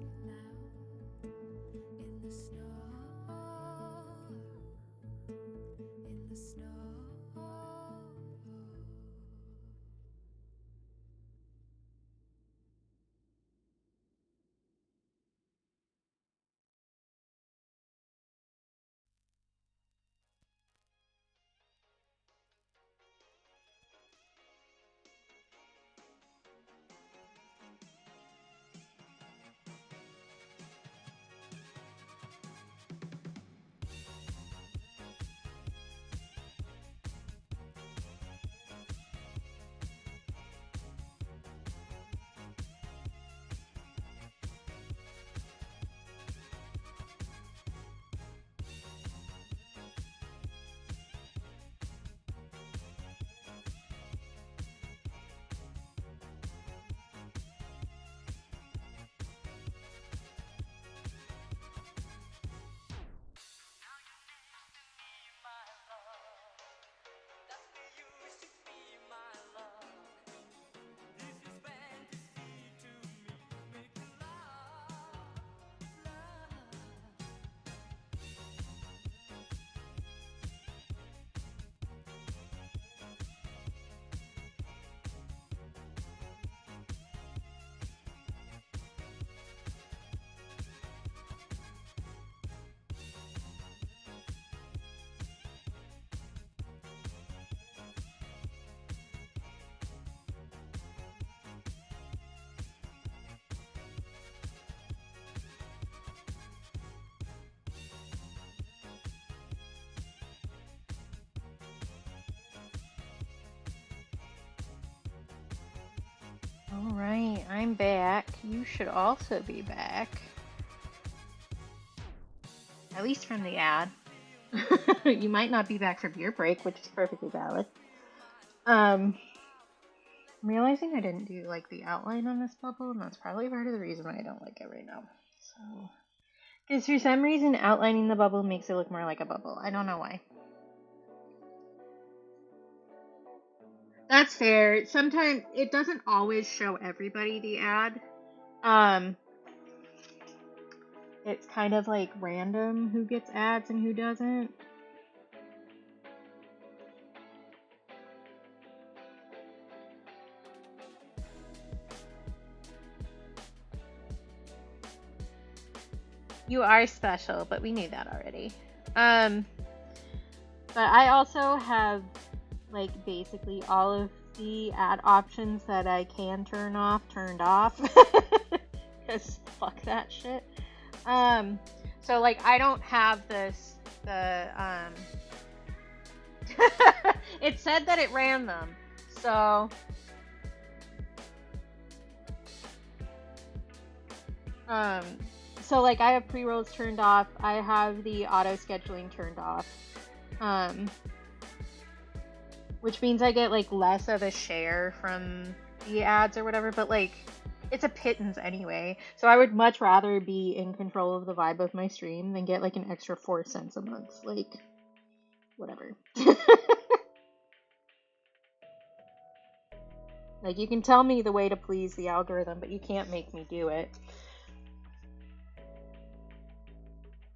Alright, I'm back. You should also be back. At least from the ad. You might not be back from your break, which is perfectly valid. I'm realizing I didn't do like the outline on this bubble, and that's probably part of the reason why I don't like it right now. So, because for some reason outlining the bubble makes it look more like a bubble. I don't know why. That's fair. Sometimes it doesn't always show everybody the ad. It's kind of like random who gets ads and who doesn't. You are special, but we knew that already. But I also have like basically all of the ad options that I can turn off turned off. Because fuck that shit. So like I don't have the it said that it ran them. So so like I have pre-rolls turned off. I have the auto scheduling turned off. Which means I get like less of a share from the ads or whatever, but like it's a pittance anyway. So I would much rather be in control of the vibe of my stream than get like an extra 4 cents a month. Like, whatever. Like, you can tell me the way to please the algorithm, but you can't make me do it.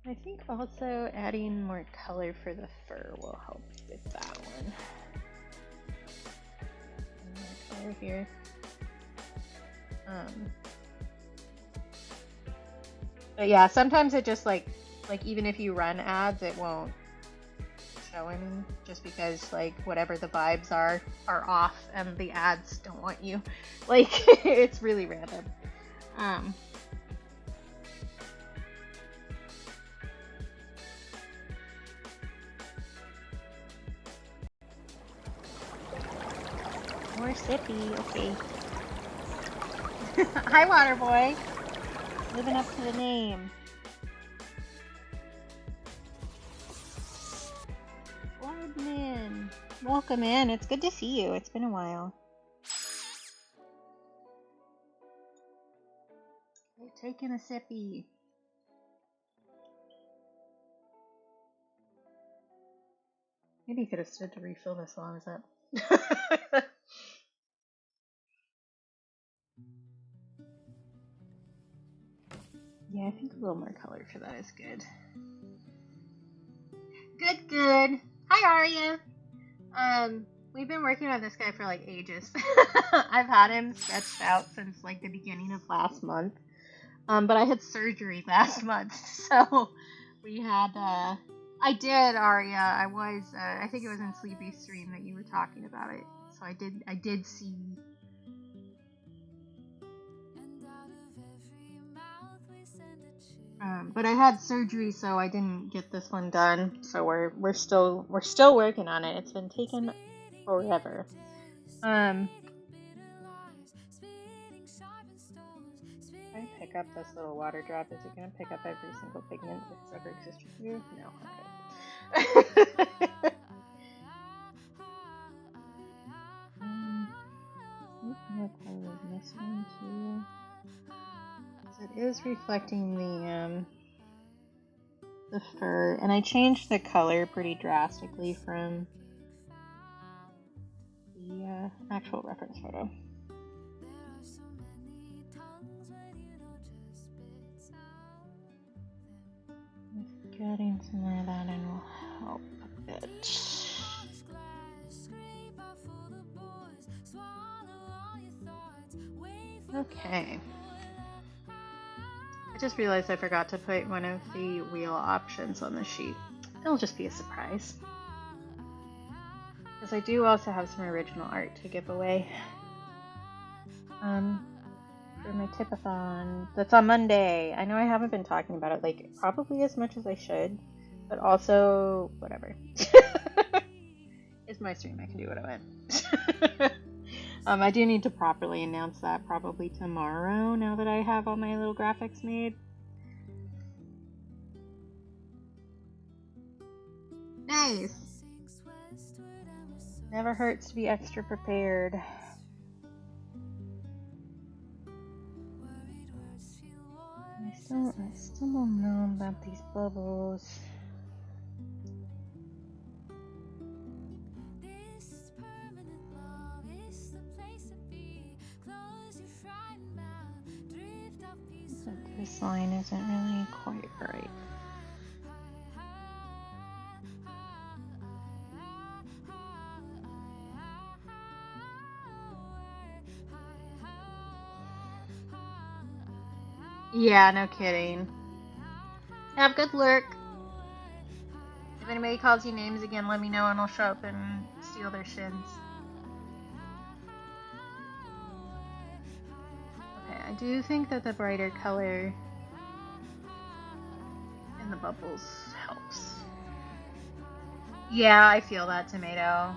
I think also adding more color for the fur will help with that one. More color here. But yeah, sometimes it just like even if you run ads, it won't show any, just because like whatever the vibes are off and the ads don't want you. Like it's really random. More sippy, okay. Hi, Water Boy. Living up to the name. Boardman. Welcome in. It's good to see you. It's been a while. We're taking a sippy. Maybe you could have stood to refill this while I was up. Yeah, I think a little more color for that is good. Good. Hi, Arya. We've been working on this guy for like ages. I've had him sketched out since like the beginning of last month. But I had surgery last month, so we had, I did, Arya. I was, I think it was in Sleepy's stream that you were talking about it. So I did see. But I had surgery, so I didn't get this one done. So we're still working on it. It's been taking forever. I pick up this little water drop. Is it gonna pick up every single pigment that's ever existed here? No. Okay. What color is this one too? It is reflecting the fur, and I changed the color pretty drastically from the actual reference photo. Just getting some more of that and will help a bit. Okay. I just realized I forgot to put one of the wheel options on the sheet. It'll just be a surprise. Because I do also have some original art to give away. For my tipathon. That's on Monday. I know I haven't been talking about it, like, probably as much as I should. But also, whatever. It's my stream, I can do what I want. I do need to properly announce that probably tomorrow, now that I have all my little graphics made. Nice! Never hurts to be extra prepared. I still don't know about these bubbles. This line isn't really quite right. Yeah, no kidding. Have good luck. If anybody calls you names again, let me know and I'll show up and steal their shins. Okay, I do think that the brighter color in the bubbles helps. Yeah, I feel that, tomato.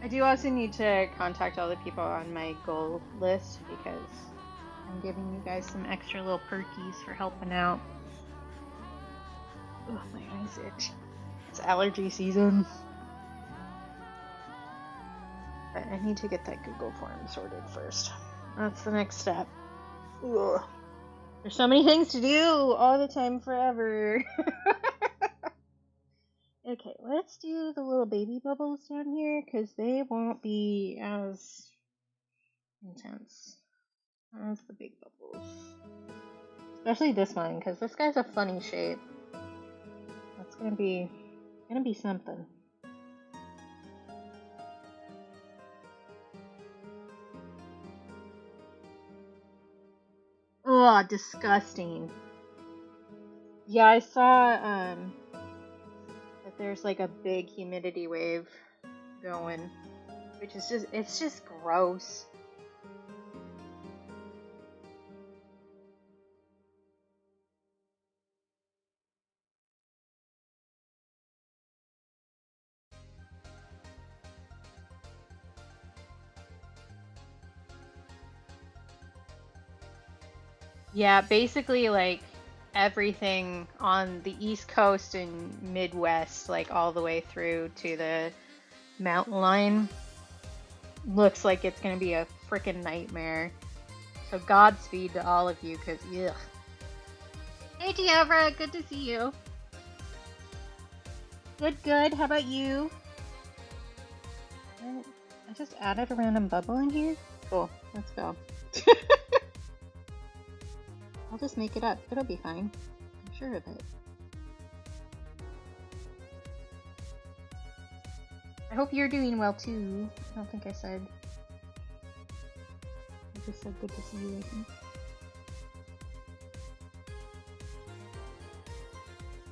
I do also need to contact all the people on my goal list because I'm giving you guys some extra little perkies for helping out. Ugh, my eyes itch. It's allergy season. But I need to get that Google form sorted first. That's the next step. Ugh. There's so many things to do all the time forever. Okay, let's do the little baby bubbles down here because they won't be as intense as the big bubbles. Especially this one because this guy's a funny shape. That's gonna be something. Ugh, disgusting. Yeah, I saw that there's like a big humidity wave going, which is it's just gross. Yeah, basically like everything on the East Coast and Midwest, like all the way through to the mountain line, looks like it's gonna be a freaking nightmare. So Godspeed to all of you, cause ugh. Hey Giovra, good to see you. Good. How about you? I just added a random bubble in here. Cool. Let's go. I'll just make it up. It'll be fine. I'm sure of it. I hope you're doing well too. I don't think I said. I just said good to see you, I think.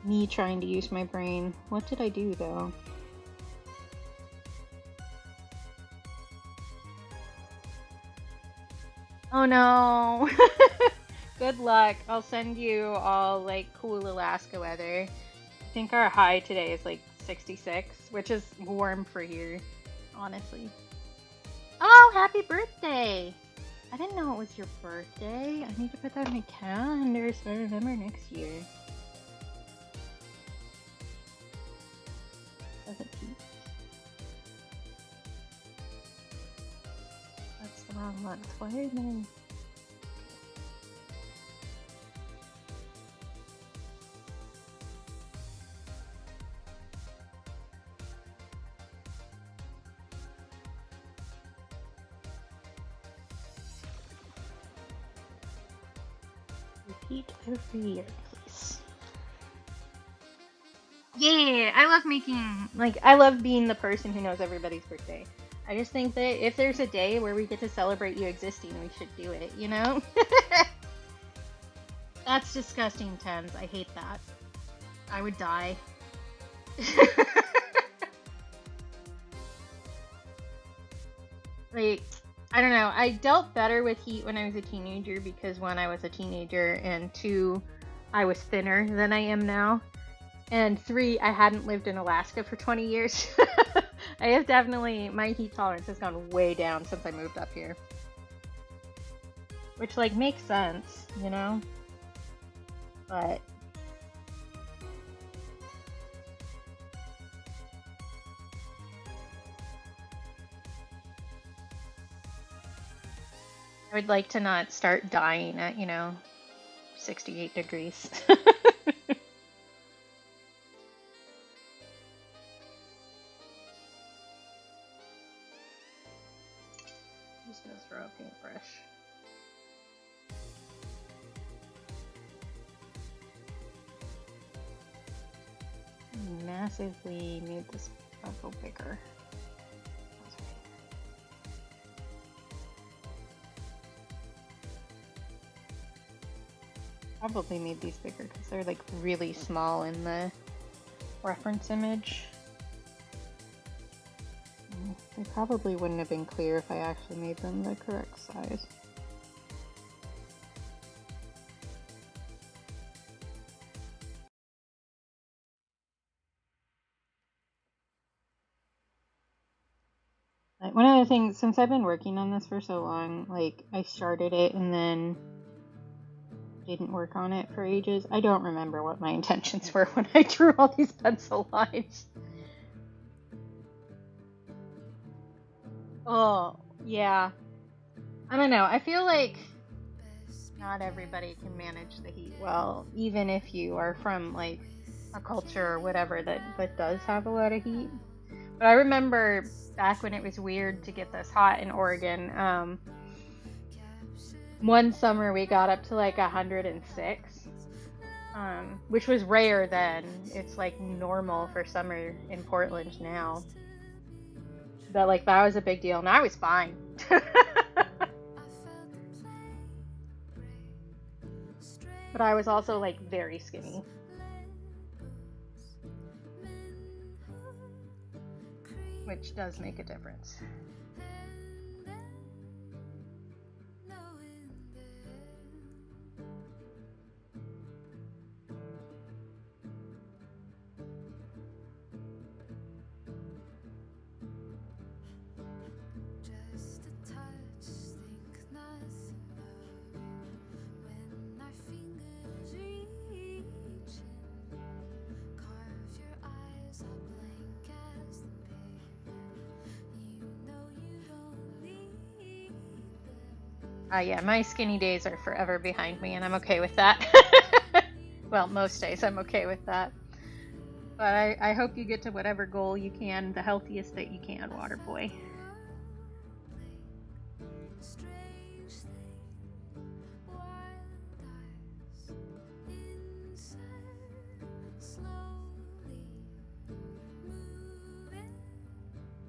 Me trying to use my brain. What did I do though? Oh no! Good luck. I'll send you all like cool Alaska weather. I think our high today is like 66, which is warm for here, honestly. Oh, happy birthday! I didn't know it was your birthday. I need to put that in my calendar so I remember next year. That's the wrong month. Why am I... Repeat every year, please. Yeah, I love making, like, I love being the person who knows everybody's birthday. I just think that if there's a day where we get to celebrate you existing, we should do it, you know? That's disgusting, Tens. I hate that. I would die. Like, I don't know. I dealt better with heat when I was a teenager because one, I was a teenager, and two, I was thinner than I am now. And 3, I hadn't lived in Alaska for 20 years. I have definitely, my heat tolerance has gone way down since I moved up here. Which, like, makes sense, you know? But I would like to not start dying at, 68 degrees. I'm just gonna throw a paintbrush. Massively made this puzzle bigger. Probably made these bigger because they're like really small in the reference image. They probably wouldn't have been clear if I actually made them the correct size. One of the things, since I've been working on this for so long, like I started it and then didn't work on it for ages. I don't remember what my intentions were when I drew all these pencil lines. Oh, yeah. I don't know. I feel like not everybody can manage the heat well, even if you are from like a culture or whatever that does have a lot of heat. But I remember back when it was weird to get this hot in Oregon, one summer we got up to like 106, which was rare then. It's like normal for summer in Portland now. But like that was a big deal and I was fine. But I was also like very skinny. Which does make a difference. Yeah, my skinny days are forever behind me, and I'm okay with that. Well, most days I'm okay with that. But I hope you get to whatever goal you can, the healthiest that you can, Waterboy.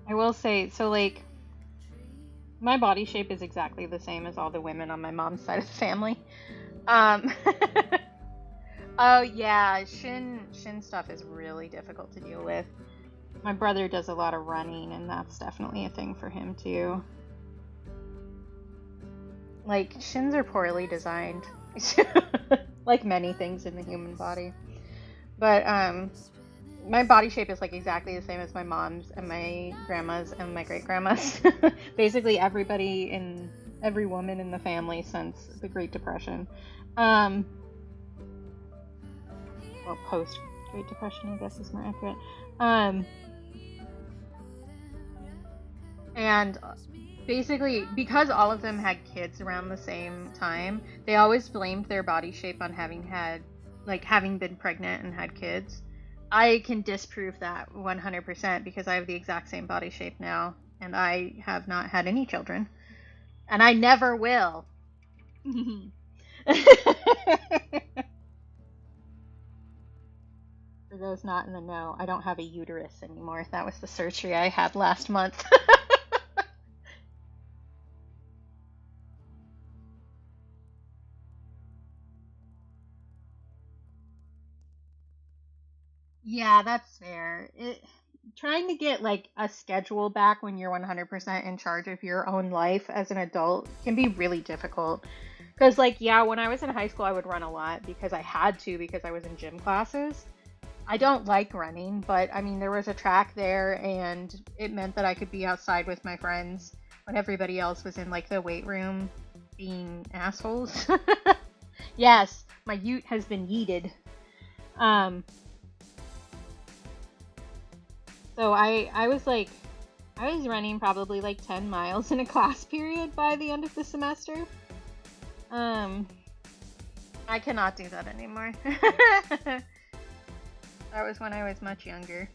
I will say, so like, my body shape is exactly the same as all the women on my mom's side of the family. Oh yeah, shin stuff is really difficult to deal with. My brother does a lot of running, and that's definitely a thing for him too. Like, shins are poorly designed. Like many things in the human body. But my body shape is like exactly the same as my mom's and my grandma's and my great grandma's. Basically every woman in the family since the Great Depression. Well, post Great Depression, I guess is more accurate. And basically, because all of them had kids around the same time, they always blamed their body shape on having been pregnant and had kids. I can disprove that 100% because I have the exact same body shape now, and I have not had any children. And I never will. For those not in the know, I don't have a uterus anymore. That was the surgery I had last month. Yeah, that's fair. Trying to get like a schedule back when you're 100% in charge of your own life as an adult can be really difficult. Because like, yeah, when I was in high school, I would run a lot because I had to, because I was in gym classes. I don't like running, but I mean, there was a track there, and it meant that I could be outside with my friends when everybody else was in like the weight room being assholes. Yes, my ute has been yeeted. So I was like, I was running probably like 10 miles in a class period by the end of the semester. I cannot do that anymore. That was when I was much younger.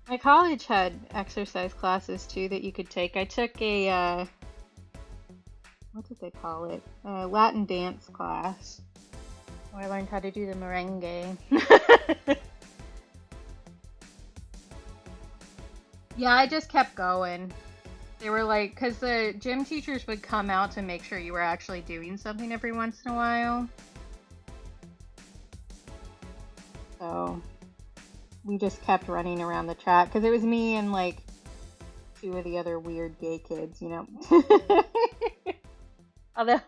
My college had exercise classes too that you could take. I took a, what did they call it? Latin dance class. Oh, I learned how to do the merengue. Yeah, I just kept going. They were like, because the gym teachers would come out to make sure you were actually doing something every once in a while. So we just kept running around the track because it was me and like 2 of the other weird gay kids, you know. Although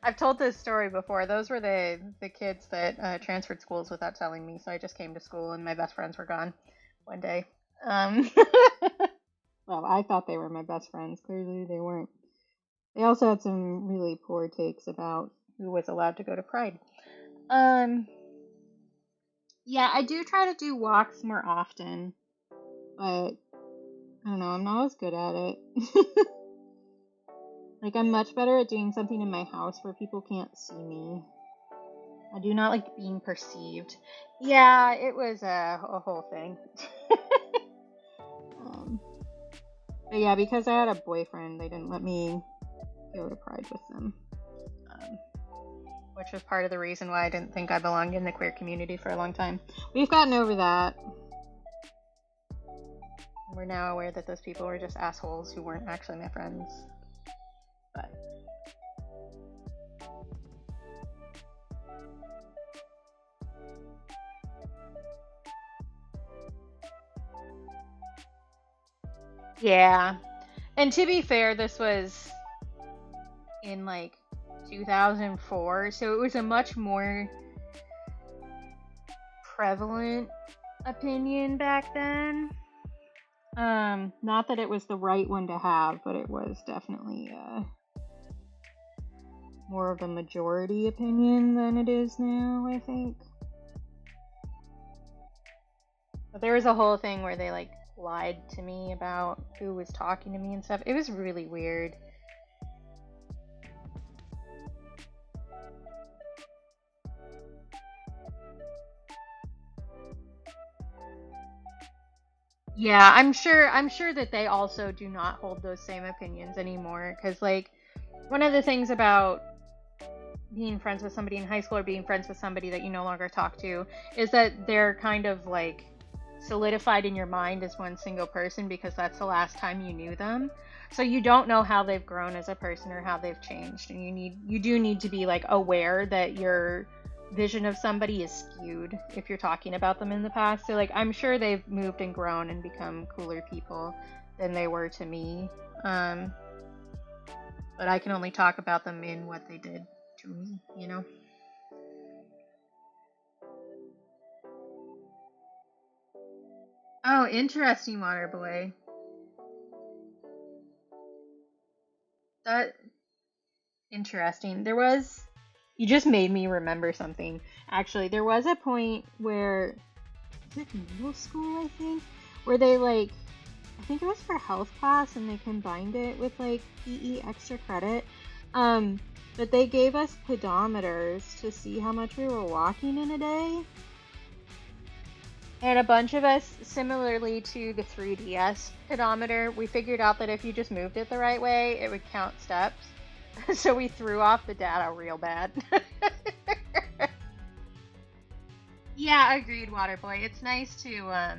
I've told this story before, those were the kids that transferred schools without telling me. So I just came to school and my best friends were gone one day. Well, I thought they were my best friends. Clearly they weren't. They also had some really poor takes about who was allowed to go to Pride. Yeah, I do try to do walks more often, but I don't know, I'm not as good at it. Like, I'm much better at doing something in my house where people can't see me. I do not like being perceived. Yeah, it was a whole thing. But yeah, because I had a boyfriend, they didn't let me go to Pride with them. Which was part of the reason why I didn't think I belonged in the queer community for a long time. We've gotten over that. We're now aware that those people were just assholes who weren't actually my friends. But yeah. And to be fair, this was in like 2004, so it was a much more prevalent opinion back then. Not that it was the right one to have, but it was definitely more of a majority opinion than it is now, I think. But there was a whole thing where they like lied to me about who was talking to me and stuff. It was really weird. Yeah, I'm sure that they also do not hold those same opinions anymore, because like one of the things about being friends with somebody in high school or being friends with somebody that you no longer talk to is that they're kind of like solidified in your mind as one single person because that's the last time you knew them. So you don't know how they've grown as a person or how they've changed, and you do need to be like aware that your vision of somebody is skewed if you're talking about them in the past. So like I'm sure they've moved and grown and become cooler people than they were to me. But I can only talk about them in what they did to me, you know? Oh, interesting, Waterboy. That interesting. You just made me remember something. Actually, there was a point where, was it middle school, I think, where they like, I think it was for health class, and they combined it with like PE extra credit. But they gave us pedometers to see how much we were walking in a day. And a bunch of us, similarly to the 3DS pedometer, we figured out that if you just moved it the right way, it would count steps. So we threw off the data real bad. Yeah, agreed, Waterboy. It's nice to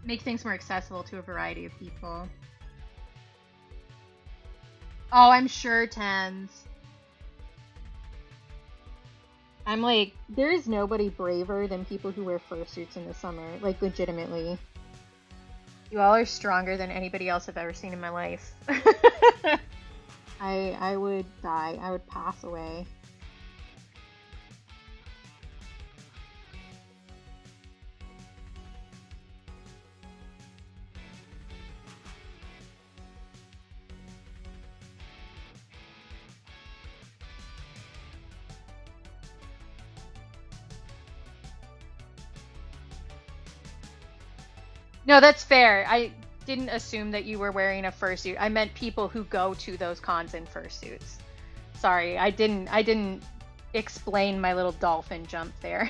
make things more accessible to a variety of people. Oh, I'm sure, Tens. I'm like, there is nobody braver than people who wear fursuits in the summer. Like, legitimately. You all are stronger than anybody else I've ever seen in my life. I would die. I would pass away. No, that's fair. I didn't assume that you were wearing a fursuit. I meant people who go to those cons in fursuits. Sorry, I didn't explain my little dolphin jump there.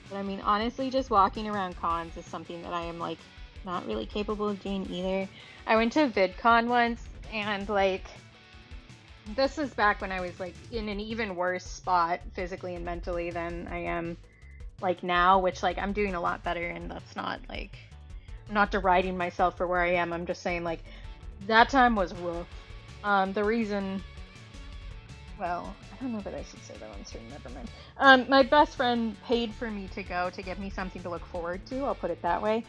But I mean, honestly, just walking around cons is something that I am like not really capable of doing either. I went to VidCon once and like this was back when I was like in an even worse spot physically and mentally than I am like now, which like I'm doing a lot better, and that's not like I'm not deriding myself for where I am. I'm just saying like that time was rough. The reason, well, I don't know that I should say that on stream, never mind. My best friend paid for me to go to give me something to look forward to, I'll put it that way.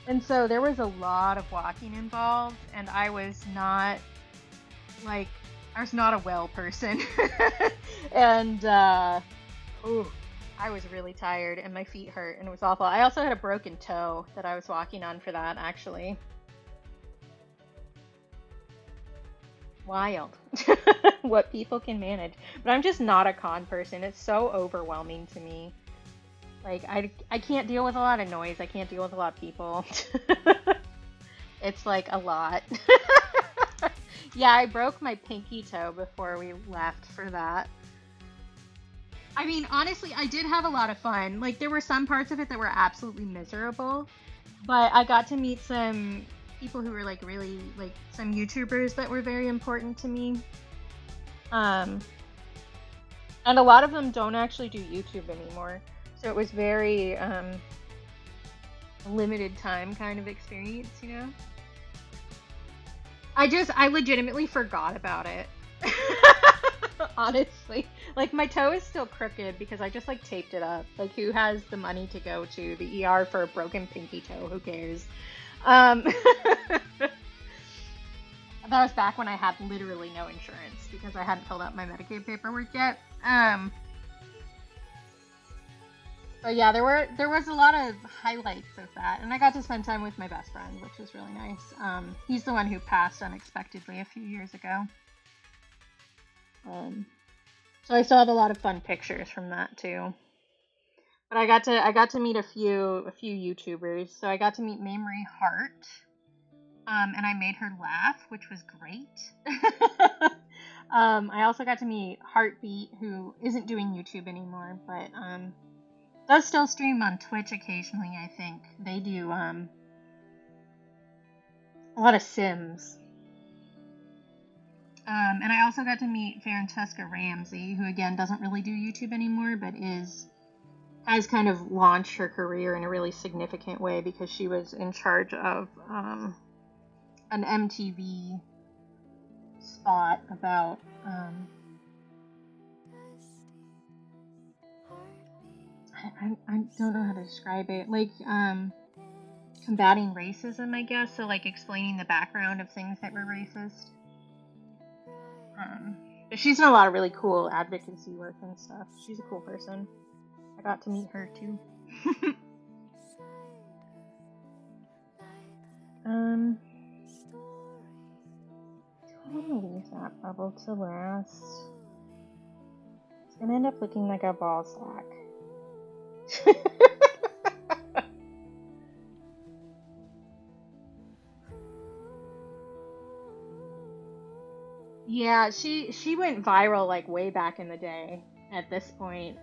And so there was a lot of walking involved, and I was not a well person. And I was really tired and my feet hurt and it was awful. I also had a broken toe that I was walking on for that, actually. Wild. What people can manage. But I'm just not a con person. It's so overwhelming to me. Like, I can't deal with a lot of noise. I can't deal with a lot of people. It's like a lot. Yeah, I broke my pinky toe before we left for that. I mean, honestly, I did have a lot of fun. Like, there were some parts of it that were absolutely miserable. But I got to meet some people who were, like, really, like, some YouTubers that were very important to me. And a lot of them don't actually do YouTube anymore. So it was very limited time kind of experience, you know? I legitimately forgot about it. Honestly. Like, my toe is still crooked because I just, like, taped it up. Like, who has the money to go to the ER for a broken pinky toe? Who cares? That was back when I had literally no insurance because I hadn't filled out my Medicaid paperwork yet. But yeah, there was a lot of highlights of that, and I got to spend time with my best friend, which was really nice. He's the one who passed unexpectedly a few years ago. So I still have a lot of fun pictures from that too. But I got to meet a few YouTubers. So I got to meet Mamrie Hart, and I made her laugh, which was great. I also got to meet Heartbeat, who isn't doing YouTube anymore, but does still stream on Twitch occasionally, I think. They do a lot of Sims. And I also got to meet Francesca Ramsey, who again doesn't really do YouTube anymore, but has kind of launched her career in a really significant way because she was in charge of an MTV spot about I don't know how to describe it. Like, combating racism, I guess. So, like, explaining the background of things that were racist. But she's done a lot of really cool advocacy work and stuff. She's a cool person. I got to meet her, too. I want to leave that bubble to last. It's gonna end up looking like a ball sack. Yeah, she went viral like way back in the day at this point,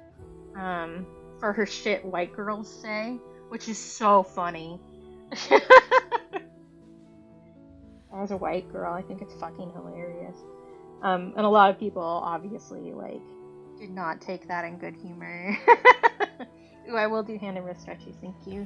for her shit white girls say, which is so funny. As a white girl, I think it's fucking hilarious. And a lot of people obviously like did not take that in good humor. Ooh, I will do hand and wrist stretches, thank you.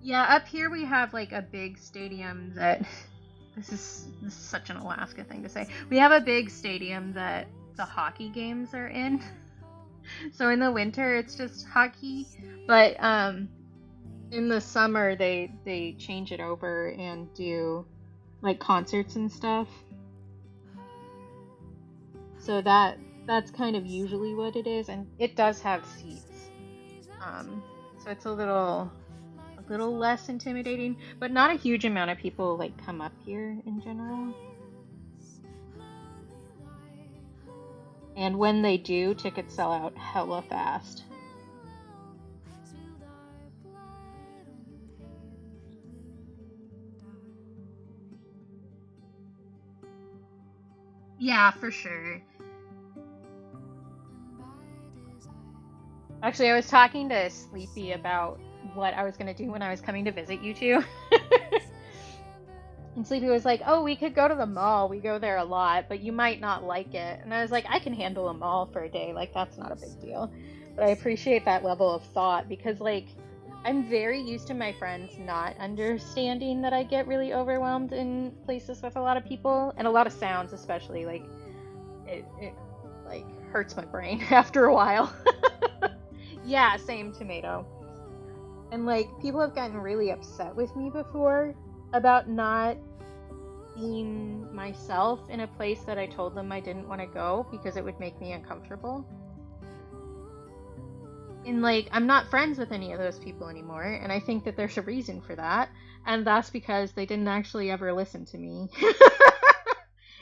Yeah, up here we have like a big stadium that this is such an Alaska thing to say. We have a big stadium that the hockey games are in. So in the winter it's just hockey, but in the summer they change it over and do like concerts and stuff. So that's kind of usually what it is, and it does have seats. So it's a little less intimidating, but not a huge amount of people like come up here in general. And when they do, tickets sell out hella fast. Yeah, for sure. Actually, I was talking to Sleepy about what I was going to do when I was coming to visit you two. And Sleepy was like, oh, we could go to the mall. We go there a lot, but you might not like it. And I was like, I can handle a mall for a day. Like, that's not a big deal. But I appreciate that level of thought because, like, I'm very used to my friends not understanding that I get really overwhelmed in places with a lot of people and a lot of sounds, especially. Like, it like hurts my brain after a while. Yeah, same, tomato. And like people have gotten really upset with me before about not being myself in a place that I told them I didn't want to go because it would make me uncomfortable. And like I'm not friends with any of those people anymore, and I think that there's a reason for that, and that's because they didn't actually ever listen to me.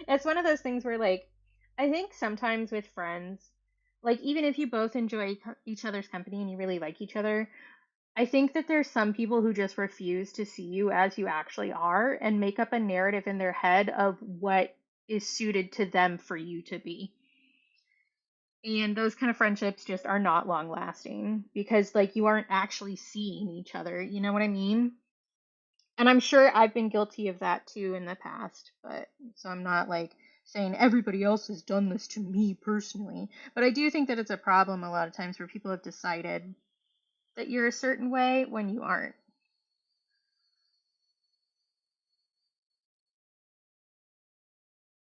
It's one of those things where like I think sometimes with friends, like even if you both enjoy each other's company and you really like each other, I think that there's some people who just refuse to see you as you actually are and make up a narrative in their head of what is suited to them for you to be. And those kind of friendships just are not long lasting because like you aren't actually seeing each other, you know what I mean? And I'm sure I've been guilty of that too in the past, but so I'm not like saying everybody else has done this to me personally, but I do think that it's a problem a lot of times where people have decided that you're a certain way when you aren't.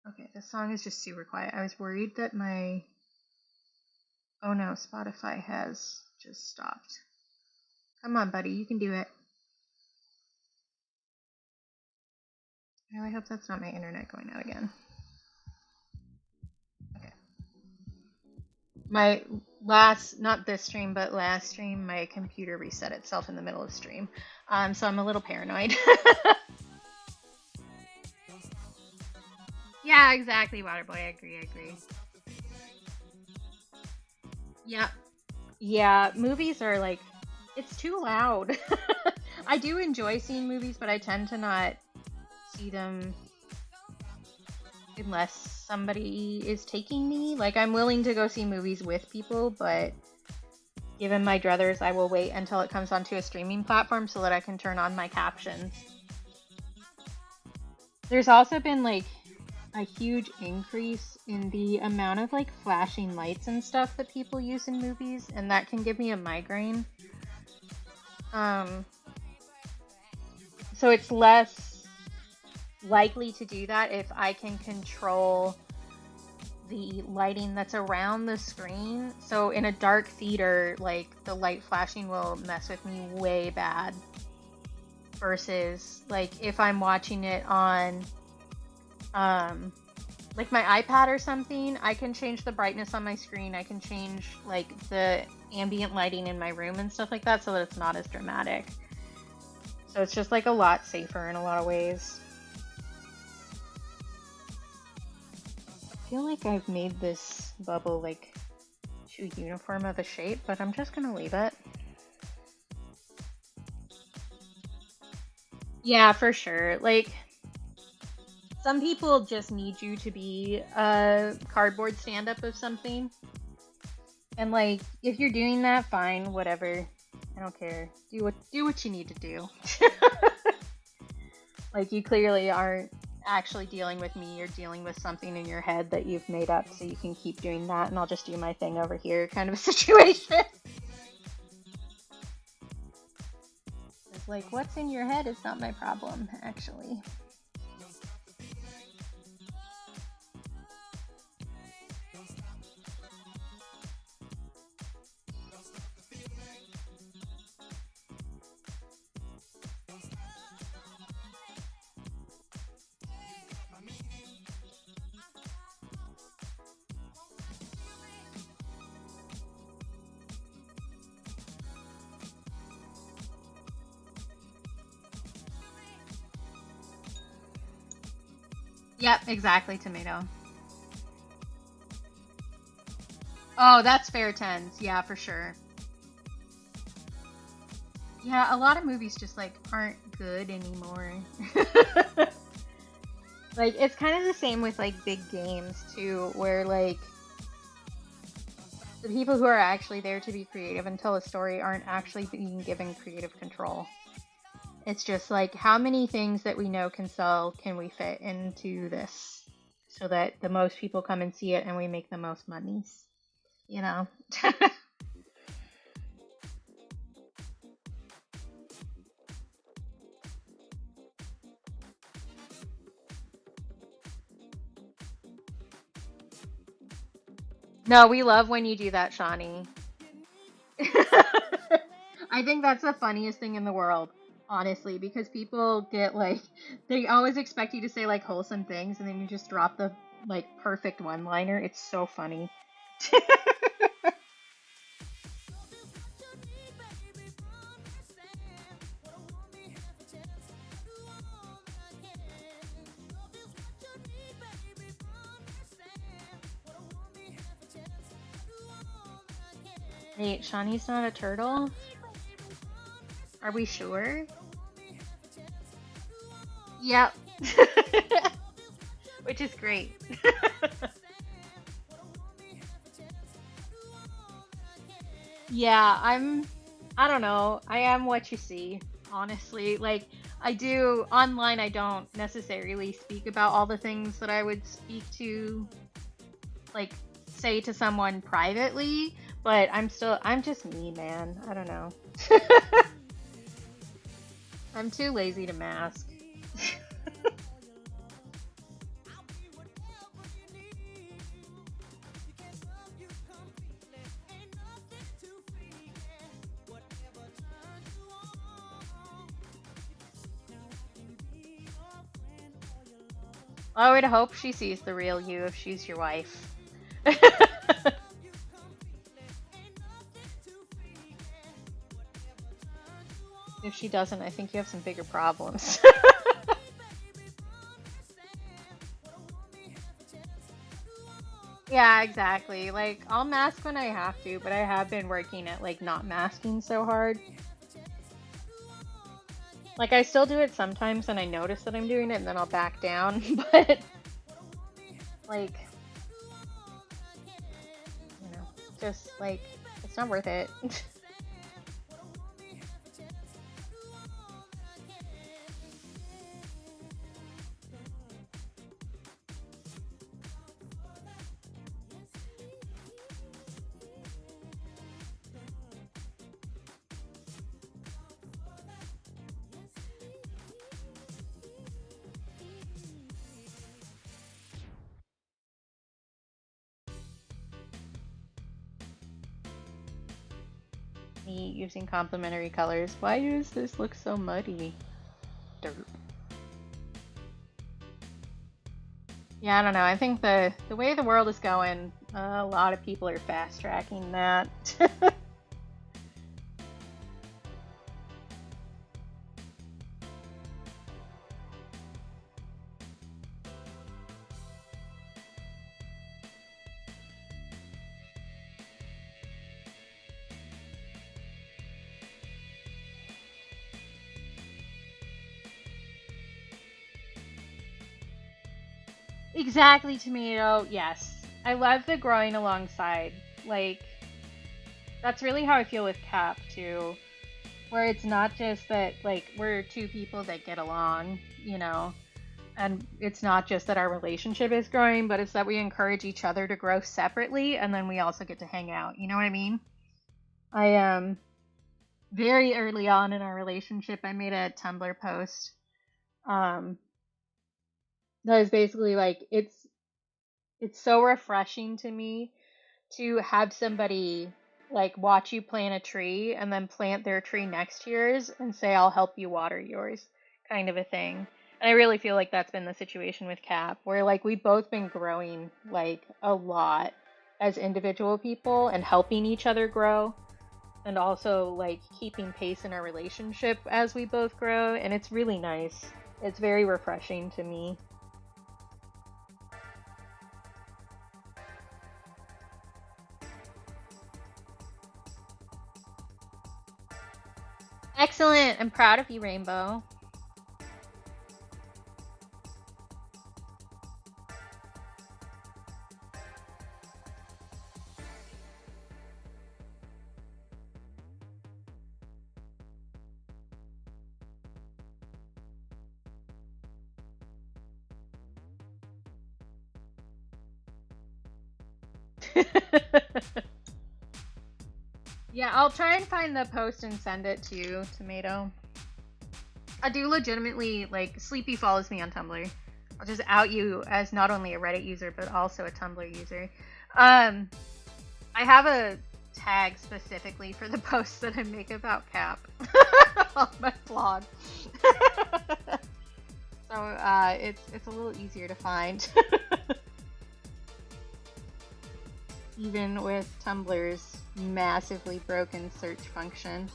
Okay, this song is just super quiet. I was worried that my... Oh no, Spotify has just stopped. Come on, buddy, you can do it. I really hope that's not my internet going out again. Okay. My last, not this stream, but last stream, my computer reset itself in the middle of stream. So I'm a little paranoid. Yeah, exactly, Waterboy. I agree. Yep. Yeah, movies are like, it's too loud. I do enjoy seeing movies, but I tend to not see them unless somebody is taking me. Like, I'm willing to go see movies with people, but given my druthers, I will wait until it comes onto a streaming platform so that I can turn on my captions. There's also been, like, a huge increase in the amount of, like, flashing lights and stuff that people use in movies, and that can give me a migraine. So it's less likely to do that if I can control the lighting that's around the screen. So in a dark theater, like the light flashing will mess with me way bad versus like if I'm watching it on like my iPad or something, I can change the brightness on my screen. I can change like the ambient lighting in my room and stuff like that so that it's not as dramatic. So it's just like a lot safer in a lot of ways. I feel like I've made this bubble like too uniform of a shape, but I'm just gonna leave it. Yeah, for sure. Like, some people just need you to be a cardboard stand-up of something. And like, if you're doing that, fine, whatever. I don't care. Do what you need to do. Like, you clearly aren't actually dealing with me. You're dealing with something in your head that you've made up, so you can keep doing that, and I'll just do my thing over here kind of a situation. Like, what's in your head is not my problem, actually. Yep, exactly, tomato. Oh, that's fair tens. Yeah, for sure. Yeah, a lot of movies just like aren't good anymore. Like, it's kind of the same with like big games too, where like the people who are actually there to be creative and tell a story aren't actually being given creative control. It's just like, how many things that we know can sell can we fit into this so that the most people come and see it and we make the most monies, you know? No, we love when you do that, Shawnee. I think that's the funniest thing in the world, honestly, because people get like, they always expect you to say like wholesome things and then you just drop the like perfect one-liner. It's so funny. Wait, Shawnee's not a turtle? Are we sure? Yep. Which is great. Yeah, I don't know. I am what you see, honestly. Like, I do, online, I don't necessarily speak about all the things that I would speak to, like, say to someone privately, but I'm just me, man. I don't know. I'm too lazy to mask. I would hope she sees the real you if she's your wife. If she doesn't, I think you have some bigger problems. Yeah, exactly. Like, I'll mask when I have to, but I have been working at, like, not masking so hard. Like, I still do it sometimes and I notice that I'm doing it and then I'll back down, but, like, you know, just, like, it's not worth it. Me using complementary colors. Why does this look so muddy? Dirt. Yeah, I don't know. I think the way the world is going, a lot of people are fast tracking that. Exactly, tomato. Yes. I love the growing alongside. Like, that's really how I feel with Cap, too. Where it's not just that, like, we're two people that get along, you know, and it's not just that our relationship is growing, but it's that we encourage each other to grow separately, and then we also get to hang out. You know what I mean? I very early on in our relationship, I made a Tumblr post. Um, that was basically like it's so refreshing to me to have somebody like watch you plant a tree and then plant their tree next to yours and say I'll help you water yours, kind of a thing. And I really feel like that's been the situation with Cap, where like we've both been growing like a lot as individual people and helping each other grow and also like keeping pace in our relationship as we both grow, and it's really nice. It's very refreshing to me. Excellent. I'm proud of you, Rainbow. Yeah, I'll try and find the post and send it to you, Tomato. I do legitimately, like, Sleepy follows me on Tumblr. I'll just out you as not only a Reddit user, but also a Tumblr user. I have a tag specifically for the posts that I make about Cap on my blog. So, it's a little easier to find. Even with Tumblr's massively broken search function.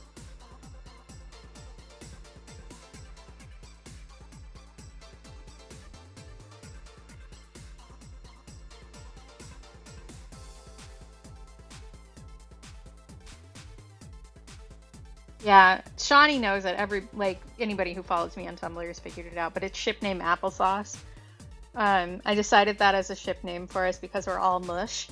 Yeah, Shawnee knows it. Anybody who follows me on Tumblr has figured it out, but it's ship name applesauce. I decided that as a ship name for us because we're all mush.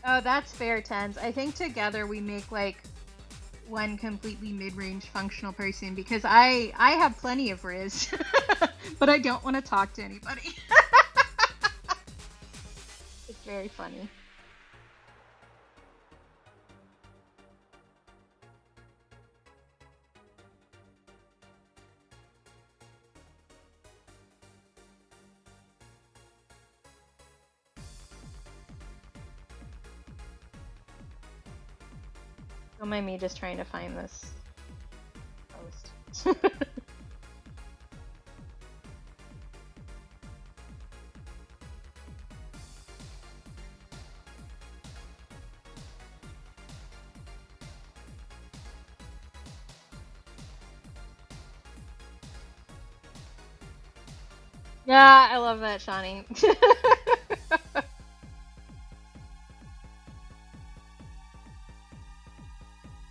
Oh, that's fair, Tens. I think together we make like one completely mid-range functional person because I have plenty of Riz, but I don't want to talk to anybody. It's very funny. Don't mind me just trying to find this post. Yeah, I love that, Shawnee.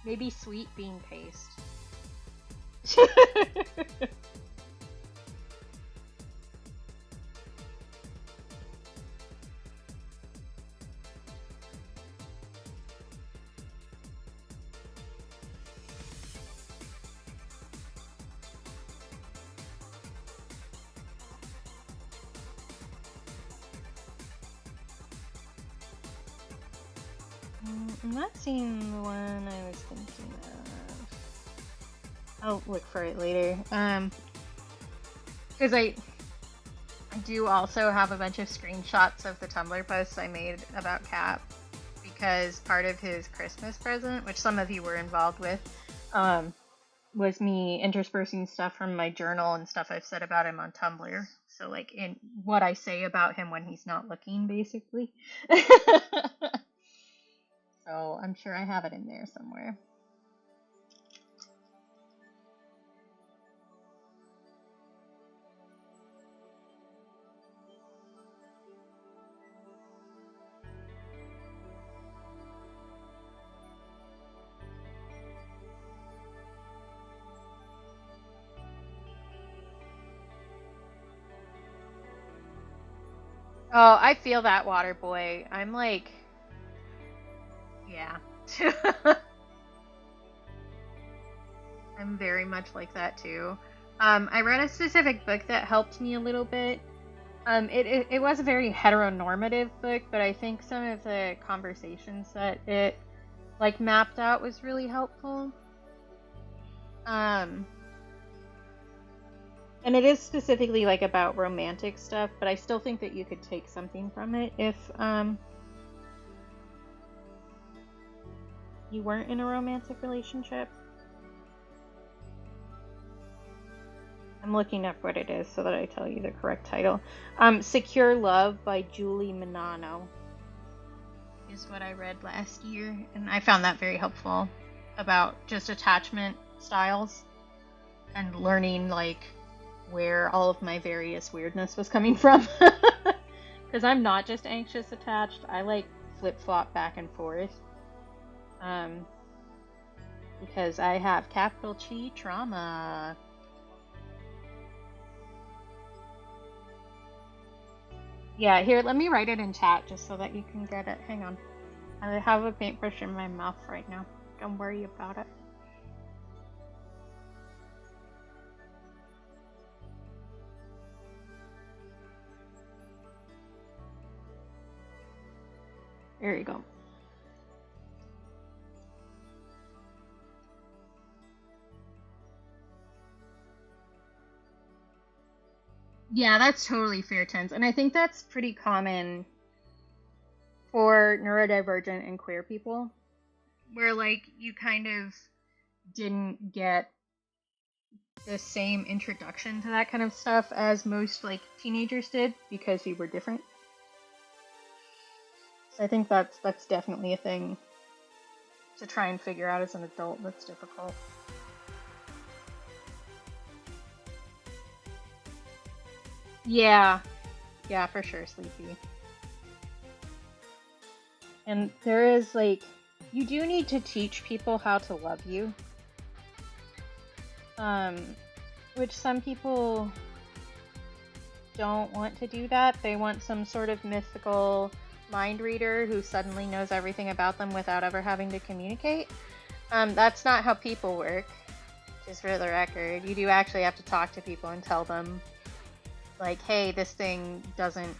Maybe sweet bean paste. I'm not seeing the one I was thinking of. I'll look for it later. Because I do also have a bunch of screenshots of the Tumblr posts I made about Cap, because part of his Christmas present, which some of you were involved with, was me interspersing stuff from my journal and stuff I've said about him on Tumblr. So, like, in what I say about him when he's not looking, basically. So, I'm sure I have it in there somewhere. Oh, I feel that, water boy. I'm like, yeah. I'm very much like that too. I read a specific book that helped me a little bit. It was a very heteronormative book, but I think some of the conversations that it like mapped out was really helpful. And it is specifically like about romantic stuff, but I still think that you could take something from it if you weren't in a romantic relationship. I'm looking up what it is so that I tell you the correct title. Secure Love by Julie Manano is what I read last year, and I found that very helpful about just attachment styles and learning like where all of my various weirdness was coming from. Because I'm not just anxious attached, I like flip-flop back and forth. Because I have capital T trauma. Yeah, here, let me write it in chat just so that you can get it. Hang on. I have a paintbrush in my mouth right now. Don't worry about it. There you go. Yeah, that's totally fair, Tens. And I think that's pretty common for neurodivergent and queer people, where like you kind of didn't get the same introduction to that kind of stuff as most like teenagers did because you were different. So I think that's definitely a thing to try and figure out as an adult that's difficult. Yeah, for sure, Sleepy. And there is like, you do need to teach people how to love you. Which some people don't want to do that. They want some sort of mythical mind reader who suddenly knows everything about them without ever having to communicate. That's not how people work, just for the record. You do actually have to talk to people and tell them, like, hey, this thing doesn't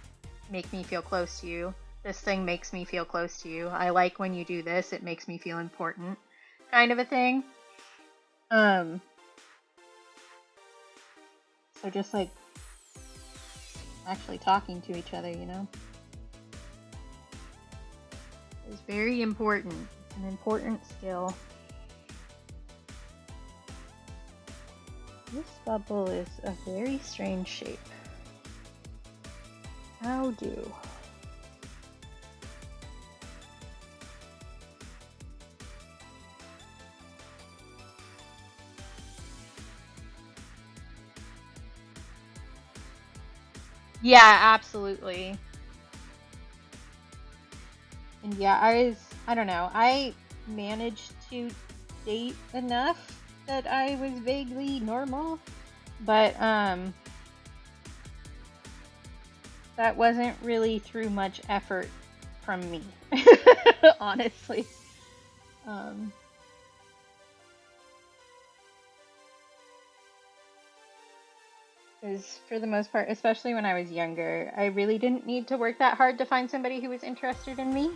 make me feel close to you. This thing makes me feel close to you. I like when you do this. It makes me feel important. Kind of a thing. So just like actually talking to each other, you know? It's very important. It's an important skill. This bubble is a very strange shape. How do? Yeah, absolutely. And yeah, I don't know, I managed to date enough that I was vaguely normal, but that wasn't really through much effort from me, honestly. Because for the most part, especially when I was younger, I really didn't need to work that hard to find somebody who was interested in me.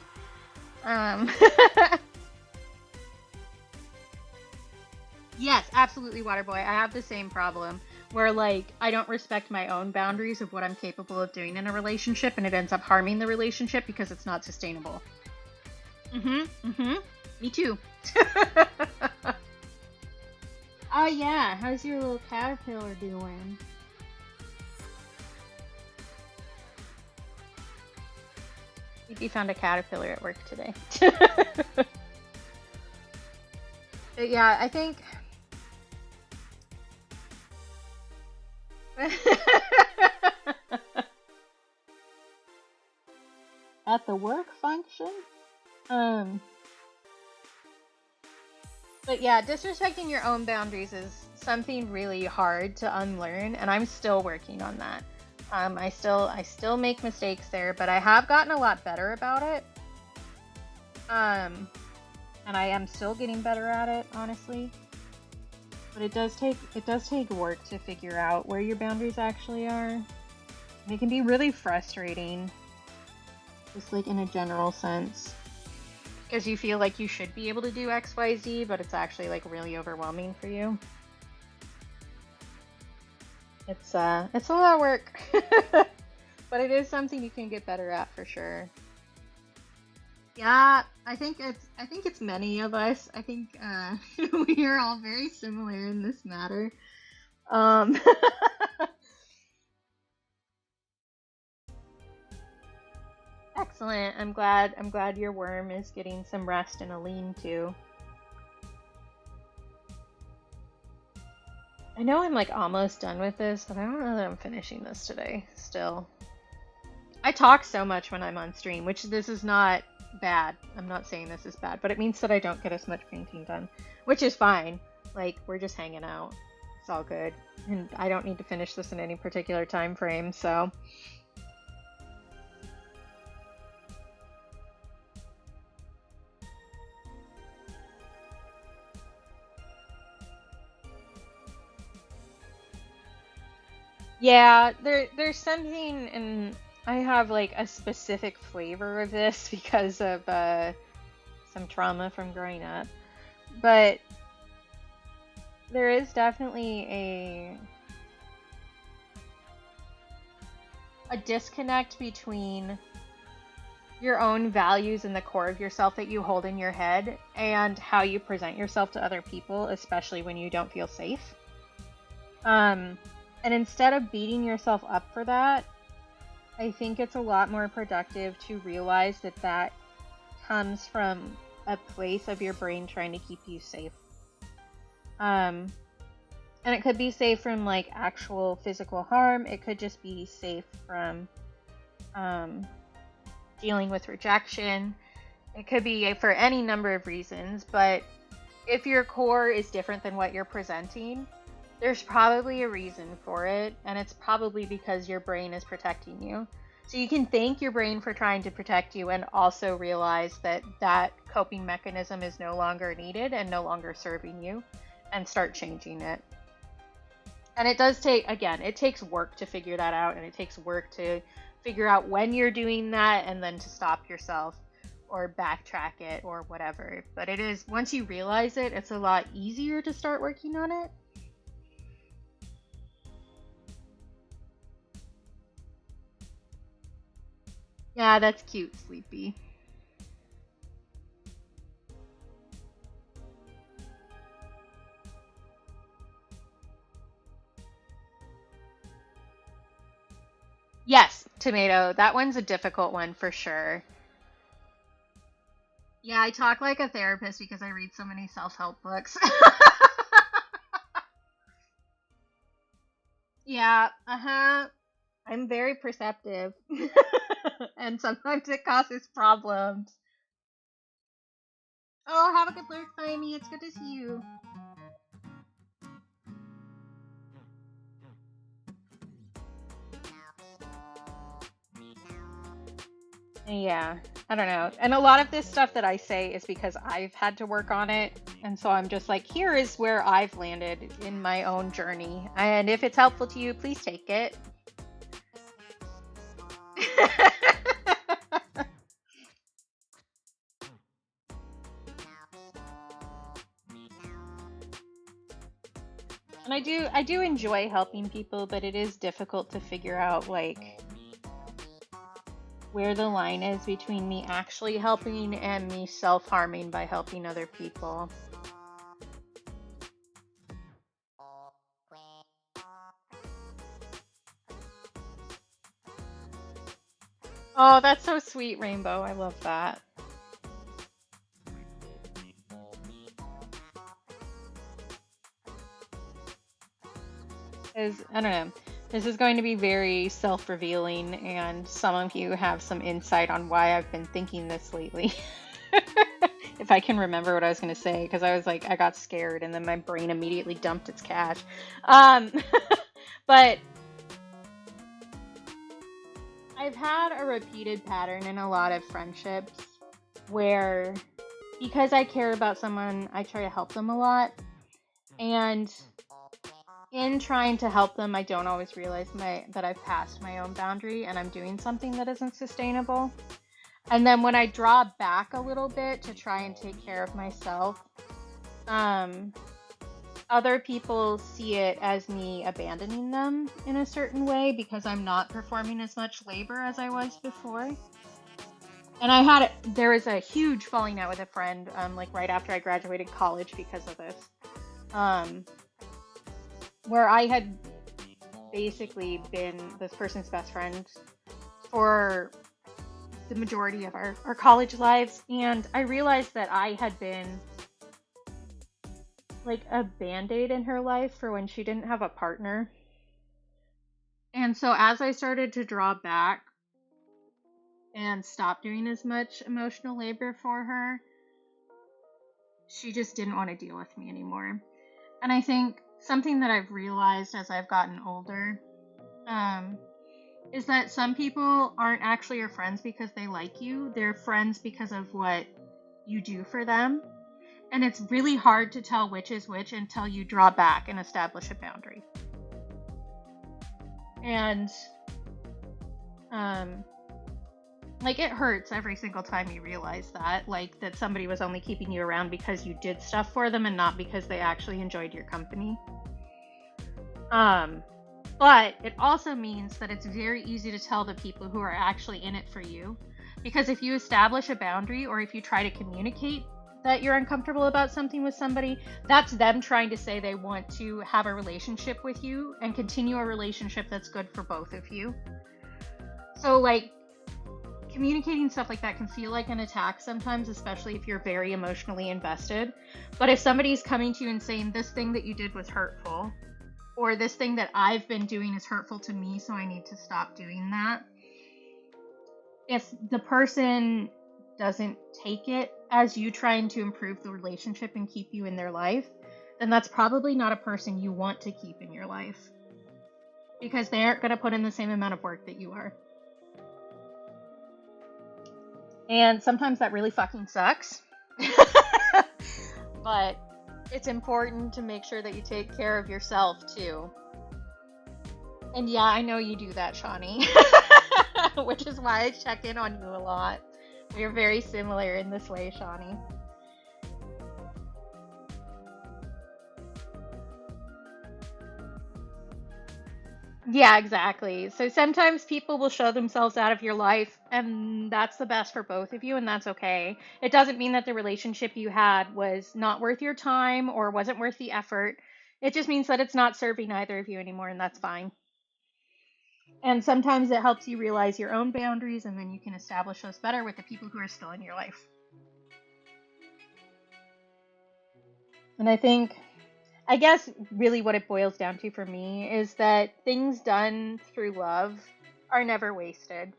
Yes, absolutely, Waterboy. I have the same problem where, like, I don't respect my own boundaries of what I'm capable of doing in a relationship, and it ends up harming the relationship because it's not sustainable. Me too. Oh, yeah. How's your little caterpillar doing? We found a caterpillar at work today. But yeah, I think... At the work function? But yeah, disrespecting your own boundaries is something really hard to unlearn, and I'm still working on that. I still make mistakes there, but I have gotten a lot better about it. And I am still getting better at it, honestly. But it does take work to figure out where your boundaries actually are. And it can be really frustrating, just like in a general sense, because you feel like you should be able to do X, Y, Z, but it's actually like really overwhelming for you. It's a lot of work, but it is something you can get better at for sure. Yeah, I think it's many of us. I think we are all very similar in this matter. Um, Excellent. I'm glad your worm is getting some rest and a lean-to. I know I'm like almost done with this, but I don't know that I'm finishing this today still. I talk so much when I'm on stream, which this is not bad. I'm not saying this is bad, but it means that I don't get as much painting done, which is fine. Like, we're just hanging out. It's all good. And I don't need to finish this in any particular time frame, so. Yeah, there's something, and I have like a specific flavor of this because of some trauma from growing up. But there is definitely a disconnect between your own values and the core of yourself that you hold in your head and how you present yourself to other people, especially when you don't feel safe. And instead of beating yourself up for that, I think it's a lot more productive to realize that that comes from a place of your brain trying to keep you safe. And it could be safe from like actual physical harm. It could just be safe from dealing with rejection. It could be for any number of reasons, but if your core is different than what you're presenting, there's probably a reason for it, and it's probably because your brain is protecting you. So you can thank your brain for trying to protect you and also realize that that coping mechanism is no longer needed and no longer serving you, and start changing it. And it does take, again, it takes work to figure that out, and it takes work to figure out when you're doing that and then to stop yourself or backtrack it or whatever. But it is, once you realize it, it's a lot easier to start working on it. Yeah, that's cute, Sleepy. Yes, Tomato. That one's a difficult one for sure. Yeah, I talk like a therapist because I read so many self-help books. Yeah, uh-huh. I'm very perceptive. And sometimes it causes problems. Oh, have a good lurk, Simey. It's good to see you. Yeah, I don't know. And a lot of this stuff that I say is because I've had to work on it. And so I'm just like, here is where I've landed in my own journey. And if it's helpful to you, please take it. And I do enjoy helping people, but it is difficult to figure out like where the line is between me actually helping and me self-harming by helping other people. Oh, that's so sweet, Rainbow. I love that. I don't know. This is going to be very self-revealing, and some of you have some insight on why I've been thinking this lately. If I can remember what I was going to say, because I was like, I got scared, and then my brain immediately dumped its cache. But I've had a repeated pattern in a lot of friendships where, because I care about someone, I try to help them a lot. And in trying to help them, I don't always realize that I've passed my own boundary and I'm doing something that isn't sustainable. And then when I draw back a little bit to try and take care of myself, other people see it as me abandoning them in a certain way because I'm not performing as much labor as I was before. And there was a huge falling out with a friend, like right after I graduated college because of this, where I had basically been this person's best friend for the majority of our college lives, and I realized that I had been like a band-aid in her life for when she didn't have a partner. And so as I started to draw back and stop doing as much emotional labor for her, she just didn't want to deal with me anymore. And I think something that I've realized as I've gotten older, is that some people aren't actually your friends because they like you. They're friends because of what you do for them. And it's really hard to tell which is which until you draw back and establish a boundary. And, like, it hurts every single time you realize that, like, that somebody was only keeping you around because you did stuff for them and not because they actually enjoyed your company. But it also means that it's very easy to tell the people who are actually in it for you. Because if you establish a boundary, or if you try to communicate that you're uncomfortable about something with somebody, that's them trying to say they want to have a relationship with you and continue a relationship that's good for both of you. So, like, communicating stuff like that can feel like an attack sometimes, especially if you're very emotionally invested. But if somebody's coming to you and saying, this thing that you did was hurtful, or this thing that I've been doing is hurtful to me, so I need to stop doing that. If the person doesn't take it as you trying to improve the relationship and keep you in their life, then that's probably not a person you want to keep in your life. Because they aren't going to put in the same amount of work that you are. And sometimes that really fucking sucks. But it's important to make sure that you take care of yourself too. And yeah, I know you do that, Shawnee. Which is why I check in on you a lot. We're very similar in this way, Shawnee. Yeah, exactly. So sometimes people will show themselves out of your life, and that's the best for both of you, and that's okay. It doesn't mean that the relationship you had was not worth your time or wasn't worth the effort. It just means that it's not serving either of you anymore, and that's fine. And sometimes it helps you realize your own boundaries, and then you can establish those better with the people who are still in your life. And I guess really what it boils down to for me is that things done through love are never wasted.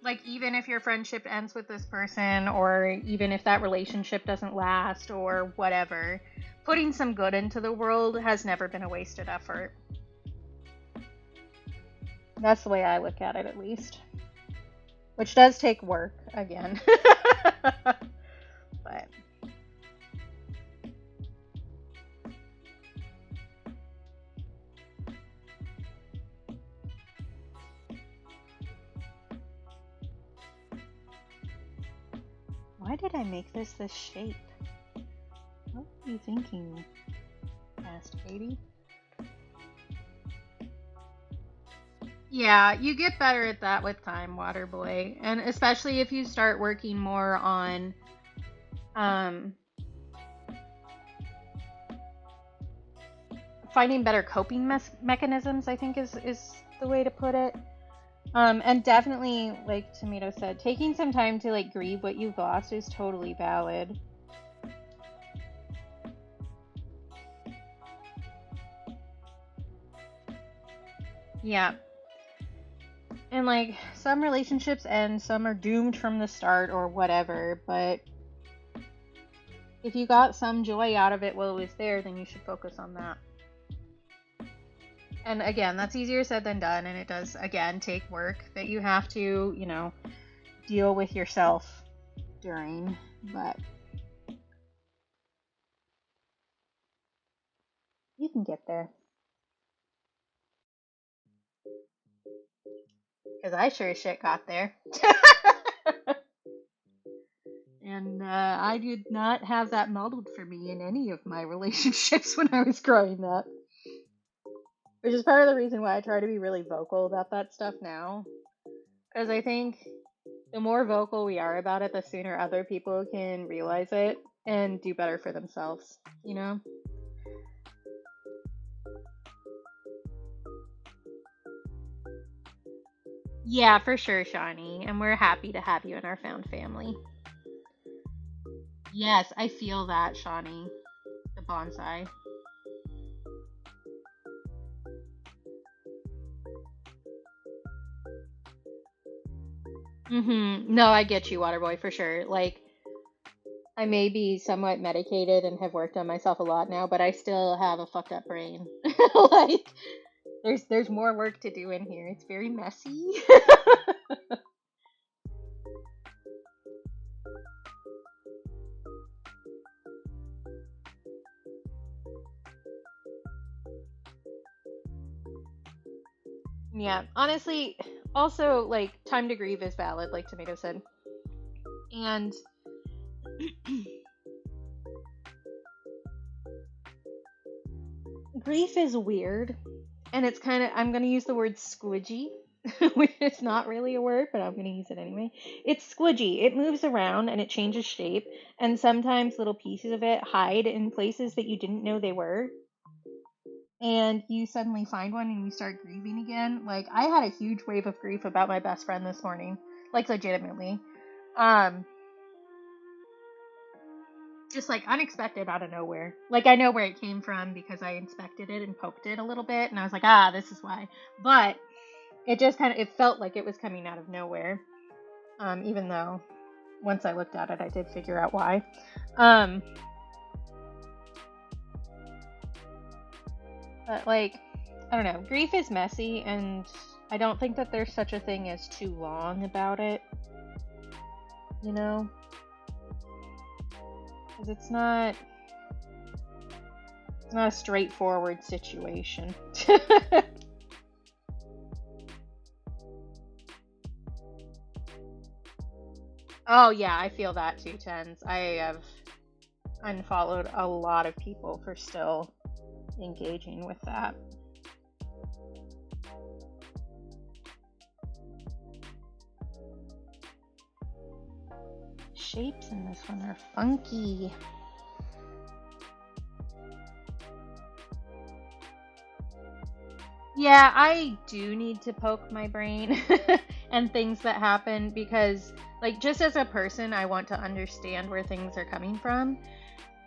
Like, even if your friendship ends with this person, or even if that relationship doesn't last, or whatever, putting some good into the world has never been a wasted effort. That's the way I look at it, at least. Which does take work, again. But why did I make this shape? What were you thinking, asked Katie? Yeah, you get better at that with time, Waterboy. And especially if you start working more on finding better coping mechanisms, I think is the way to put it. And definitely, like Tomato said, taking some time to like grieve what you've lost is totally valid. Yeah. And like, some relationships end, some are doomed from the start or whatever, but if you got some joy out of it while it was there, then you should focus on that. And again, that's easier said than done, and it does, again, take work that you have to, deal with yourself during, but you can get there. Because I sure as shit got there. And I did not have that modeled for me in any of my relationships when I was growing up. Which is part of the reason why I try to be really vocal about that stuff now. Because I think the more vocal we are about it, the sooner other people can realize it and do better for themselves, Yeah, for sure, Shawnee. And we're happy to have you in our found family. Yes, I feel that, Shawnee. The bonsai. No, I get you, Waterboy, for sure. Like, I may be somewhat medicated and have worked on myself a lot now, but I still have a fucked up brain. Like, there's more work to do in here. It's very messy. Yeah, honestly, also, like, time to grieve is valid, like Tomato said. And grief is weird. And it's kind of, I'm going to use the word squidgy, which is not really a word, but I'm going to use it anyway. It's squidgy. It moves around and it changes shape. And sometimes little pieces of it hide in places that you didn't know they were. And you suddenly find one and you start grieving again. Like, I had a huge wave of grief about my best friend this morning. Like, legitimately. Just like unexpected out of nowhere. Like, I know where it came from because I inspected it and poked it a little bit, and I was like, this is why. But it just it felt like it was coming out of nowhere. Even though once I looked at it, I did figure out why. But like, I don't know, grief is messy, and I don't think that there's such a thing as too long about it. Because it's not a straightforward situation. Oh yeah, I feel that too, Tens. I have unfollowed a lot of people for still engaging with that. Shapes in this one are funky. Yeah, I do need to poke my brain and things that happen because, like, just as a person, I want to understand where things are coming from.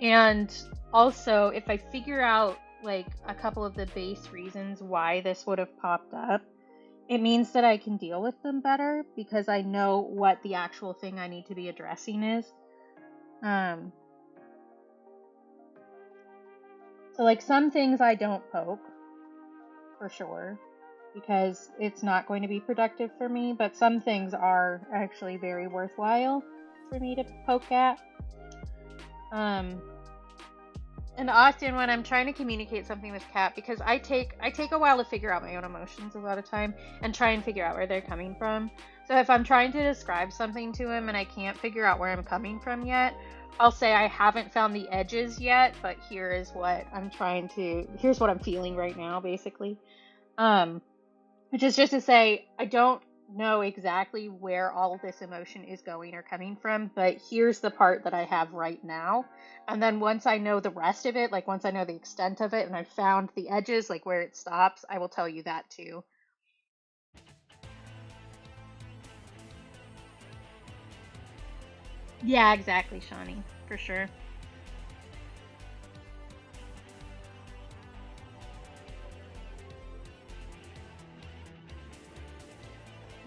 And also, if I figure out, like, a couple of the base reasons why this would have popped up, it means that I can deal with them better because I know what the actual thing I need to be addressing is. So, like, some things I don't poke, for sure, because it's not going to be productive for me, but some things are actually very worthwhile for me to poke at. And often when I'm trying to communicate something with Kat, because I take a while to figure out my own emotions a lot of time and try and figure out where they're coming from. So if I'm trying to describe something to him and I can't figure out where I'm coming from yet, I'll say I haven't found the edges yet, but here's what I'm feeling right now, basically. Which is just to say, I don't know exactly where all of this emotion is going or coming from, but here's the part that I have right now. And then once I know the rest of it, like once I know the extent of it and I've found the edges, like where it stops, I will tell you that too. Yeah, exactly, Shawnee, for sure.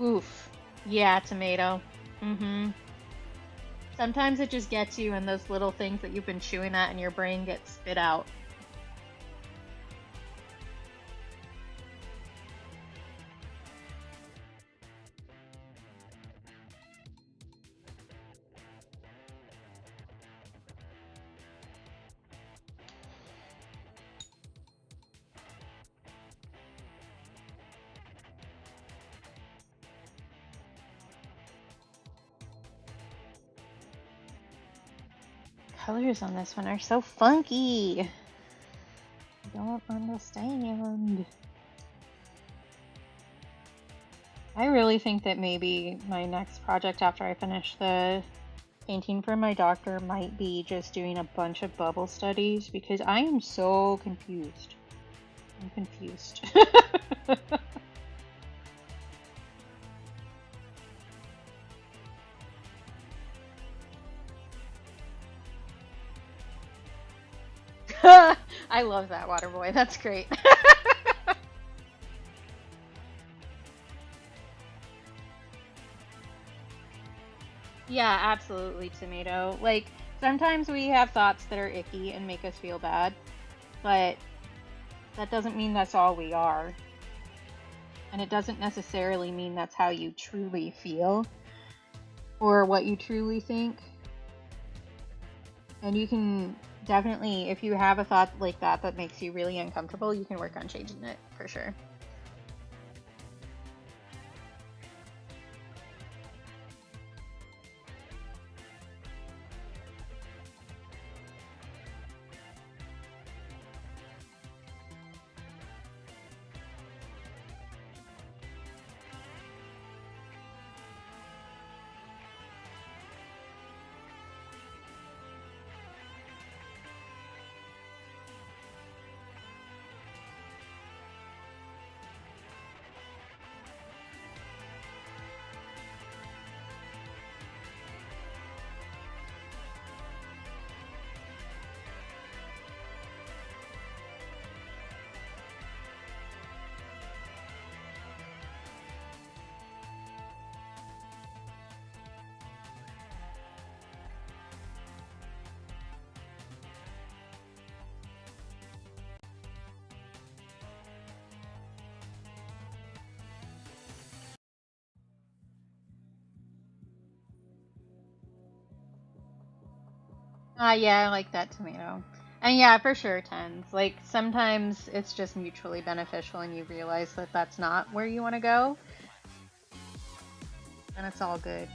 Oof. Yeah, tomato. Sometimes it just gets you and those little things that you've been chewing at and your brain gets spit out. colors on this one are so funky. I don't understand. I really think that maybe my next project after I finish the painting for my doctor might be just doing a bunch of bubble studies because I am so confused. I'm confused. I love that, water boy. That's great. Yeah, absolutely, tomato. Like, sometimes we have thoughts that are icky and make us feel bad, but that doesn't mean that's all we are. And it doesn't necessarily mean that's how you truly feel or what you truly think. And you can definitely, if you have a thought like that makes you really uncomfortable, you can work on changing it for sure. Yeah, I like that, tomato. And yeah, for sure, tens. Like, sometimes it's just mutually beneficial and you realize that that's not where you want to go. And it's all good.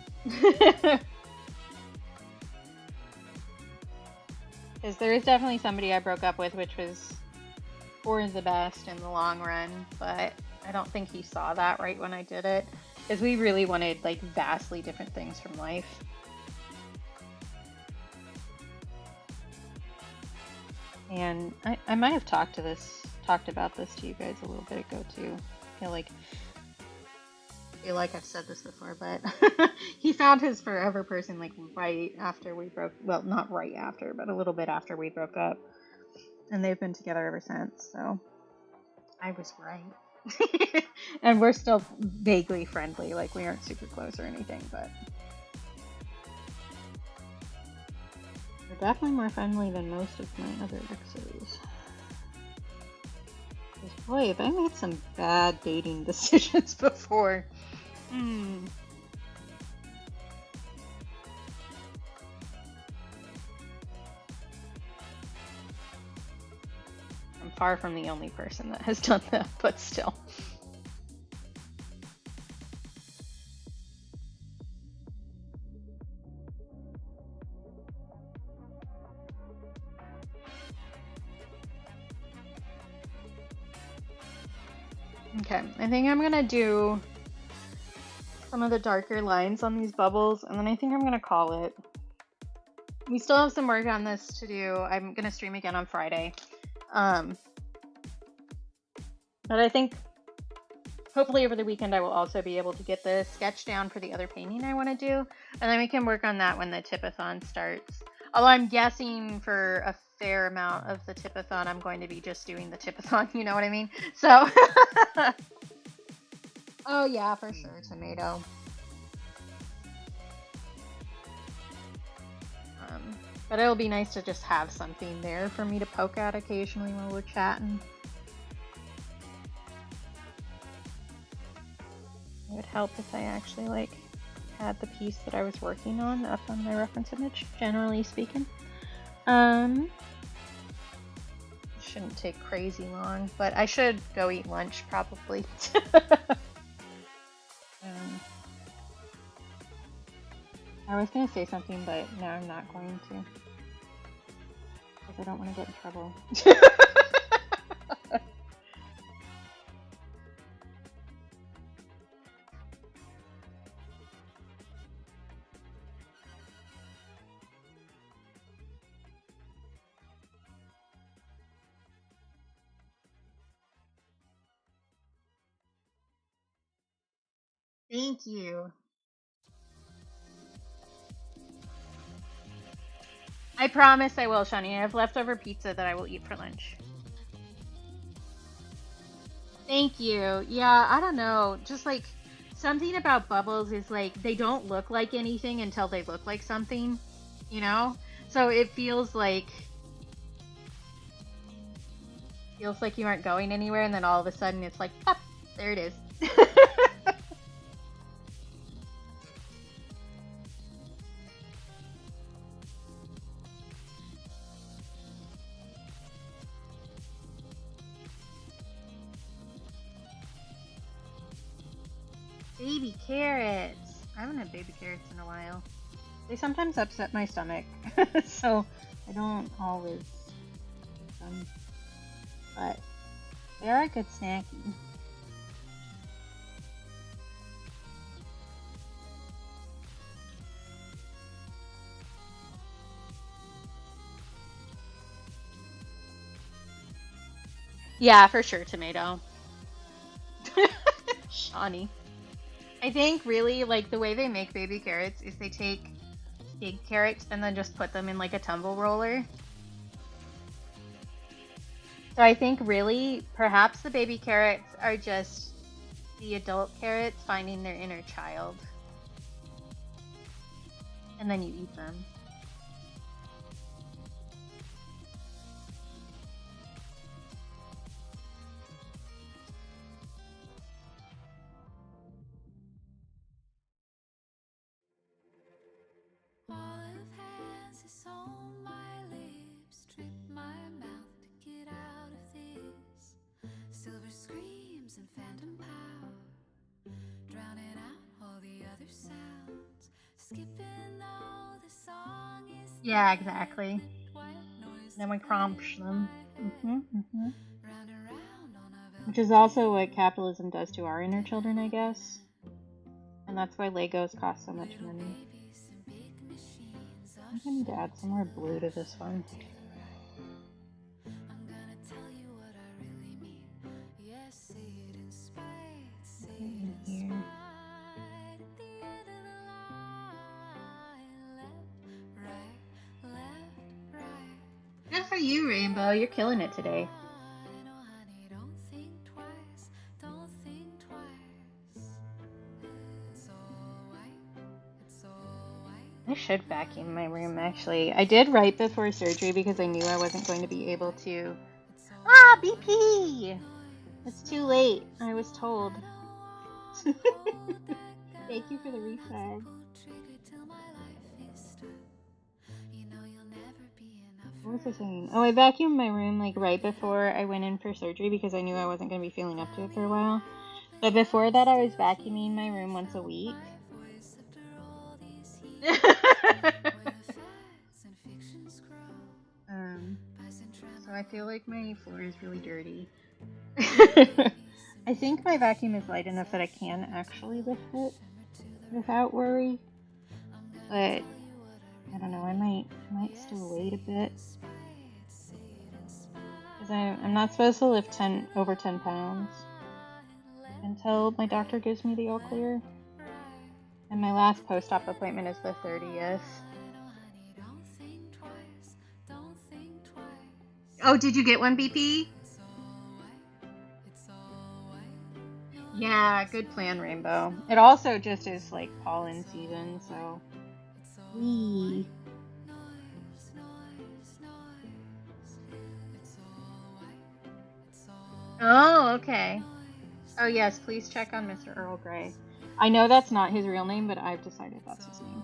Because there is definitely somebody I broke up with, which was for the best in the long run. But I don't think he saw that right when I did it. Because we really wanted, like, vastly different things from life. And I might have talked about this to you guys a little bit ago too. I feel like I've said this before, but he found his forever person like right after we broke. Well, not right after, but a little bit after we broke up, and they've been together ever since. So I was right, and we're still vaguely friendly. Like, we aren't super close or anything, but. Definitely more friendly than most of my other exes. Because boy, have I made some bad dating decisions before. I'm far from the only person that has done that, but still. Okay, I think I'm gonna do some of the darker lines on these bubbles, and then I think I'm gonna call it. We still have some work on this to do. I'm gonna stream again on Friday. But I think hopefully over the weekend I will also be able to get the sketch down for the other painting I want to do, and then we can work on that when the tipathon starts. Although I'm guessing for a fair amount of the tipathon I'm going to be just doing the tipathon, you know what I mean? So oh yeah, for sure, tomato. But it'll be nice to just have something there for me to poke at occasionally while we're chatting. It would help if I actually like had the piece that I was working on up on my reference image, generally speaking. Shouldn't take crazy long, but I should go eat lunch probably. I was gonna say something, but now I'm not going to. Because I don't want to get in trouble. Thank you. I promise I will, Shani. I have leftover pizza that I will eat for lunch. Thank you. Yeah, I don't know. Just like something about bubbles is like they don't look like anything until they look like something, you know? So it feels like you aren't going anywhere and then all of a sudden it's like, pop, there it is. Baby carrots. I haven't had baby carrots in a while. They sometimes upset my stomach, so I don't always eat them. But they are a good snacky. Yeah, for sure, tomato. Shawnee. I think really like the way they make baby carrots is they take big carrots and then just put them in like a tumble roller. So I think really perhaps the baby carrots are just the adult carrots finding their inner child. And then you eat them. All of hands is on my lips, trip my mouth to get out of this. Silver screams and phantom power, drowning out all the other sounds. Skipping though the song is Yeah, exactly. Then we crunch them. Which is also what capitalism does to our inner children, I guess. And that's why Legos cost so much money. I think I need to add some more blue to this one. I'm gonna tell you what I really mean. Yes, say it in spite, say it in spite. At the end of the line, left, right. Good for you, Rainbow. You're killing it today. No, honey, don't think twice, don't think twice. It's all white, it's all white. I should vacuum my room, actually. I did right before surgery because I knew I wasn't going to be able to... Ah, BP! It's too late. I was told. Thank you for the refund. What was I saying? Oh, I vacuumed my room like right before I went in for surgery because I knew I wasn't going to be feeling up to it for a while. But before that, I was vacuuming my room once a week. So I feel like my floor is really dirty. I think my vacuum is light enough that I can actually lift it without worry. But I don't know, I might still wait a bit. Because I'm not supposed to lift over 10 pounds until my doctor gives me the all clear. And my last post-op appointment is the 30th. Oh, did you get one, BP? Yeah, good plan, Rainbow. It also just is like pollen season, so... Wee. Oh, okay. Oh yes, please check on Mr. Earl Grey. I know that's not his real name, but I've decided that's his name.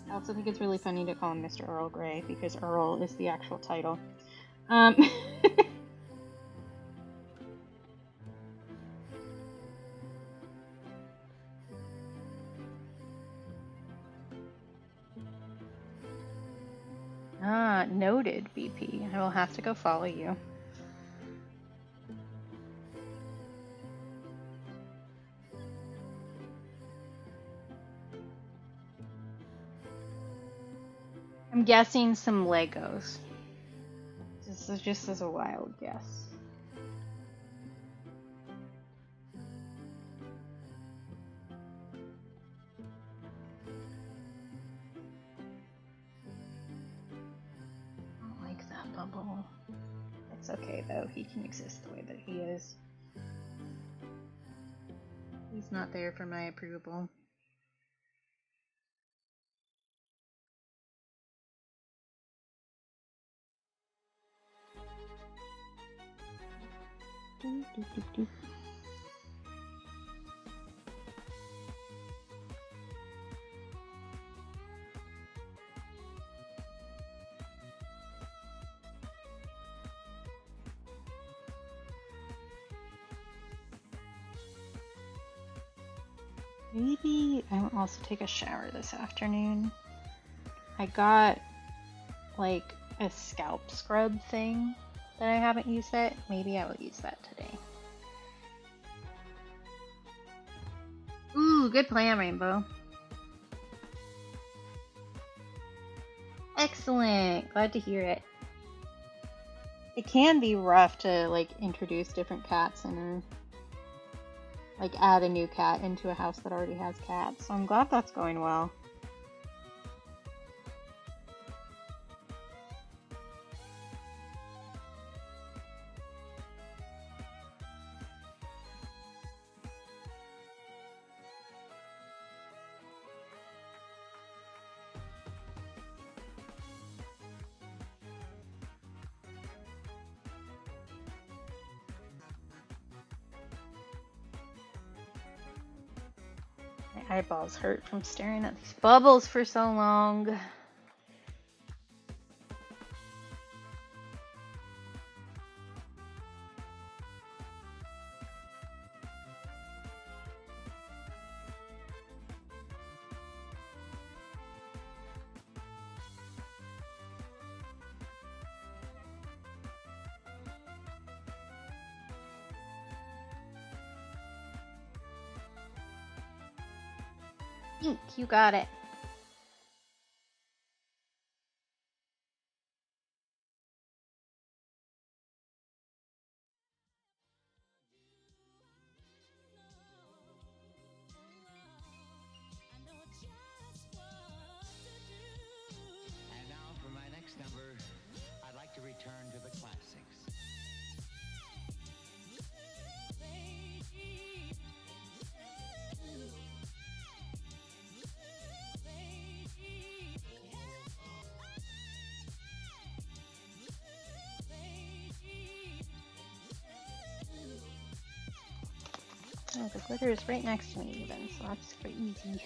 I also think it's really funny to call him Mr. Earl Grey because Earl is the actual title. Ah, Noted, BP. I will have to go follow you. I'm guessing some Legos. This is just as a wild guess. I don't like that bubble. It's okay though, he can exist the way that he is. He's not there for my approval. Maybe I'll also take a shower this afternoon. I got like a scalp scrub thing that I haven't used yet. Maybe I will use that today. Ooh, good plan, Rainbow. Excellent. Glad to hear it. It can be rough to like introduce different cats and like add a new cat into a house that already has cats. So I'm glad that's going well. My eyeballs hurt from staring at these bubbles for so long. Ink, you got it. And now for my next number, I'd like to return to the classics. Oh, the glitter is right next to me even, so that's pretty easy.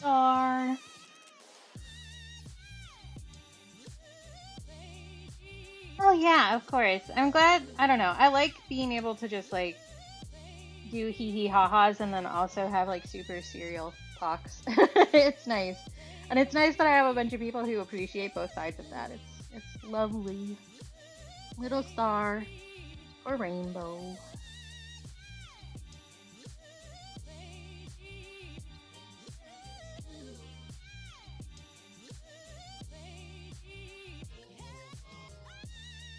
Darn. Oh yeah, of course. I'm glad. I don't know. I like being able to just like do hee hee ha ha's and then also have like super serial talks. It's nice, and it's nice that I have a bunch of people who appreciate both sides of that. It's lovely. Little star or rainbow.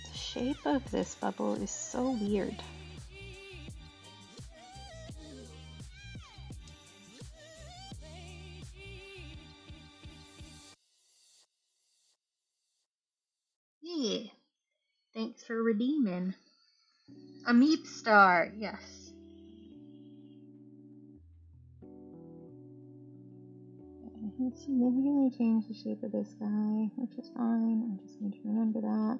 The shape of this bubble is so weird. Yeah. Thanks. for redeeming. A meep star, yes. Let's see, maybe we can change the shape of this guy, which is fine. I just need to remember that.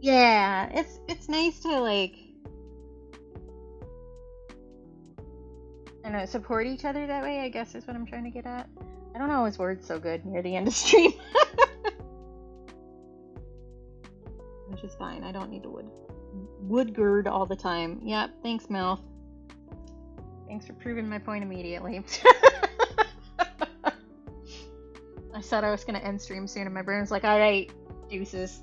Yeah, it's nice to like, I don't know, support each other that way, I guess is what I'm trying to get at. I don't always word so good near the end of stream. Which is fine. I don't need to wood gird all the time. Yep, thanks, Mel. Thanks for proving my point immediately. I said I was gonna end stream soon, and my brain was like, alright, deuces.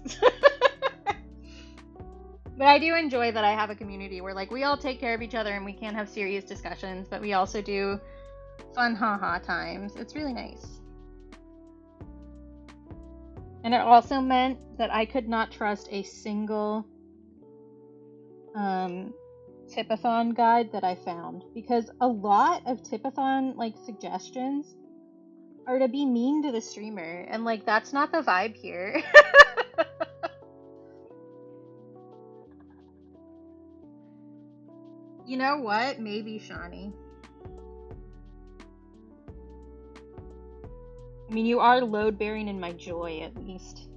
But I do enjoy that I have a community where like we all take care of each other and we can have serious discussions, but we also do fun haha times. It's really nice. And it also meant that I could not trust a single tipathon guide that I found, because a lot of tipathon like suggestions are to be mean to the streamer, and like that's not the vibe here. You know what? Maybe, Shawnee. I mean, you are load-bearing in my joy, at least.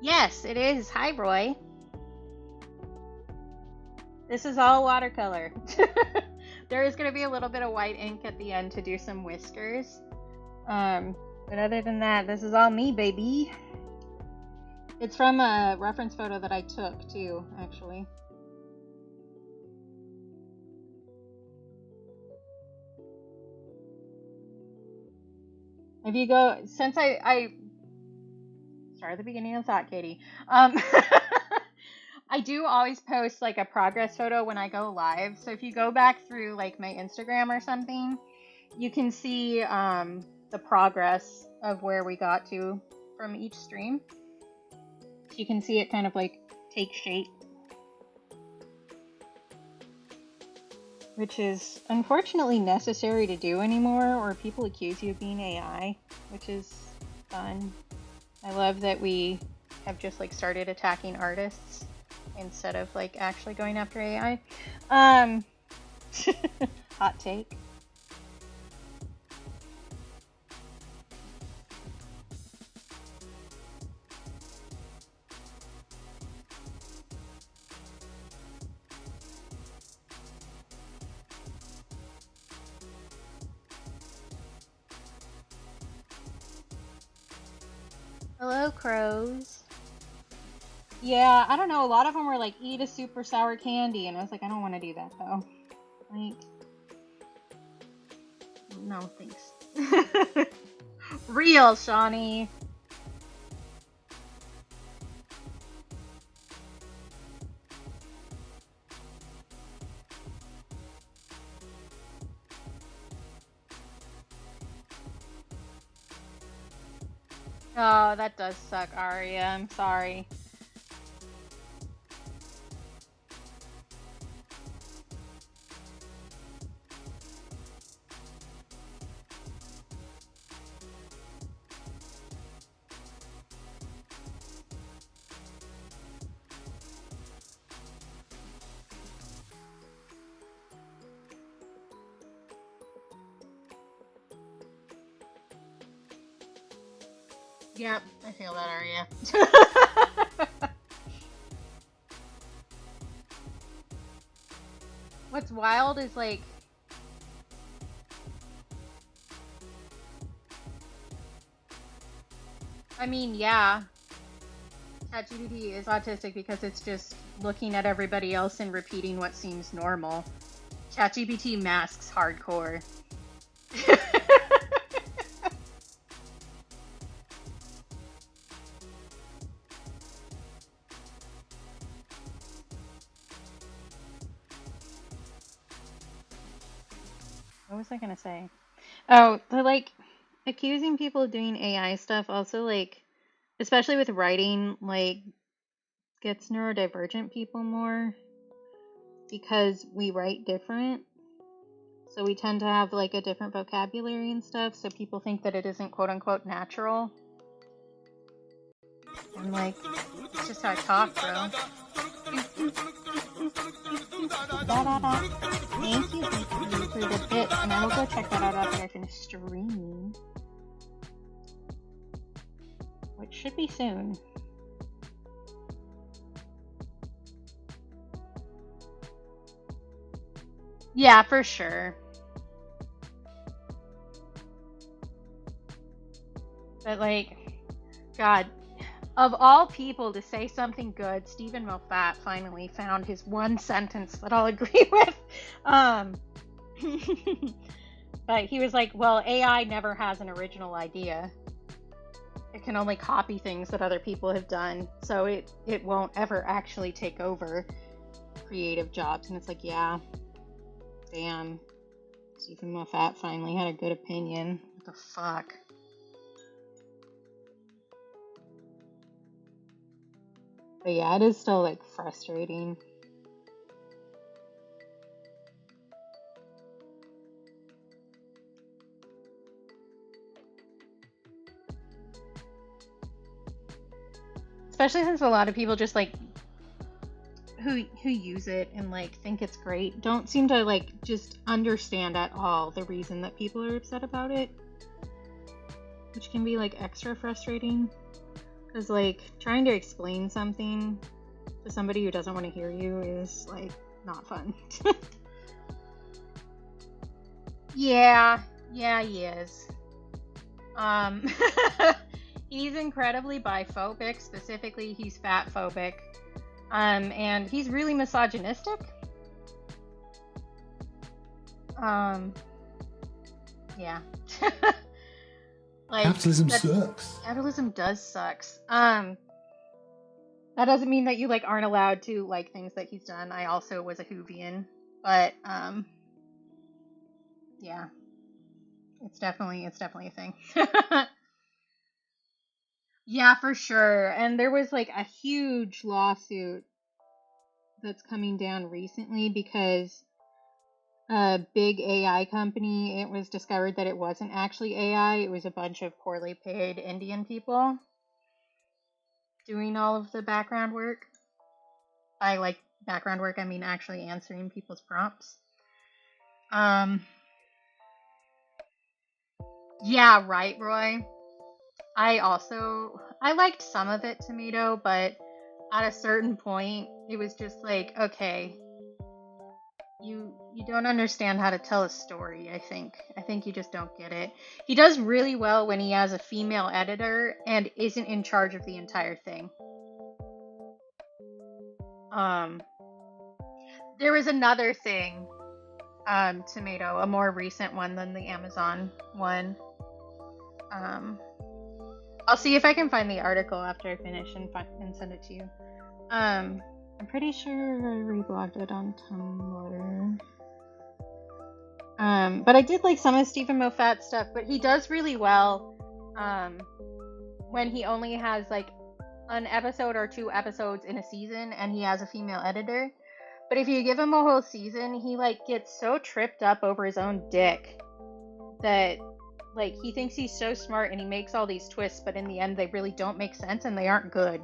Yes, it is. Hi, Roy. This is all watercolor. There is going to be a little bit of white ink at the end to do some whiskers. But other than that, this is all me, baby. It's from a reference photo that I took, too, actually. If you go, since I started the beginning of the thought, Katie. I do always post like a progress photo when I go live. So if you go back through like my Instagram or something, you can see the progress of where we got to from each stream. You can see it kind of like take shape. Which is unfortunately necessary to do anymore, or people accuse you of being AI, which is fun. I love that we have just like started attacking artists instead of like actually going after AI. Hot take. Hello, crows. Yeah, I don't know. A lot of them were like, eat a super sour candy. And I was like, I don't want to do that, though. Like, no, thanks. Real, Shawnee. Oh, that does suck, Aria. I'm sorry. Yep, I feel that, Aria. What's wild is like, I mean, yeah, ChatGPT is autistic because it's just looking at everybody else and repeating what seems normal. ChatGPT masks hardcore. What was I gonna say? Oh, they're like accusing people of doing AI stuff also like especially with writing like gets neurodivergent people more because we write different. So we tend to have like a different vocabulary and stuff, so people think that it isn't quote unquote natural. I'm like, it's just how I talk, bro. Thank you for the bit, and I will go check that out after I finish streaming, which should be soon. Yeah, for sure. But like, God, of all people to say something good, Stephen Moffat finally found his one sentence that I'll agree with. But he was like, well, AI never has an original idea. It can only copy things that other people have done, so it won't ever actually take over creative jobs. And it's like, yeah, damn. Stephen Moffat finally had a good opinion. What the fuck? But yeah, it is still like frustrating. Especially since a lot of people just like who use it and like think it's great don't seem to like just understand at all the reason that people are upset about it, which can be like extra frustrating because like trying to explain something to somebody who doesn't want to hear you is like not fun. Yeah, he is. He's incredibly biphobic. Specifically, he's fat phobic. And he's really misogynistic. Yeah. Like capitalism sucks. Capitalism does sucks. That doesn't mean that you like aren't allowed to like things that he's done. I also was a Whovian, but yeah, it's definitely a thing. Yeah, for sure. And there was like a huge lawsuit that's coming down recently because a big AI company, it was discovered that it wasn't actually AI, it was a bunch of poorly paid Indian people doing all of the background work. By like background work, I mean actually answering people's prompts. Yeah, right, Roy. I liked some of it, Tomato, but at a certain point, it was just like, okay, you don't understand how to tell a story, I think. I think you just don't get it. He does really well when he has a female editor and isn't in charge of the entire thing. There was another thing, Tomato, a more recent one than the Amazon one. I'll see if I can find the article after I finish and send it to you. I'm pretty sure I reblogged it on Tumblr. But I did like some of Stephen Moffat's stuff, but he does really well when he only has like an episode or 2 episodes in a season and he has a female editor. But if you give him a whole season, he like gets so tripped up over his own dick that like he thinks he's so smart and he makes all these twists, but in the end they really don't make sense and they aren't good.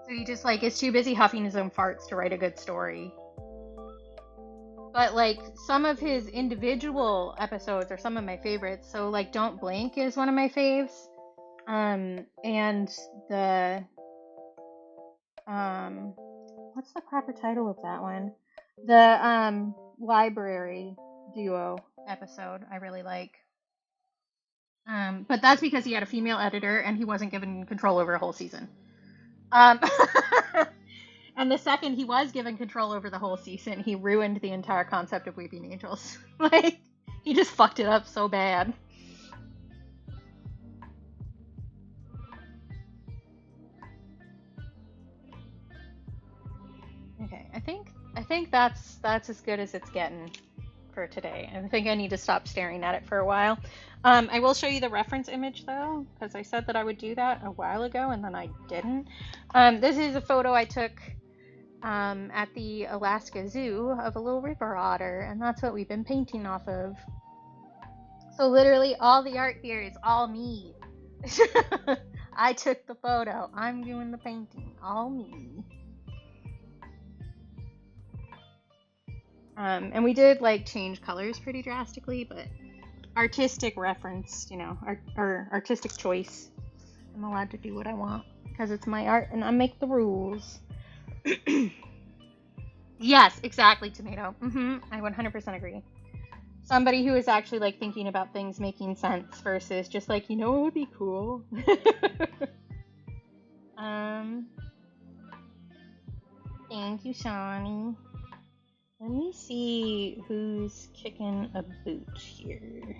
So he just like is too busy huffing his own farts to write a good story. But like some of his individual episodes are some of my favorites. So like Don't Blink is one of my faves. And the what's the proper title of that one? The library duo episode I really like. But that's because he had a female editor and he wasn't given control over a whole season. And the second he was given control over the whole season, he ruined the entire concept of Weeping Angels. Like, he just fucked it up so bad. Okay, I think that's as good as it's getting for today. I think I need to stop staring at it for a while. I will show you the reference image though, because I said that I would do that a while ago and then I didn't. This is a photo I took at the Alaska Zoo of a little river otter, and that's what we've been painting off of. So literally all the art here is all me. I took the photo. I'm doing the painting. All me. And we did like change colors pretty drastically, but artistic reference, you know, or artistic choice. I'm allowed to do what I want because it's my art and I make the rules. Yes, exactly, tomato. I 100% agree. Somebody who is actually like thinking about things making sense versus just like, you know what would be cool? Thank you, Shawnee. Let me see who's kicking a boot here.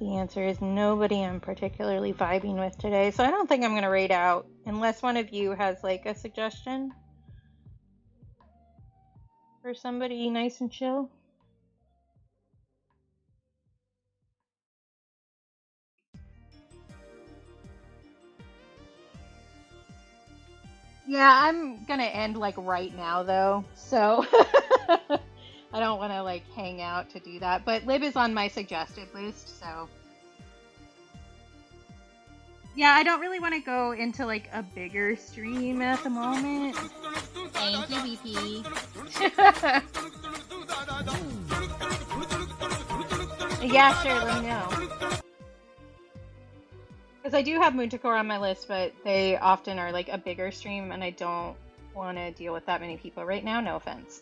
The answer is nobody I'm particularly vibing with today, so I don't think I'm going to raid out unless one of you has like a suggestion for somebody nice and chill. Yeah, I'm gonna end like right now though, so I don't want to like hang out to do that. But Lib is on my suggested list, so yeah, I don't really want to go into like a bigger stream at the moment. Thank you, BP. Yeah, sure, let me know. Because I do have Muntakor on my list, but they often are like a bigger stream, and I don't want to deal with that many people right now. No offense.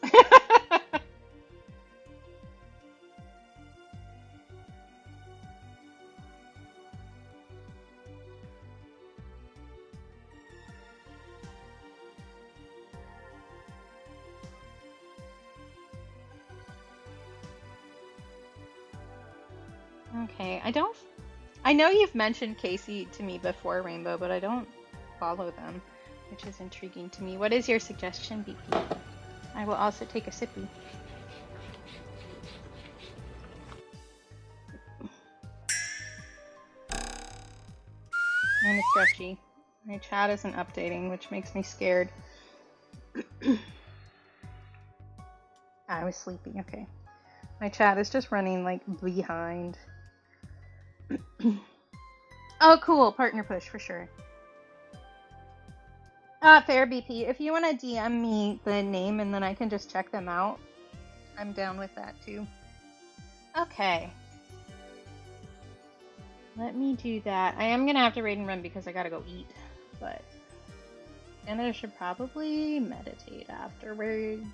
Okay, I know you've mentioned Casey to me before, Rainbow, but I don't follow them, which is intriguing to me. What is your suggestion, BP? I will also take a sippy. And it's stretchy. My chat isn't updating, which makes me scared. I was sleepy, okay. My chat is just running like behind. Oh, cool. Partner push for sure. Fair BP. If you want to DM me the name and then I can just check them out, I'm down with that too. Okay. Let me do that. I am going to have to raid and run because I got to go eat, but and I should probably meditate afterwards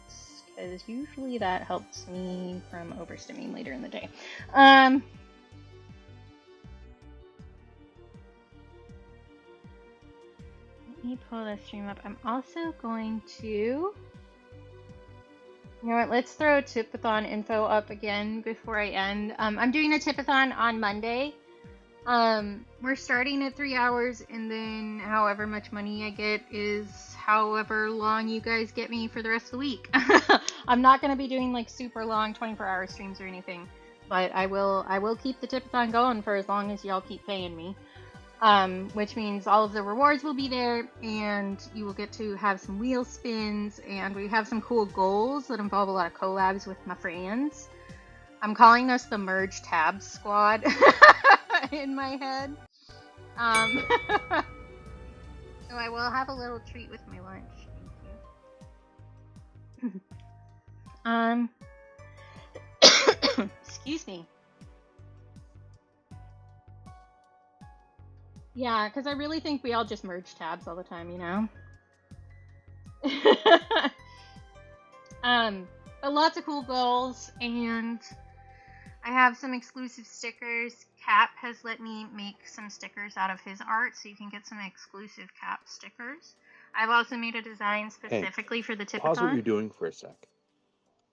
because usually that helps me from overstimming later in the day. Let me pull the stream up. I'm also going to... You know what? Let's throw Tipathon info up again before I end. I'm doing a Tipathon on Monday. We're starting at 3 hours, and then however much money I get is however long you guys get me for the rest of the week. I'm not going to be doing like super long 24-hour streams or anything, but I will keep the Tipathon going for as long as y'all keep paying me. Which means all of the rewards will be there, and you will get to have some wheel spins, and we have some cool goals that involve a lot of collabs with my friends. I'm calling us the Merge Tabs Squad in my head. So I will have a little treat with my lunch. Thank you. Excuse me. Yeah, because I really think we all just merge tabs all the time, you know? But lots of cool goals, and I have some exclusive stickers. Cap has let me make some stickers out of his art, so you can get some exclusive Cap stickers. I've also made a design specifically for the Tipathon. Pause what you're doing for a sec.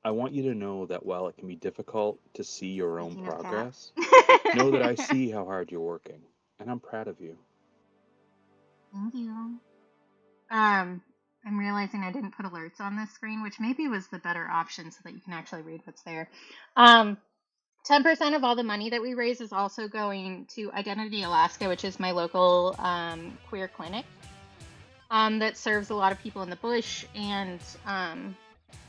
I want you to know that while it can be difficult to see your own Speaking of cat. progress, know that I see how hard you're working, and I'm proud of you. Thank you. I'm realizing I didn't put alerts on this screen, which maybe was the better option so that you can actually read what's there. 10% of all the money that we raise is also going to Identity Alaska, which is my local queer clinic that serves a lot of people in the bush and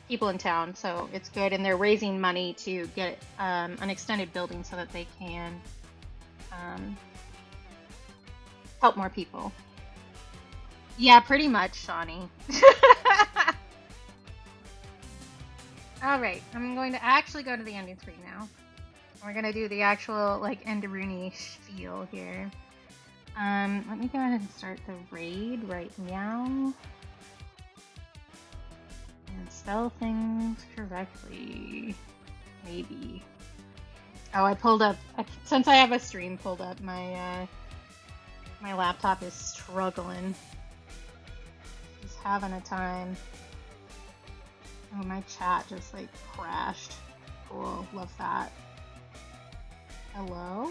people in town. So it's good. And they're raising money to get an extended building so that they can help more people. Yeah, pretty much, Shawnee. All right, I'm going to actually go to the ending screen now. We're gonna do the actual like Enderuni spiel here. Let me go ahead and start the raid right now and spell things correctly. Maybe. Oh, I pulled up since I have a stream pulled up. My my laptop is struggling. Just having a time. Oh, my chat just like crashed. Cool, love that. Hello?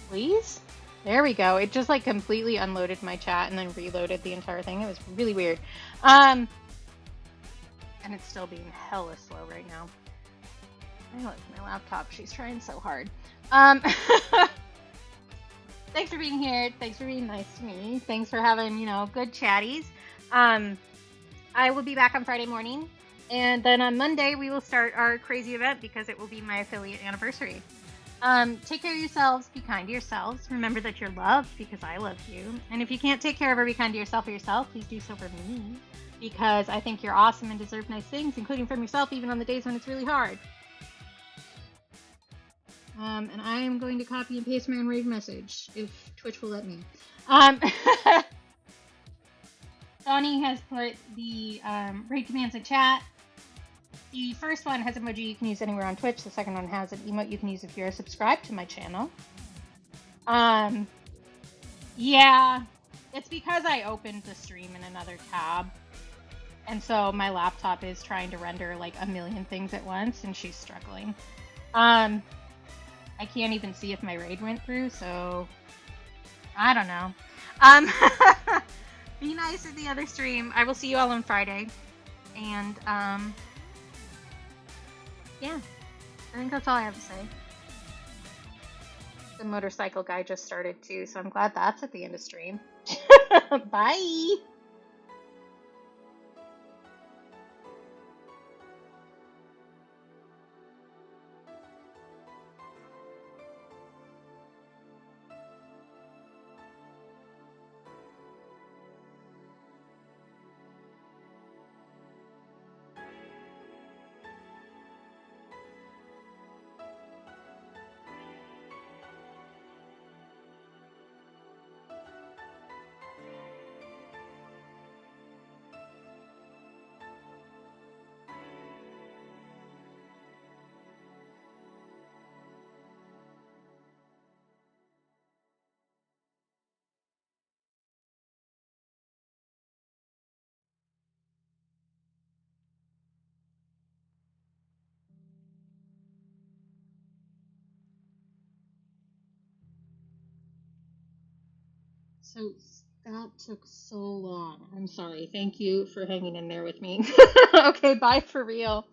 Please? There we go. It just like completely unloaded my chat and then reloaded the entire thing. It was really weird. And it's still being hella slow right now. I love my laptop. She's trying so hard. Thanks for being here. Thanks for being nice to me. Thanks for having, good chatties. I will be back on Friday morning. And then on Monday, we will start our crazy event because it will be my affiliate anniversary. Take care of yourselves. Be kind to yourselves. Remember that you're loved because I love you. And if you can't take care of or be kind to yourself or yourself, please do so for me. Because I think you're awesome and deserve nice things, including from yourself, even on the days when it's really hard. And I am going to copy and paste my own rave message, if Twitch will let me. Donnie has put the raid commands in chat. The first one has emoji you can use anywhere on Twitch. The second one has an emote you can use if you're subscribed to my channel. Yeah, it's because I opened the stream in another tab. And so my laptop is trying to render like a million things at once, and she's struggling. I can't even see if my raid went through, so I don't know. Be nice at the other stream. I will see you all on Friday. And yeah, I think that's all I have to say. The motorcycle guy just started too, so I'm glad that's at the end of stream. Bye! So that took so long. I'm sorry. Thank you for hanging in there with me. Okay, bye for real.